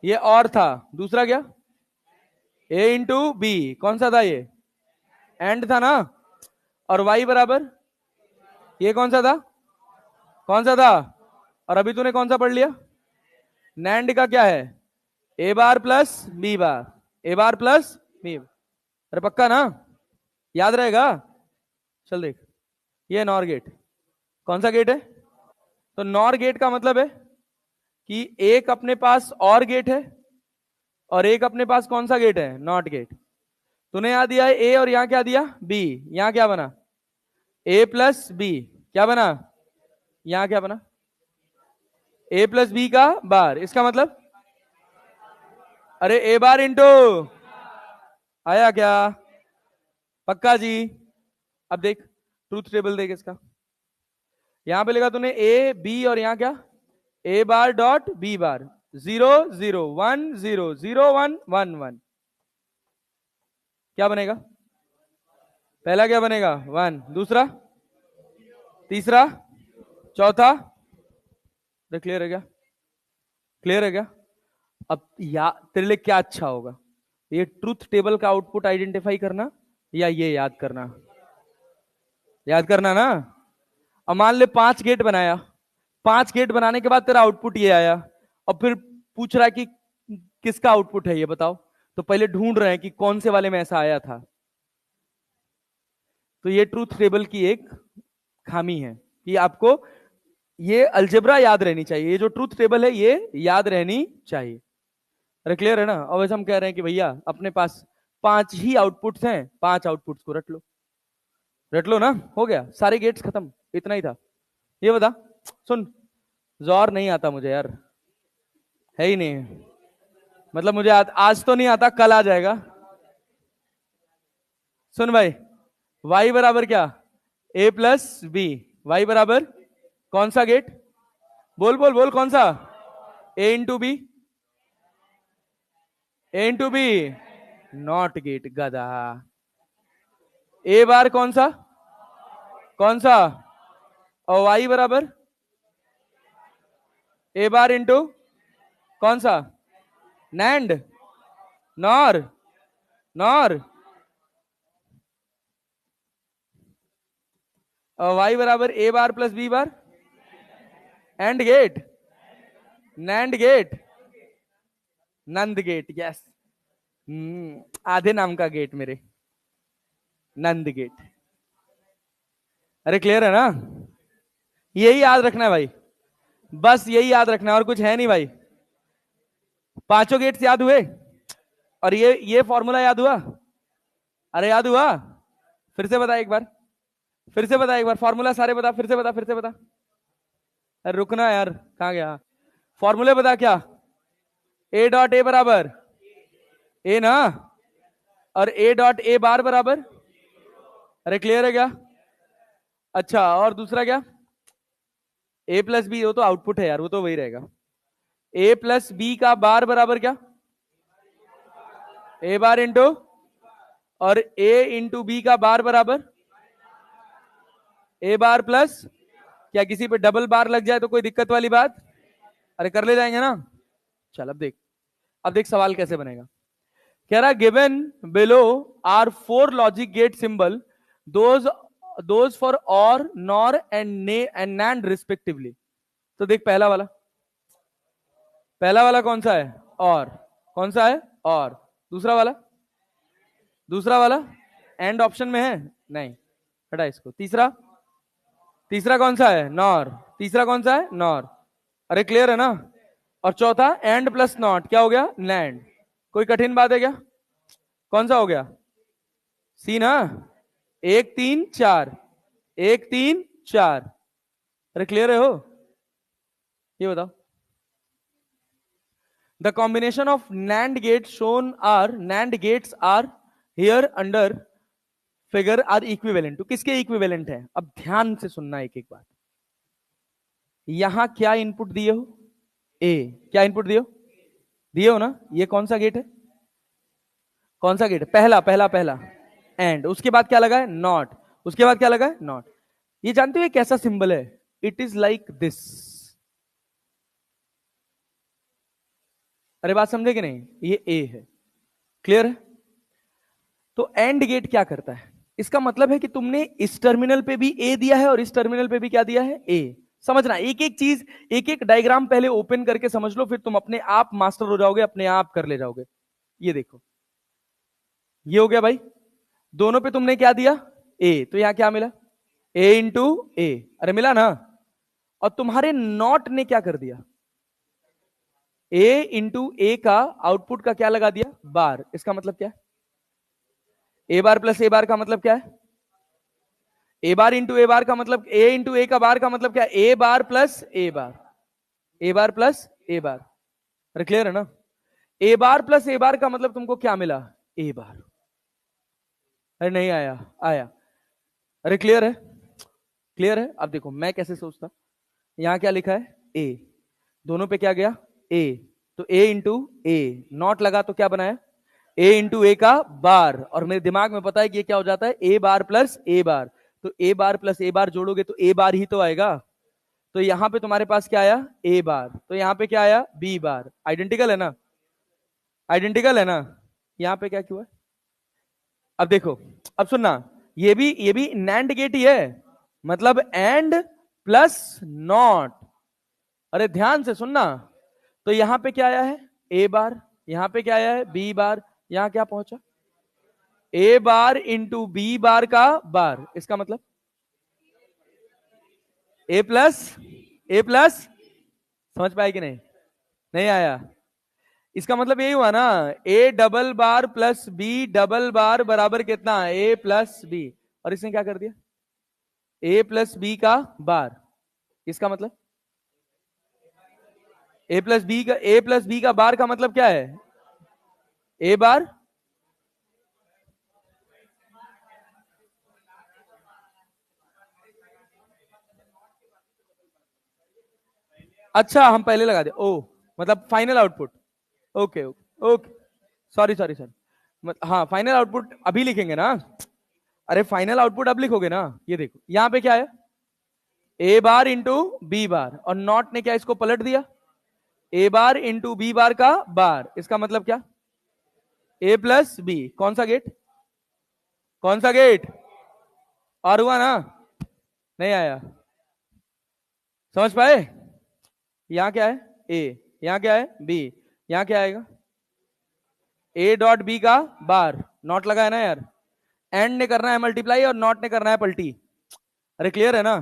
Speaker 1: ये और था। दूसरा क्या? a into B. कौन सा था ये? एंड था ना? और y बराबर ये कौन सा था? कौन सा था? और अभी तूने कौन सा पढ़ लिया? नैंड का क्या है? ए बार plus B bar. A bar plus B. अरे पक्का ना? याद रहेगा? चल देख, ये नॉर गेट। कौन सा गेट है? तो नॉर गेट का मतलब है कि एक अपने पास और गेट है और एक अपने पास कौन सा गेट है? Not gate. तूने यहां दिया है ए और यहां क्या दिया? बी। यहां क्या बना? ए प्लस बी। क्या बना? यहां क्या बना? ए प्लस बी का बार। इसका मतलब अरे ए बार इंटू। आया क्या? पक्का जी? अब देख, ट्रूथ टेबल देख इसका। यहां पे लिखा तूने ए बी और यहां क्या? ए बार डॉट बी बार। 0 0 1 0 0 1 1 1। क्या बनेगा? पहला क्या बनेगा? 1। दूसरा? तीसरा? चौथा? क्लियर है क्या? क्लियर है क्या? अब या तेरे लिए क्या अच्छा होगा, ये ट्रूथ टेबल का आउटपुट आइडेंटिफाई करना या ये याद करना? याद करना ना? अब मान ले 5 गेट बनाया, 5 गेट बनाने के बाद तेरा आउटपुट ये आया, और फिर पूछ रहा है कि किसका आउटपुट है ये बताओ। तो पहले ढूंढ रहे हैं कि कौन से वाले में ऐसा आया था। तो ये ट्रूथ टेबल की एक खामी है कि आपको ये अलजेब्रा याद रहनी चाहिए। ये जो ट्रूथ टेबल है ये याद रहनी चाहिए। अरे क्लियर है ना? अब वैसे हम कह रहे हैं कि भैया अपने पास 5 ही आउटपुट्स हैं, 5 आउटपुट्स को रट लो। रट लो ना, हो गया, सारे गेट्स खत्म। इतना ही था। ये बता, सुन, जोर नहीं आता मुझे यार, है ही नहीं। मतलब मुझे आज तो नहीं आता, कल आ जाएगा। सुन भाई, y बराबर क्या? a plus B. वाई बराबर कौन सा गेट? बोल बोल बोल, कौन सा? a into B. a into B NOT gate, गधा। a बार कौन सा? कौन सा? और y बराबर a बार इंटू कौन सा? नैंड? नॉर? नॉर? और y बराबर a bar plus b bar. AND gate? NAND gate? NAND gate, yes. आधे नाम का गेट मेरे, नंद गेट। अरे क्लियर है ना? यही याद रखना है भाई, बस यही याद रखना है, और कुछ है नहीं भाई। पांचों गेट्स याद हुए? और ये फॉर्मूला याद हुआ? अरे याद हुआ? फिर से बता एक बार, फिर से बता एक बार, फॉर्मूला सारे बता, फिर से बता, फिर से बता। अरे रुकना यार, कहां गया? फॉर्मूले बता क्या? ए डॉट ए बराबर ए ना, और ए डॉट ए बार बराबर। अरे क्लियर है क्या? अच्छा, और दूसरा क्या? ए प्लस बी, वो तो आउटपुट है यार, वो तो वही रहेगा। ए प्लस बी का बार बराबर क्या? ए बार इंटू, और ए इंटू बी का बार बराबर ए बार प्लस। क्या किसी पे डबल बार लग जाए तो कोई दिक्कत वाली बात? अरे कर ले जाएंगे ना? चल अब देख, अब देख सवाल कैसे बनेगा। कह रहा given below are 4 logic gate symbol, those those for OR, NOR and NAND respectively. तो देख पहला वाला, पहला वाला कौन सा है? और। कौन सा है? और। दूसरा वाला दूसरा वाला एंड ऑप्शन में है नहीं, हटा इसको। तीसरा, तीसरा कौन सा है? नॉर। तीसरा कौन सा है? नॉर। अरे क्लियर है ना? और चौथा एंड प्लस नॉट, क्या हो गया? लैंड। कोई कठिन बात है क्या? कौन सा हो गया? सी ना? 1 3 4, 1 3 4। अरे क्लियर है हो? ये बताओ। The combination of NAND gate shown are, NAND gates are here under figure are equivalent to, किसके इक्विवेलेंट है? अब ध्यान से सुनना एक एक बात। यहां क्या इनपुट दिए हो? ए। क्या इनपुट दिए हो? दिए हो ना? ये कौन सा गेट है? कौन सा गेट है? पहला पहला पहला। एंड उसके बाद क्या लगा है? नॉट। उसके बाद क्या लगा है? नॉट। ये जानते हो कैसा सिंबल है? It is like this. अरे बात समझे कि नहीं? ये ए है। क्लियर है? तो एंड गेट क्या करता है? इसका मतलब है कि तुमने इस टर्मिनल पे भी ए दिया है और इस टर्मिनल पे भी क्या दिया है? ए। समझना, एक एक चीज, एक एक डायग्राम पहले ओपन करके समझ लो, फिर तुम अपने आप मास्टर हो जाओगे, अपने आप कर ले जाओगे। ये देखो, ये हो गया भाई। दोनों पे तुमने क्या दिया? ए। तो यहां क्या मिला? ए इंटू ए। अरे मिला ना? और तुम्हारे नॉट ने क्या कर दिया? ए इंटू ए का आउटपुट का क्या लगा दिया? बार। इसका मतलब क्या है? ए बार प्लस ए बार का मतलब क्या है? ए बार इंटू ए बार का मतलब, ए इंटू ए का बार का मतलब क्या है? ए बार plus A bar, A bar plus ए बार। अरे क्लियर है ना? ए बार प्लस ए बार का मतलब तुमको क्या मिला? ए बार। अरे नहीं आया? आया। अरे क्लियर है? क्लियर है? अब देखो मैं कैसे सोचता। यहां क्या लिखा है? ए। दोनों पे क्या गया? ए। तो ए इंटू ए, नॉट लगा तो क्या बनाया? ए इंटू ए का बार। और मेरे दिमाग में पता है कि ये क्या हो जाता है? ए बार प्लस ए बार। तो ए बार प्लस ए बार जोड़ोगे तो ए बार ही तो आएगा। तो यहां पे तुम्हारे पास क्या आया? ए बार। तो यहां पे क्या आया? B bar. आइडेंटिकल है ना? आइडेंटिकल है ना? यहां पे क्या क्यों है? अब देखो, अब सुनना, ये भी नैंड गेट ही है, मतलब एंड प्लस नॉट। अरे ध्यान से सुनना। तो यहां पे क्या आया है? ए बार। यहां पे क्या आया है? B bar. यहां क्या पहुंचा? ए बार इंटू बी बार का बार। इसका मतलब ए प्लस, ए प्लस। समझ पाए कि नहीं? नहीं आया? इसका मतलब यही हुआ ना, A double bar plus B double bar बराबर कितना? A plus B. और इसने क्या कर दिया? ए प्लस बी का बार। इसका मतलब ए प्लस बी का, ए प्लस बी का बार का मतलब क्या है? ए बार। अच्छा हम पहले लगा दे, ओ मतलब final output. Okay okay okay. Sorry sorry sorry. हाँ फाइनल आउटपुट अभी लिखेंगे ना? अरे फाइनल आउटपुट अब लिखोगे ना? ये देखो यहां पे क्या है? ए बार इंटू बी बार, और नॉट ने क्या इसको पलट दिया? ए बार इंटू बी बार का बार। इसका मतलब क्या? ए प्लस बी। कौन सा गेट? कौन सा गेट? और हुआ ना? नहीं आया? समझ पाए? यहां क्या है? ए। यहां क्या है? बी। यहां क्या आएगा? ए डॉट बी का बार। नॉट लगा है ना यार? एंड ने करना है मल्टीप्लाई और नॉट ने करना है पलटी। अरे क्लियर है ना?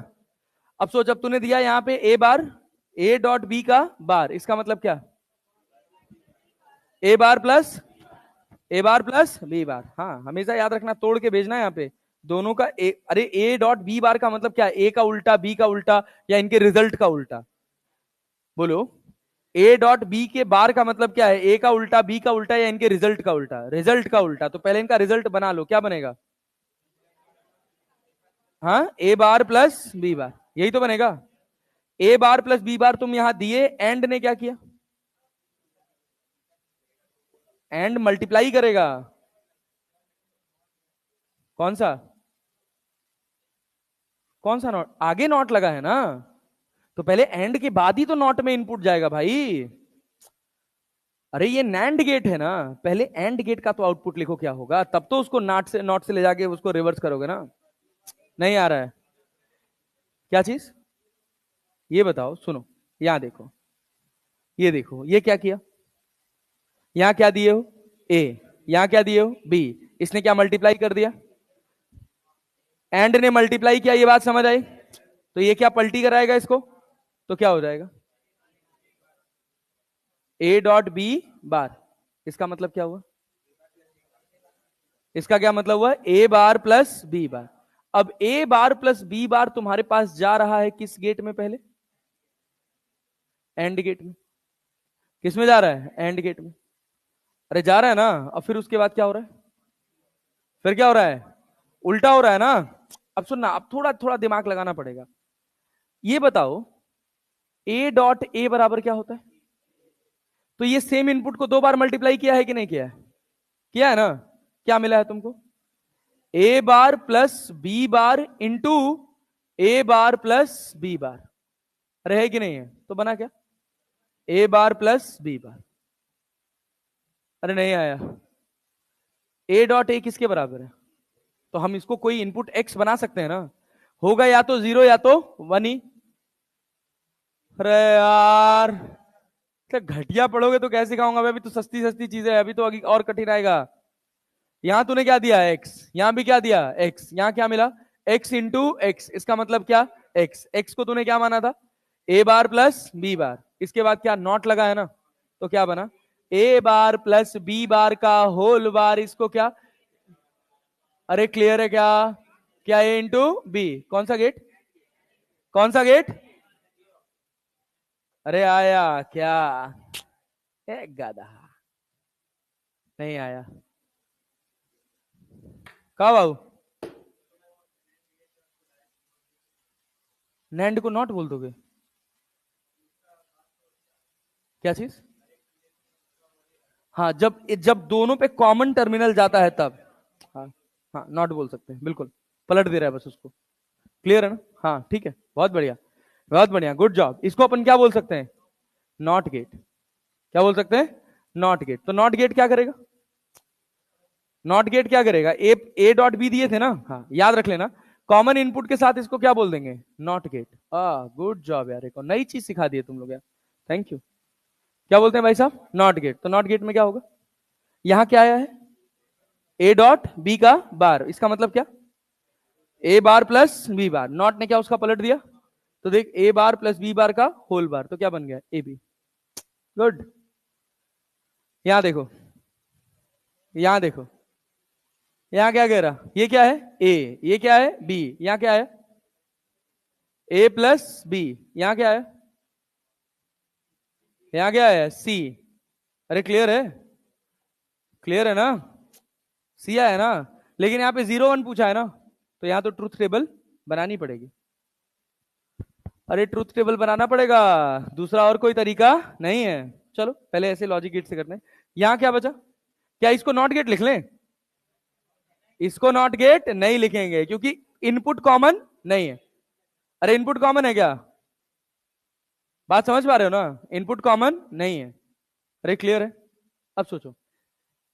Speaker 1: अब सोच, अब तूने दिया यहां पे ए बार, ए डॉट बी का बार। इसका मतलब क्या? ए बार प्लस, ए बार प्लस बी बार। हाँ हमेशा याद रखना, तोड़ के भेजना है यहाँ पे दोनों का। ए, अरे ए डॉट बी बार का मतलब क्या? ए का उल्टा, बी का उल्टा, या इनके रिजल्ट का उल्टा। बोलो, ए डॉट बी के बार का मतलब क्या है? ए का उल्टा, बी का उल्टा, या इनके रिजल्ट का उल्टा? रिजल्ट का उल्टा। तो पहले इनका रिजल्ट बना लो, क्या बनेगा? हाँ ए बार प्लस बी बार, यही तो बनेगा। ए बार प्लस बी बार तुम यहां दिए, एंड ने क्या किया? एंड मल्टीप्लाई करेगा। कौन सा? कौन सा नॉट? आगे नॉट लगा है ना? तो पहले एंड के बाद ही तो नॉट में इनपुट जाएगा भाई। अरे ये नैंड गेट है ना, पहले एंड गेट का तो आउटपुट लिखो क्या होगा, तब तो उसको नॉट से ले जाके उसको रिवर्स करोगे ना। नहीं आ रहा है? क्या चीज? ये बताओ, सुनो। यहां देखो, ये देखो, ये क्या किया? यहां क्या दिए हो? ए। यहां क्या दिए हो? बी। इसने क्या मल्टीप्लाई कर दिया, एंड ने मल्टीप्लाई किया, ये बात समझ आई। तो ये क्या पलटी कराएगा इसको, तो क्या हो जाएगा ए डॉट बी बार। इसका मतलब क्या हुआ, इसका क्या मतलब हुआ, ए बार प्लस बी बार। अब ए बार प्लस बी बार तुम्हारे पास जा रहा है किस गेट में, पहले एंड गेट में। किस में जा रहा है, एंड गेट में। अरे जा रहा है ना, अब फिर उसके बाद क्या हो रहा है, फिर क्या हो रहा है, उल्टा हो रहा है ना। अब सुनना, अब थोड़ा थोड़ा दिमाग लगाना पड़ेगा। ये बताओ ए डॉट ए बराबर क्या होता है, तो ये सेम इनपुट को दो बार मल्टीप्लाई किया है कि नहीं किया है, किया है ना। क्या मिला है तुमको, ए बार plus B bar into A bar plus B बार। अरे है कि नहीं है, तो बना क्या, ए बार प्लस बी बार। अरे नहीं आया, ए डॉट ए किसके बराबर है, तो हम इसको कोई इनपुट एक्स बना सकते हैं ना, होगा या तो 0 या तो 1 ही। अरे यार, क्या घटिया पढ़ोगे तो कैसे सिखाऊंगा मैं, अभी तो सस्ती सस्ती चीजें है, अभी तो आगे और कठिन आएगा। यहां तूने क्या दिया, एक्स, यहां भी क्या दिया एक्स, यहां क्या मिला एक्स इंटू एक्स। इसका मतलब क्या, एक्स, एक्स को तूने क्या माना था, ए बार प्लस बी बार। इसके बाद क्या नॉट लगा है ना, तो क्या बना A bar plus B bar का होल बार। इसको क्या, अरे क्लियर है क्या, क्या ए इंटू बी, कौन सा गेट, कौन सा गेट। अरे आया क्या, गधा, नहीं आया। कहा बाबू, नैंड को नॉट बोल दोगे, क्या चीज। हाँ, जब जब दोनों पे कॉमन टर्मिनल जाता है तब। हाँ, हाँ नॉट बोल सकते हैं, बिल्कुल पलट दे रहा है बस उसको। क्लियर है ना, हाँ ठीक है, बहुत बढ़िया, बहुत बढ़िया, गुड जॉब। इसको अपन क्या बोल सकते हैं, नॉट गेट। क्या बोल सकते हैं, नॉट गेट। तो नॉट गेट क्या करेगा, नॉट गेट क्या करेगा, ए डॉट बी दिए थे ना, हाँ याद रख लेना, कॉमन इनपुट के साथ इसको क्या बोल देंगे, नॉट गेट। गुड जॉब यार, एक नई चीज सिखा दी है तुम लोग यार, थैंक यू। क्या बोलते हैं भाई साहब, नॉट गेट। तो नॉट गेट में क्या होगा, यहां क्या आया है, ए डॉट बी का बार। इसका मतलब क्या, ए बार प्लस बी बार। नॉट ने क्या उसका पलट दिया, तो देख ए बार प्लस बी बार का होल बार, तो क्या बन गया ए बी। गुड। यहां देखो, यहां देखो, यहां क्या कह रहा, ये क्या है ए, ये क्या है बी, यहां क्या है ए प्लस बी, यहां क्या है, यहां क्या है सी। अरे क्लियर है, क्लियर है ना, सी है ना। लेकिन यहां पे 0 1 पूछा है ना, तो यहां तो ट्रूथ टेबल बनानी पड़ेगी। अरे ट्रूथ टेबल बनाना पड़ेगा, दूसरा और कोई तरीका नहीं है। चलो पहले ऐसे लॉजिक गेट से करते हैं। यहां क्या बचा, क्या इसको नॉट गेट लिख लें, इसको नॉट गेट नहीं लिखेंगे क्योंकि इनपुट कॉमन नहीं है। अरे इनपुट कॉमन है क्या, बात समझ पा रहे हो ना, इनपुट कॉमन नहीं है। अरे क्लियर है। अब सोचो,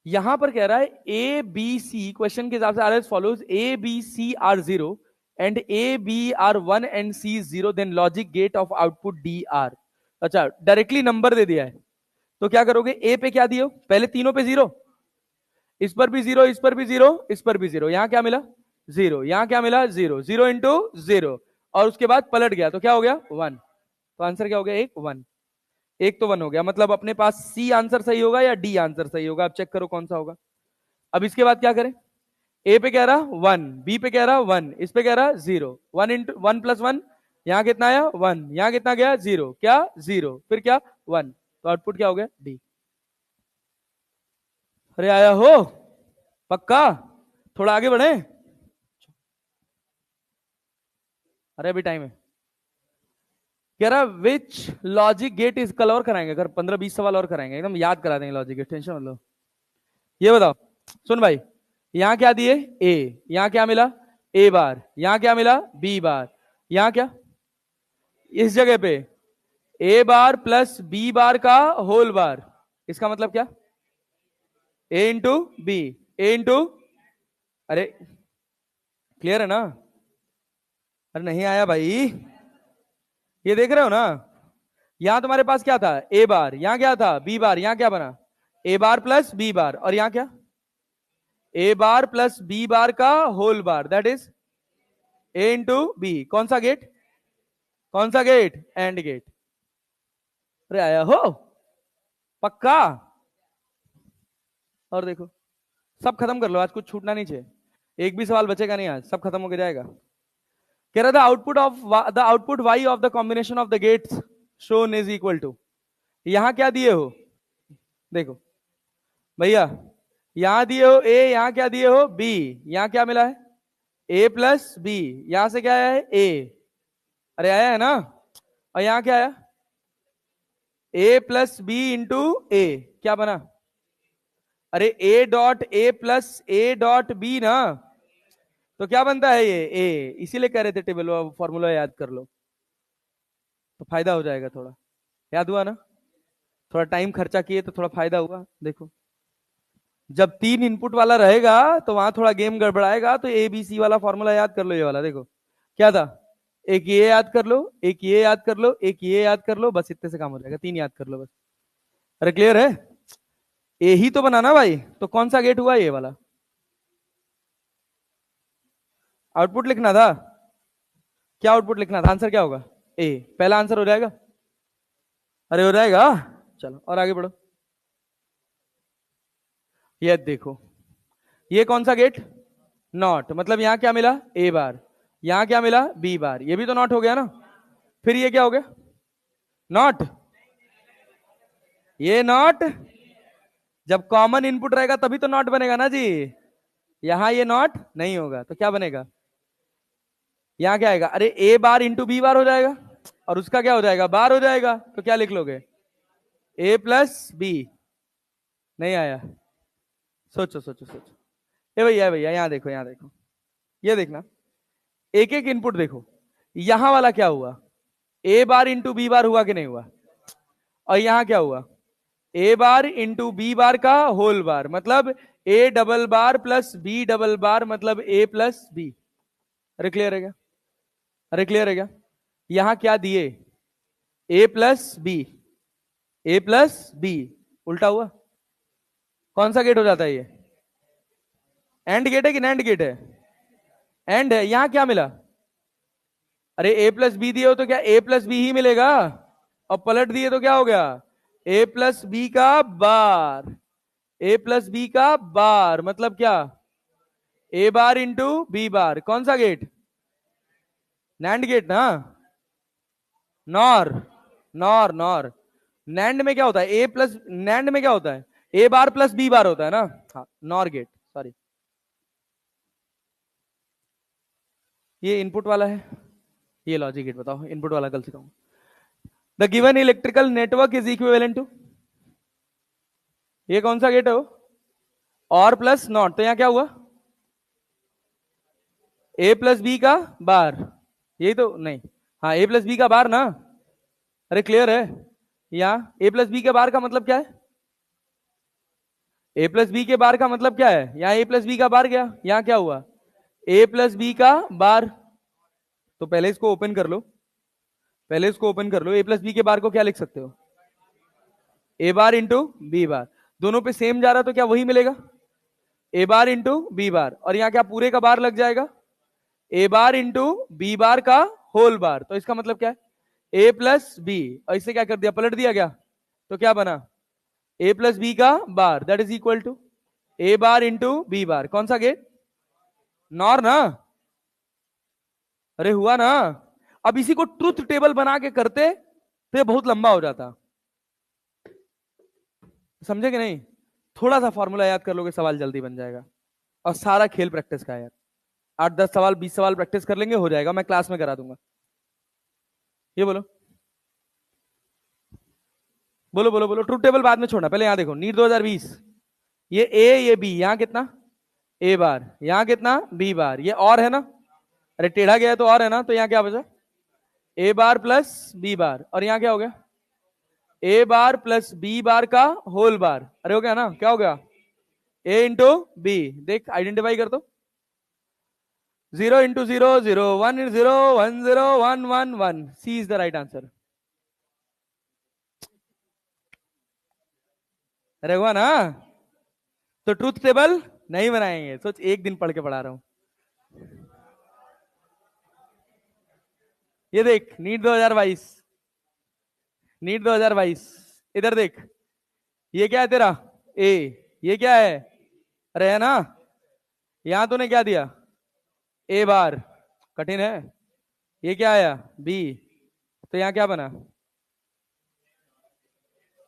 Speaker 1: यहां पर कह रहा है ए बी सी, क्वेश्चन के हिसाब से are as follows, A B C are 0 and A B are 1 and C 0, then logic gate of output D are. अच्छा डायरेक्टली नंबर दे दिया है, तो क्या करोगे, ए पे क्या दियो, पहले तीनों पे 0, इस पर भी 0, इस पर भी 0, इस पर भी 0, यहां क्या मिला 0, यहां क्या मिला 0, 0 इंटू 0, और उसके बाद पलट गया तो क्या हो गया 1। तो आंसर क्या हो गया, एक 1, एक तो 1 हो गया। मतलब अपने पास सी आंसर सही होगा या डी आंसर सही होगा, अब चेक करो कौन सा होगा। अब इसके बाद क्या करें, ए पे कह रहा 1, बी पे कह रहा 1, इस पे कह रहा 0, 1 इंटू 1 प्लस 1, यहां कितना आया 1, यहां कितना गया 0, क्या 0, फिर क्या 1, तो आउटपुट क्या हो गया डी। अरे आया हो पक्का, थोड़ा आगे बढ़े, अरे अभी टाइम है। कह रहा विच लॉजिक गेट इज, कल और कराएंगे, अगर 15 20 सवाल और कराएंगे, एकदम याद करा देंगे लॉजिक गेट, टेंशन मतलब। ये बताओ, सुन भाई, यहां क्या दिए ए, यहां क्या मिला ए बार, यहां क्या मिला बी बार, यहां क्या, इस जगह पे ए बार प्लस बी बार का होल बार। इसका मतलब क्या, ए इंटू बी, ए इंटू, अरे क्लियर है ना, अरे नहीं आया भाई, ये देख रहे हो ना, यहां तुम्हारे पास क्या था ए बार, यहां क्या था बी बार, यहां क्या बना ए बार प्लस बी बार, और यहां क्या ए बार प्लस बी बार का whole bar, that is A into B. कौन सा गेट? कौन सा गेट? And gate. अरे आया हो पक्का? और देखो सब खत्म कर लो, आज कुछ छूटना नहीं चाहिए, एक भी सवाल बचेगा नहीं, आज सब खत्म होकर जाएगा। कह रहा था the output Y of the combination of the gates shown is equal to, यहां क्या दिए हो देखो भैया, यहां दिए हो ए, यहां क्या दिए हो बी, यहां क्या मिला है ए प्लस बी, यहां से क्या आया है ए, अरे आया है ना, और यहां क्या आया A plus B into A, क्या बना अरे A dot A plus A dot B ना, तो क्या बनता है ये ए, इसीलिए कह रहे थे टेबल फॉर्मूला याद कर लो तो फायदा हो जाएगा थोड़ा, याद हुआ ना, थोड़ा टाइम खर्चा किए तो थोड़ा फायदा हुआ। देखो जब 3 इनपुट वाला रहेगा तो वहां थोड़ा गेम गड़बड़ाएगा, तो ए बी सी वाला फॉर्मूला याद कर लो, ये वाला देखो क्या था, एक ये याद कर लो, एक ये याद कर लो, एक ये याद कर लो, बस इतने से काम हो जाएगा, 3 याद कर लो बस। अरे क्लियर है, ए ही तो बनाना भाई, तो कौन सा गेट हुआ ये वाला, आउटपुट लिखना था, क्या आउटपुट लिखना था, आंसर क्या होगा ए, पहला आंसर हो जाएगा, अरे हो जाएगा, चलो और आगे बढ़ो। ये देखो ये कौन सा गेट, नॉट, मतलब यहां क्या मिला ए बार, यहां क्या मिला बी बार, ये भी तो नॉट हो गया ना, फिर ये क्या हो गया नॉट, ये नॉट, जब कॉमन इनपुट रहेगा तभी तो नॉट बनेगा ना जी, यहां ये नॉट नहीं होगा तो क्या बनेगा, यहां क्या आएगा, अरे ए बार इंटू बी बार हो जाएगा, और उसका क्या हो जाएगा बार हो जाएगा, तो क्या लिख लोगे ए प्लस बी, नहीं आया, सोचो सोचो सोचो, ए भैया भैया यहां देखो, यहां देखो, ये देखना, एक एक इनपुट देखो, यहां वाला क्या हुआ ए बार इंटू बी बार हुआ कि नहीं हुआ, और यहां क्या हुआ ए बार इंटू बी बार का होल बार, मतलब A double bar plus B double bar, मतलब ए प्लस बी। अरे क्लियर है क्या, अरे क्लियर है क्या, यहां क्या दिए A plus B, A plus B, उल्टा हुआ, कौन सा गेट हो जाता है ये, एंड गेट है कि नैंड गेट है, एंड है, यहां क्या मिला, अरे ए प्लस बी दिए हो तो क्या ए प्लस बी ही मिलेगा, और पलट दिए तो क्या हो गया ए प्लस बी का बार, ए प्लस बी का बार, मतलब क्या ए बार इंटू बी बार, कौन सा गेट नैंड गेट ना, नॉर, नॉर नॉर, नैंड में क्या होता है ए प्लस, नैंड में क्या होता है ए बार प्लस बी बार होता है ना, हाँ नॉर गेट, सॉरी ये इनपुट वाला है, ये लॉजिक गेट बताओ, इनपुट वाला कल सिखाऊंगा। The given electrical network is equivalent to, ये कौन सा गेट है वो, और प्लस नॉट, तो यहां क्या हुआ ए प्लस बी का बार, यही तो नहीं, हाँ ए प्लस बी का बार ना, अरे क्लियर है, यहाँ ए प्लस बी के बार का मतलब क्या है, ए प्लस बी के बार का मतलब क्या है, यहाँ ए प्लस बी का बार गया, यहाँ क्या हुआ ए प्लस बी का बार, तो पहले इसको ओपन कर लो, पहले इसको ओपन कर लो, ए प्लस बी के बार को क्या लिख सकते हो ए बार इंटू बी बार, दोनों पे सेम जा रहा तो क्या वही मिलेगा ए बार इंटू बी बार, और यहाँ क्या पूरे का बार लग जाएगा ए बार इंटू बी बार का होल बार, तो इसका मतलब क्या है ए प्लस बी, और इससे क्या कर दिया पलट दिया गया, तो क्या बना ए प्लस बी का bar, that is equal to A bar into B bar, कौन सा गेट नॉर ना, अरे हुआ ना, अब इसी को ट्रुथ टेबल बना के करते तो ये बहुत लंबा हो जाता, समझे कि नहीं, थोड़ा सा फॉर्मूला याद कर लोगे सवाल जल्दी बन जाएगा, और सारा खेल प्रैक्टिस का है यार, 8-10 सवाल 20 सवाल प्रैक्टिस कर लेंगे हो जाएगा, मैं क्लास में करा दूंगा। ये बोलो बोलो बोलो बोलो, ट्रुथ टेबल बाद में छोड़ना, पहले यहां देखो नीट 2020, ये ए ये बी, यहां कितना ए बार, यहां कितना बी बार, ये और है ना, अरे टेढ़ा गया तो और है ना, तो यहां क्या बचा ए बार प्लस बी बार, और यहां क्या हो गया ए बार प्लस बी बार का होल बार, अरे हो गया ना, क्या हो गया ए इंटू बी, देख आइडेंटिफाई कर दो, 0 × 0 0 1 0 1 0 1 1 1, C is the right answer, अरे हुआ ना, तो ट्रूथ टेबल नहीं बनाएंगे, सोच एक दिन पढ़ के पढ़ा रहा हूं। ये देख नीट 2022, नीट 2022, इधर देख, ये क्या है तेरा ए, ये क्या है, अरे है ना, यहां तूने क्या दिया ए बार, कठिन है। ये क्या आया बी, तो यहां क्या बना,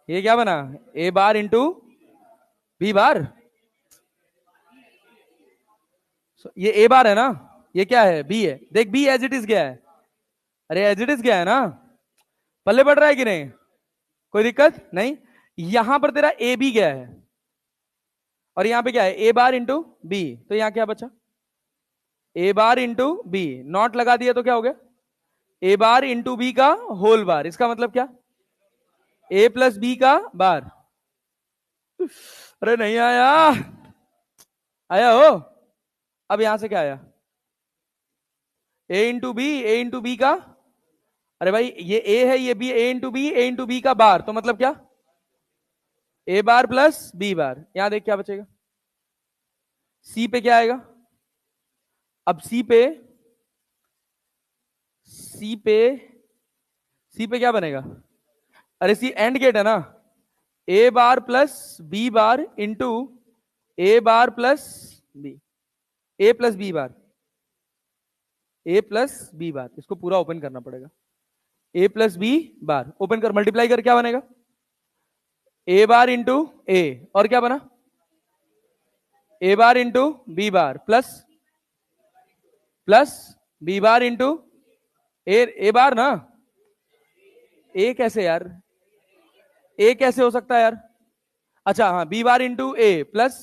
Speaker 1: ये क्या बना ए बार इंटू बी बार। ये ए बार है ना, ये क्या है बी है, देख बी एज इट इज गया है, अरे एज इट इज गया है ना, पल्ले पड़ रहा है कि नहीं, कोई दिक्कत नहीं। यहां पर तेरा ए बी गया है, और यहां पे क्या है ए बार इंटू बी, तो यहां क्या बचा ए बार इंटू बी, नॉट लगा दिया तो क्या हो गया ए बार इंटू बी का होल बार, इसका मतलब क्या ए प्लस बी का बार। अरे नहीं आया, आया हो, अब यहां से क्या आया ए इंटू बी का, अरे भाई ये ए है ये बी, ए इंटू बी का बार, तो मतलब क्या ए बार प्लस बी बार। यहां देख क्या बचेगा, सी पे क्या आएगा, अब सी पे सी पे सी पे क्या बनेगा, अरे सी एंड गेट है ना, ए बार plus B bar into A bar plus B, A plus B bar, A plus B bar, इसको पूरा ओपन करना पड़ेगा, ए प्लस बी बार ओपन कर, मल्टीप्लाई कर क्या बनेगा ए बार इंटू ए, और क्या बना A bar into B bar plus plus B bar into A bar ना, ए कैसे यार, ए कैसे हो सकता है यार, अच्छा हाँ B bar into A plus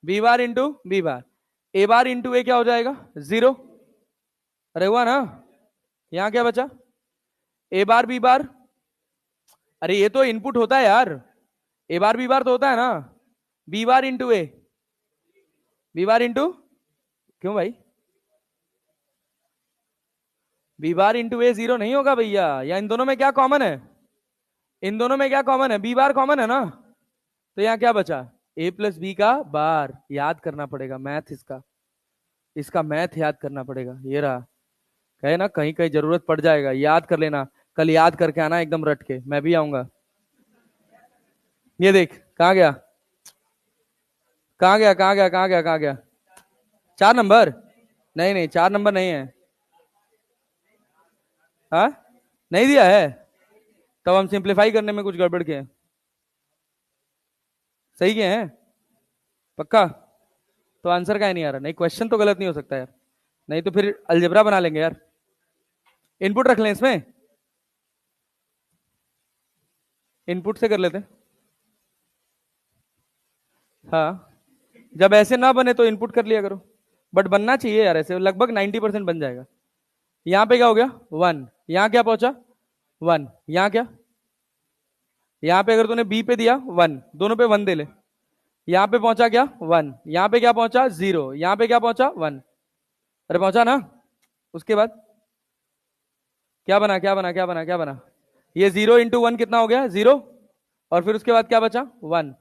Speaker 1: B bar into B bar, A bar into A क्या हो जाएगा 0, अरे हुआ ना, यहां क्या बचा ए बार बी बार, अरे ये तो इनपुट होता है यार, ए बार बी बार तो होता है ना, बी बार इंटू ए, बी बार इंटू, क्यों भाई बी बार इंटू ए 0 नहीं होगा भैया, या इन दोनों में क्या कॉमन है, इन दोनों में क्या कॉमन है बी बार कॉमन है ना, तो यहां क्या बचा ए प्लस बी का बार, याद करना पड़ेगा मैथ, इसका इसका मैथ याद करना पड़ेगा, ये रहा, कहे ना कहीं कहीं जरूरत पड़ जाएगा, याद कर लेना, कल याद करके आना एकदम रट के, मैं भी आऊंगा। ये देख कहां गया, कहां गया कहां गया कहां गया कहां गया, 4 नंबर, नहीं नहीं 4 नंबर नहीं है, हाँ नहीं दिया है, तब हम सिंप्लीफाई करने में कुछ गड़बड़ किए हैं, सही किए हैं पक्का, तो आंसर का ही नहीं आ रहा, नहीं क्वेश्चन तो गलत नहीं हो सकता यार, नहीं तो फिर अलजेब्रा बना लेंगे यार, इनपुट रख लें इसमें, इनपुट से कर लेते हैं, हाँ जब ऐसे ना बने तो इनपुट कर लिया करो, बट बनना चाहिए यार, ऐसे लगभग 90% बन जाएगा। यहां पे क्या हो गया 1, यहां क्या पहुंचा 1, यहां क्या, यहां पे अगर तूने बी पे दिया 1, दोनों पे 1 दे ले, यहां पे पहुंचा क्या 1, यहां पे क्या पहुंचा 0, यहां पे क्या पहुंचा 1, अरे पहुंचा ना, उसके बाद क्या बना क्या बना क्या बना क्या बना, ये 0 इंटू 1 कितना हो गया 0, और फिर उसके बाद क्या बचा 1,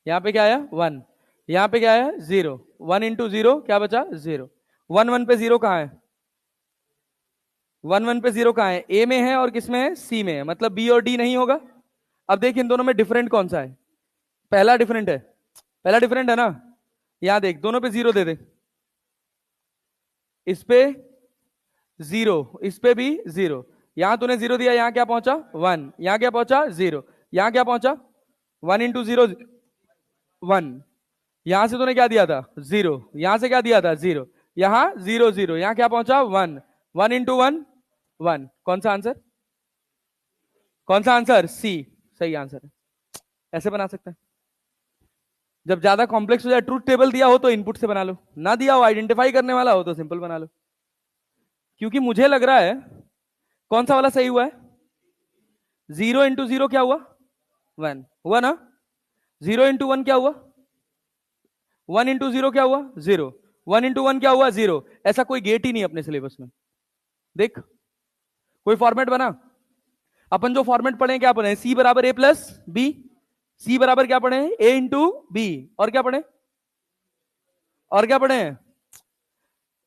Speaker 1: यहां पे क्या आया 1, यहां पे क्या आया 0, 1 इंटू 0 क्या बचा 0, 1 1 पे 0 कहां है, 1 1 पे 0 कहां है, ए में है और किस में है सी में है, मतलब बी और डी नहीं होगा। अब देख इन दोनों में डिफरेंट कौन सा है, पहला डिफरेंट है, पहला डिफरेंट है ना, यहां देख दोनों पे 0 दे दे, इस पे 0, इस पे भी 0, यहां तूने 0 दिया, यहां क्या पहुंचा 1, यहां क्या पहुंचा 0, यहां क्या पहुंचा 1 इंटू 0 1, यहां से तूने क्या दिया था 0, यहां से क्या दिया था 0, यहां 0 0, यहां क्या पहुंचा 1, 1 इंटू 1 1, कौन सा आंसर, कौन सा आंसर सी, सही आंसर है, ऐसे बना सकते हैं। जब ज्यादा कॉम्प्लेक्स हो जाए, ट्रूथ टेबल दिया हो तो इनपुट से बना लो, ना दिया हो आइडेंटिफाई करने वाला हो तो सिंपल बना लो, क्योंकि मुझे लग रहा है कौन सा वाला सही हुआ है, 0 इंटू 0 क्या हुआ 1 हुआ ना, 0 इंटू 1 क्या हुआ 1 इंटू 0 क्या हुआ 0, 1 इंटू 1 क्या हुआ 0, ऐसा कोई गेट ही नहीं अपने सिलेबस में, देख कोई फॉर्मेट बना, अपन जो फॉर्मेट पढ़े क्या पढ़े, सी बराबर ए प्लस बी, सी बराबर क्या पढ़े, ए इंटू बी, और क्या पढ़े, और क्या पढ़े,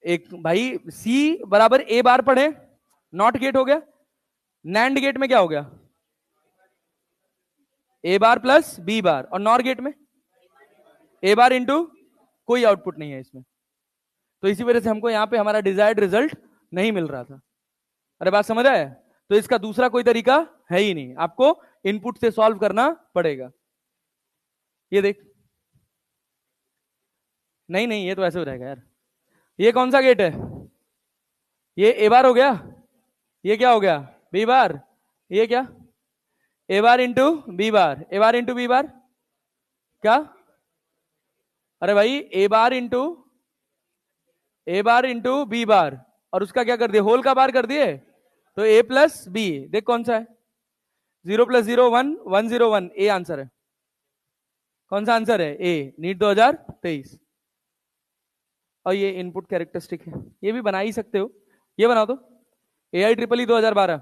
Speaker 1: एक भाई सी बराबर ए बार पढ़े, नॉट गेट हो गया, नैंड गेट में क्या हो गया, ए बार प्लस बी बार, और नॉर गेट में ए बार इंटू, कोई आउटपुट नहीं है इसमें, तो इसी वजह से हमको यहां पे हमारा डिजायर्ड रिजल्ट नहीं मिल रहा था। अरे बात समझ आए, तो इसका दूसरा कोई तरीका है ही नहीं, आपको इनपुट से सॉल्व करना पड़ेगा। ये देख, नहीं नहीं ये तो ऐसे हो जाएगा यार, ये कौन सा गेट है, ये ए बार हो गया, ये क्या हो गया, बी बार, ये क्या, ए bar into B bar, A bar into B बार, क्या, अरे भाई ए बार इंटू बी बार, और उसका क्या कर दिया, होल का बार कर दिए, तो ए प्लस बी, देख कौन सा है, 0 + 0 1 1 0 1, ए आंसर है, कौन सा आंसर है, ए, नीट 2023। और ये इनपुट कैरेक्टरिस्टिक है, ये भी बना ही सकते हो, ये बनाओ तो, AIEEE 2012,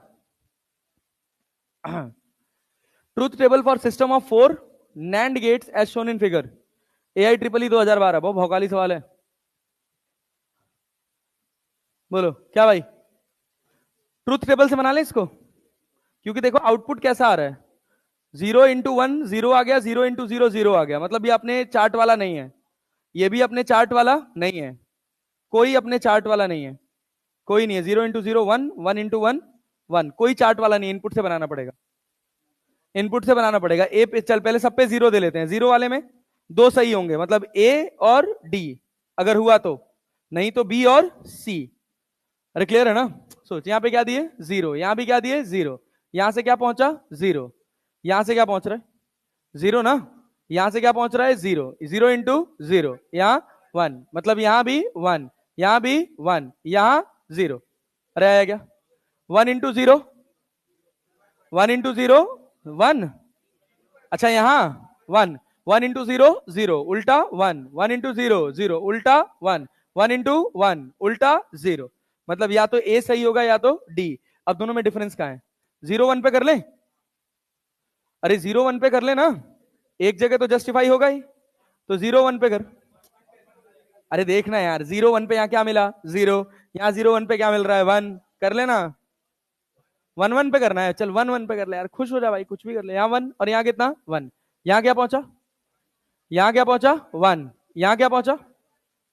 Speaker 1: truth table for system of 4 NAND gates as shown in figure, AIEEE 2012, बहुत भौकाली सवाल है, बोलो क्या भाई, ट्रूथ टेबल से बना ले इसको, क्योंकि देखो आउटपुट कैसा आ रहा है, 0 × 1 0 आ गया, 0 × 0 0 आ गया, मतलब ये अपने चार्ट वाला नहीं है, ये भी अपने चार्ट वाला नहीं है, कोई अपने चार्ट वाला नहीं है, कोई नहीं है, 0 × 0 1 1 × 1 1, कोई चार्ट वाला नहीं, इनपुट से बनाना पड़ेगा, इनपुट से बनाना पड़ेगा। ए पे चल, पहले सब पे 0 दे लेते हैं, 0 वाले में 2 सही होंगे, मतलब ए और डी अगर हुआ तो, नहीं तो बी और सी। अरे क्लियर है ना, सोच, यहां पे क्या दिए 0, यहां भी क्या दिए 0, यहां से क्या पहुंचा 0, यहां से क्या पहुंच रहा है 0 ना, यहां से क्या पहुंच रहा है 0, 0 × 0, यहां 1, मतलब यहां भी 1, यहां भी 1, यहां 0, अरे आया क्या, 1 × 0, 1 × 0 1, अच्छा यहां 1, 1 × 0 0 उल्टा 1, 1 × 0 0 उल्टा 1, 1 × 1 उल्टा 0, मतलब या तो ए सही होगा या तो डी। अब दोनों में डिफरेंस कहां है, 0 1 पे कर ले, अरे 0 1 पे कर ले ना, एक जगह तो जस्टिफाई होगा ही, तो 0 1 पे कर, अरे देखना यार 0 1 पे यहां क्या मिला 0, यहां 0 1 पे क्या मिल रहा है 1, कर लेना, 1 1 पे करना है, चल 1 1 पे कर ले यार, खुश हो जा भाई, कुछ भी कर ले, यहाँ 1 और यहाँ कितना 1, यहाँ क्या पहुंचा, यहाँ क्या पहुंचा 1, यहाँ क्या पहुंचा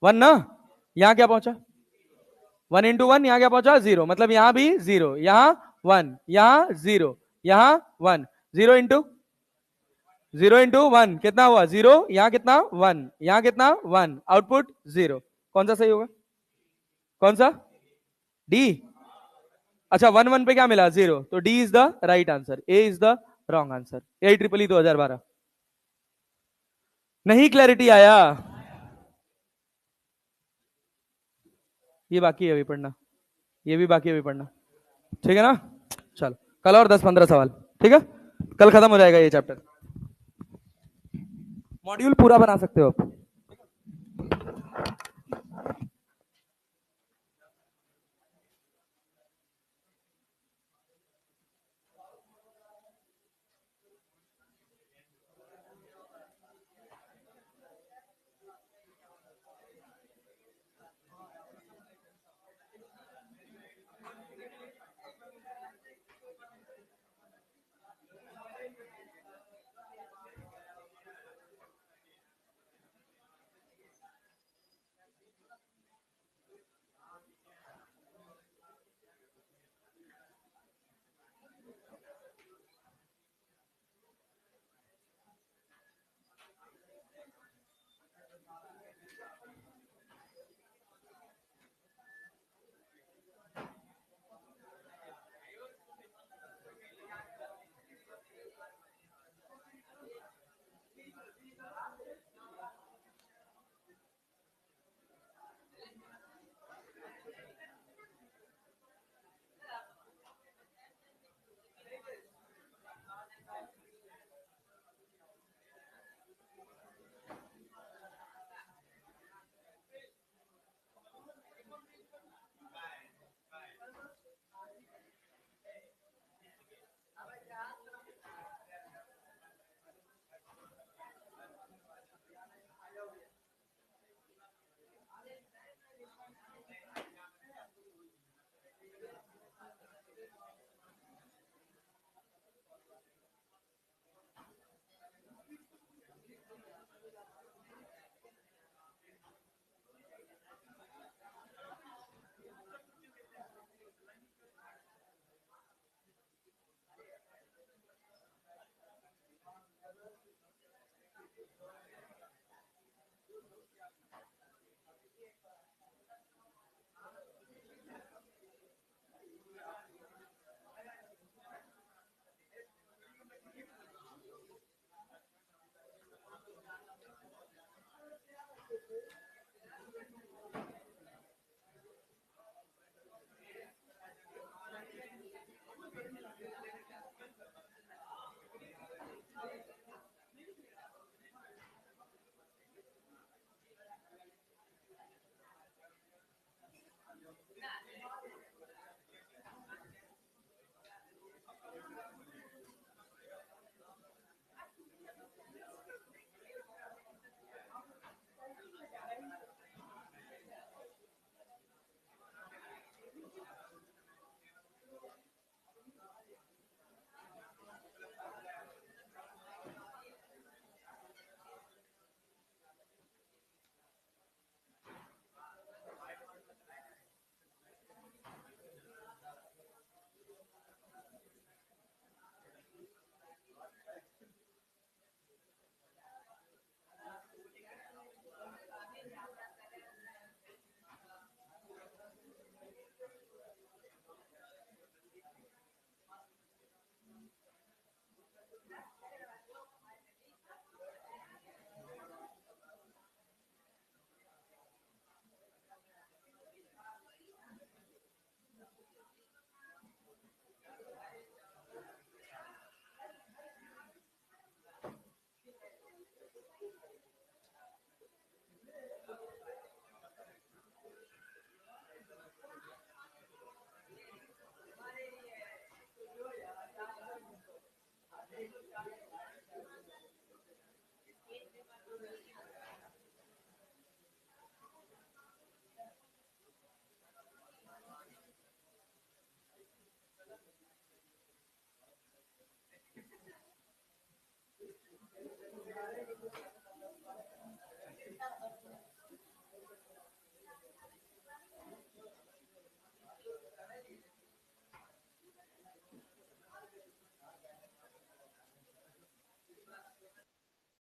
Speaker 1: 1 ना, यहाँ क्या पहुंचा 1 × 1, यहाँ क्या पहुंचा 0, मतलब यहाँ भी 0, यहाँ 1, यहाँ 0, यहाँ 1, 0 × 0 × 1 कितना हुआ 0, यहाँ कितना 1, यहाँ कितना 1, आउटपुट 0, कौन सा सही होगा, कौन सा, डी, अच्छा 1 1 पे क्या मिला 0, तो D is the right answer, A is the wrong answer, AIEEE 2012। नहीं क्लैरिटी आया, ये बाकी है अभी पढ़ना, ये भी बाकी है अभी पढ़ना, ठीक है ना, चलो कल और 10-15 सवाल, ठीक है, कल खत्म हो जाएगा ये चैप्टर, मॉड्यूल पूरा बना सकते हो आप।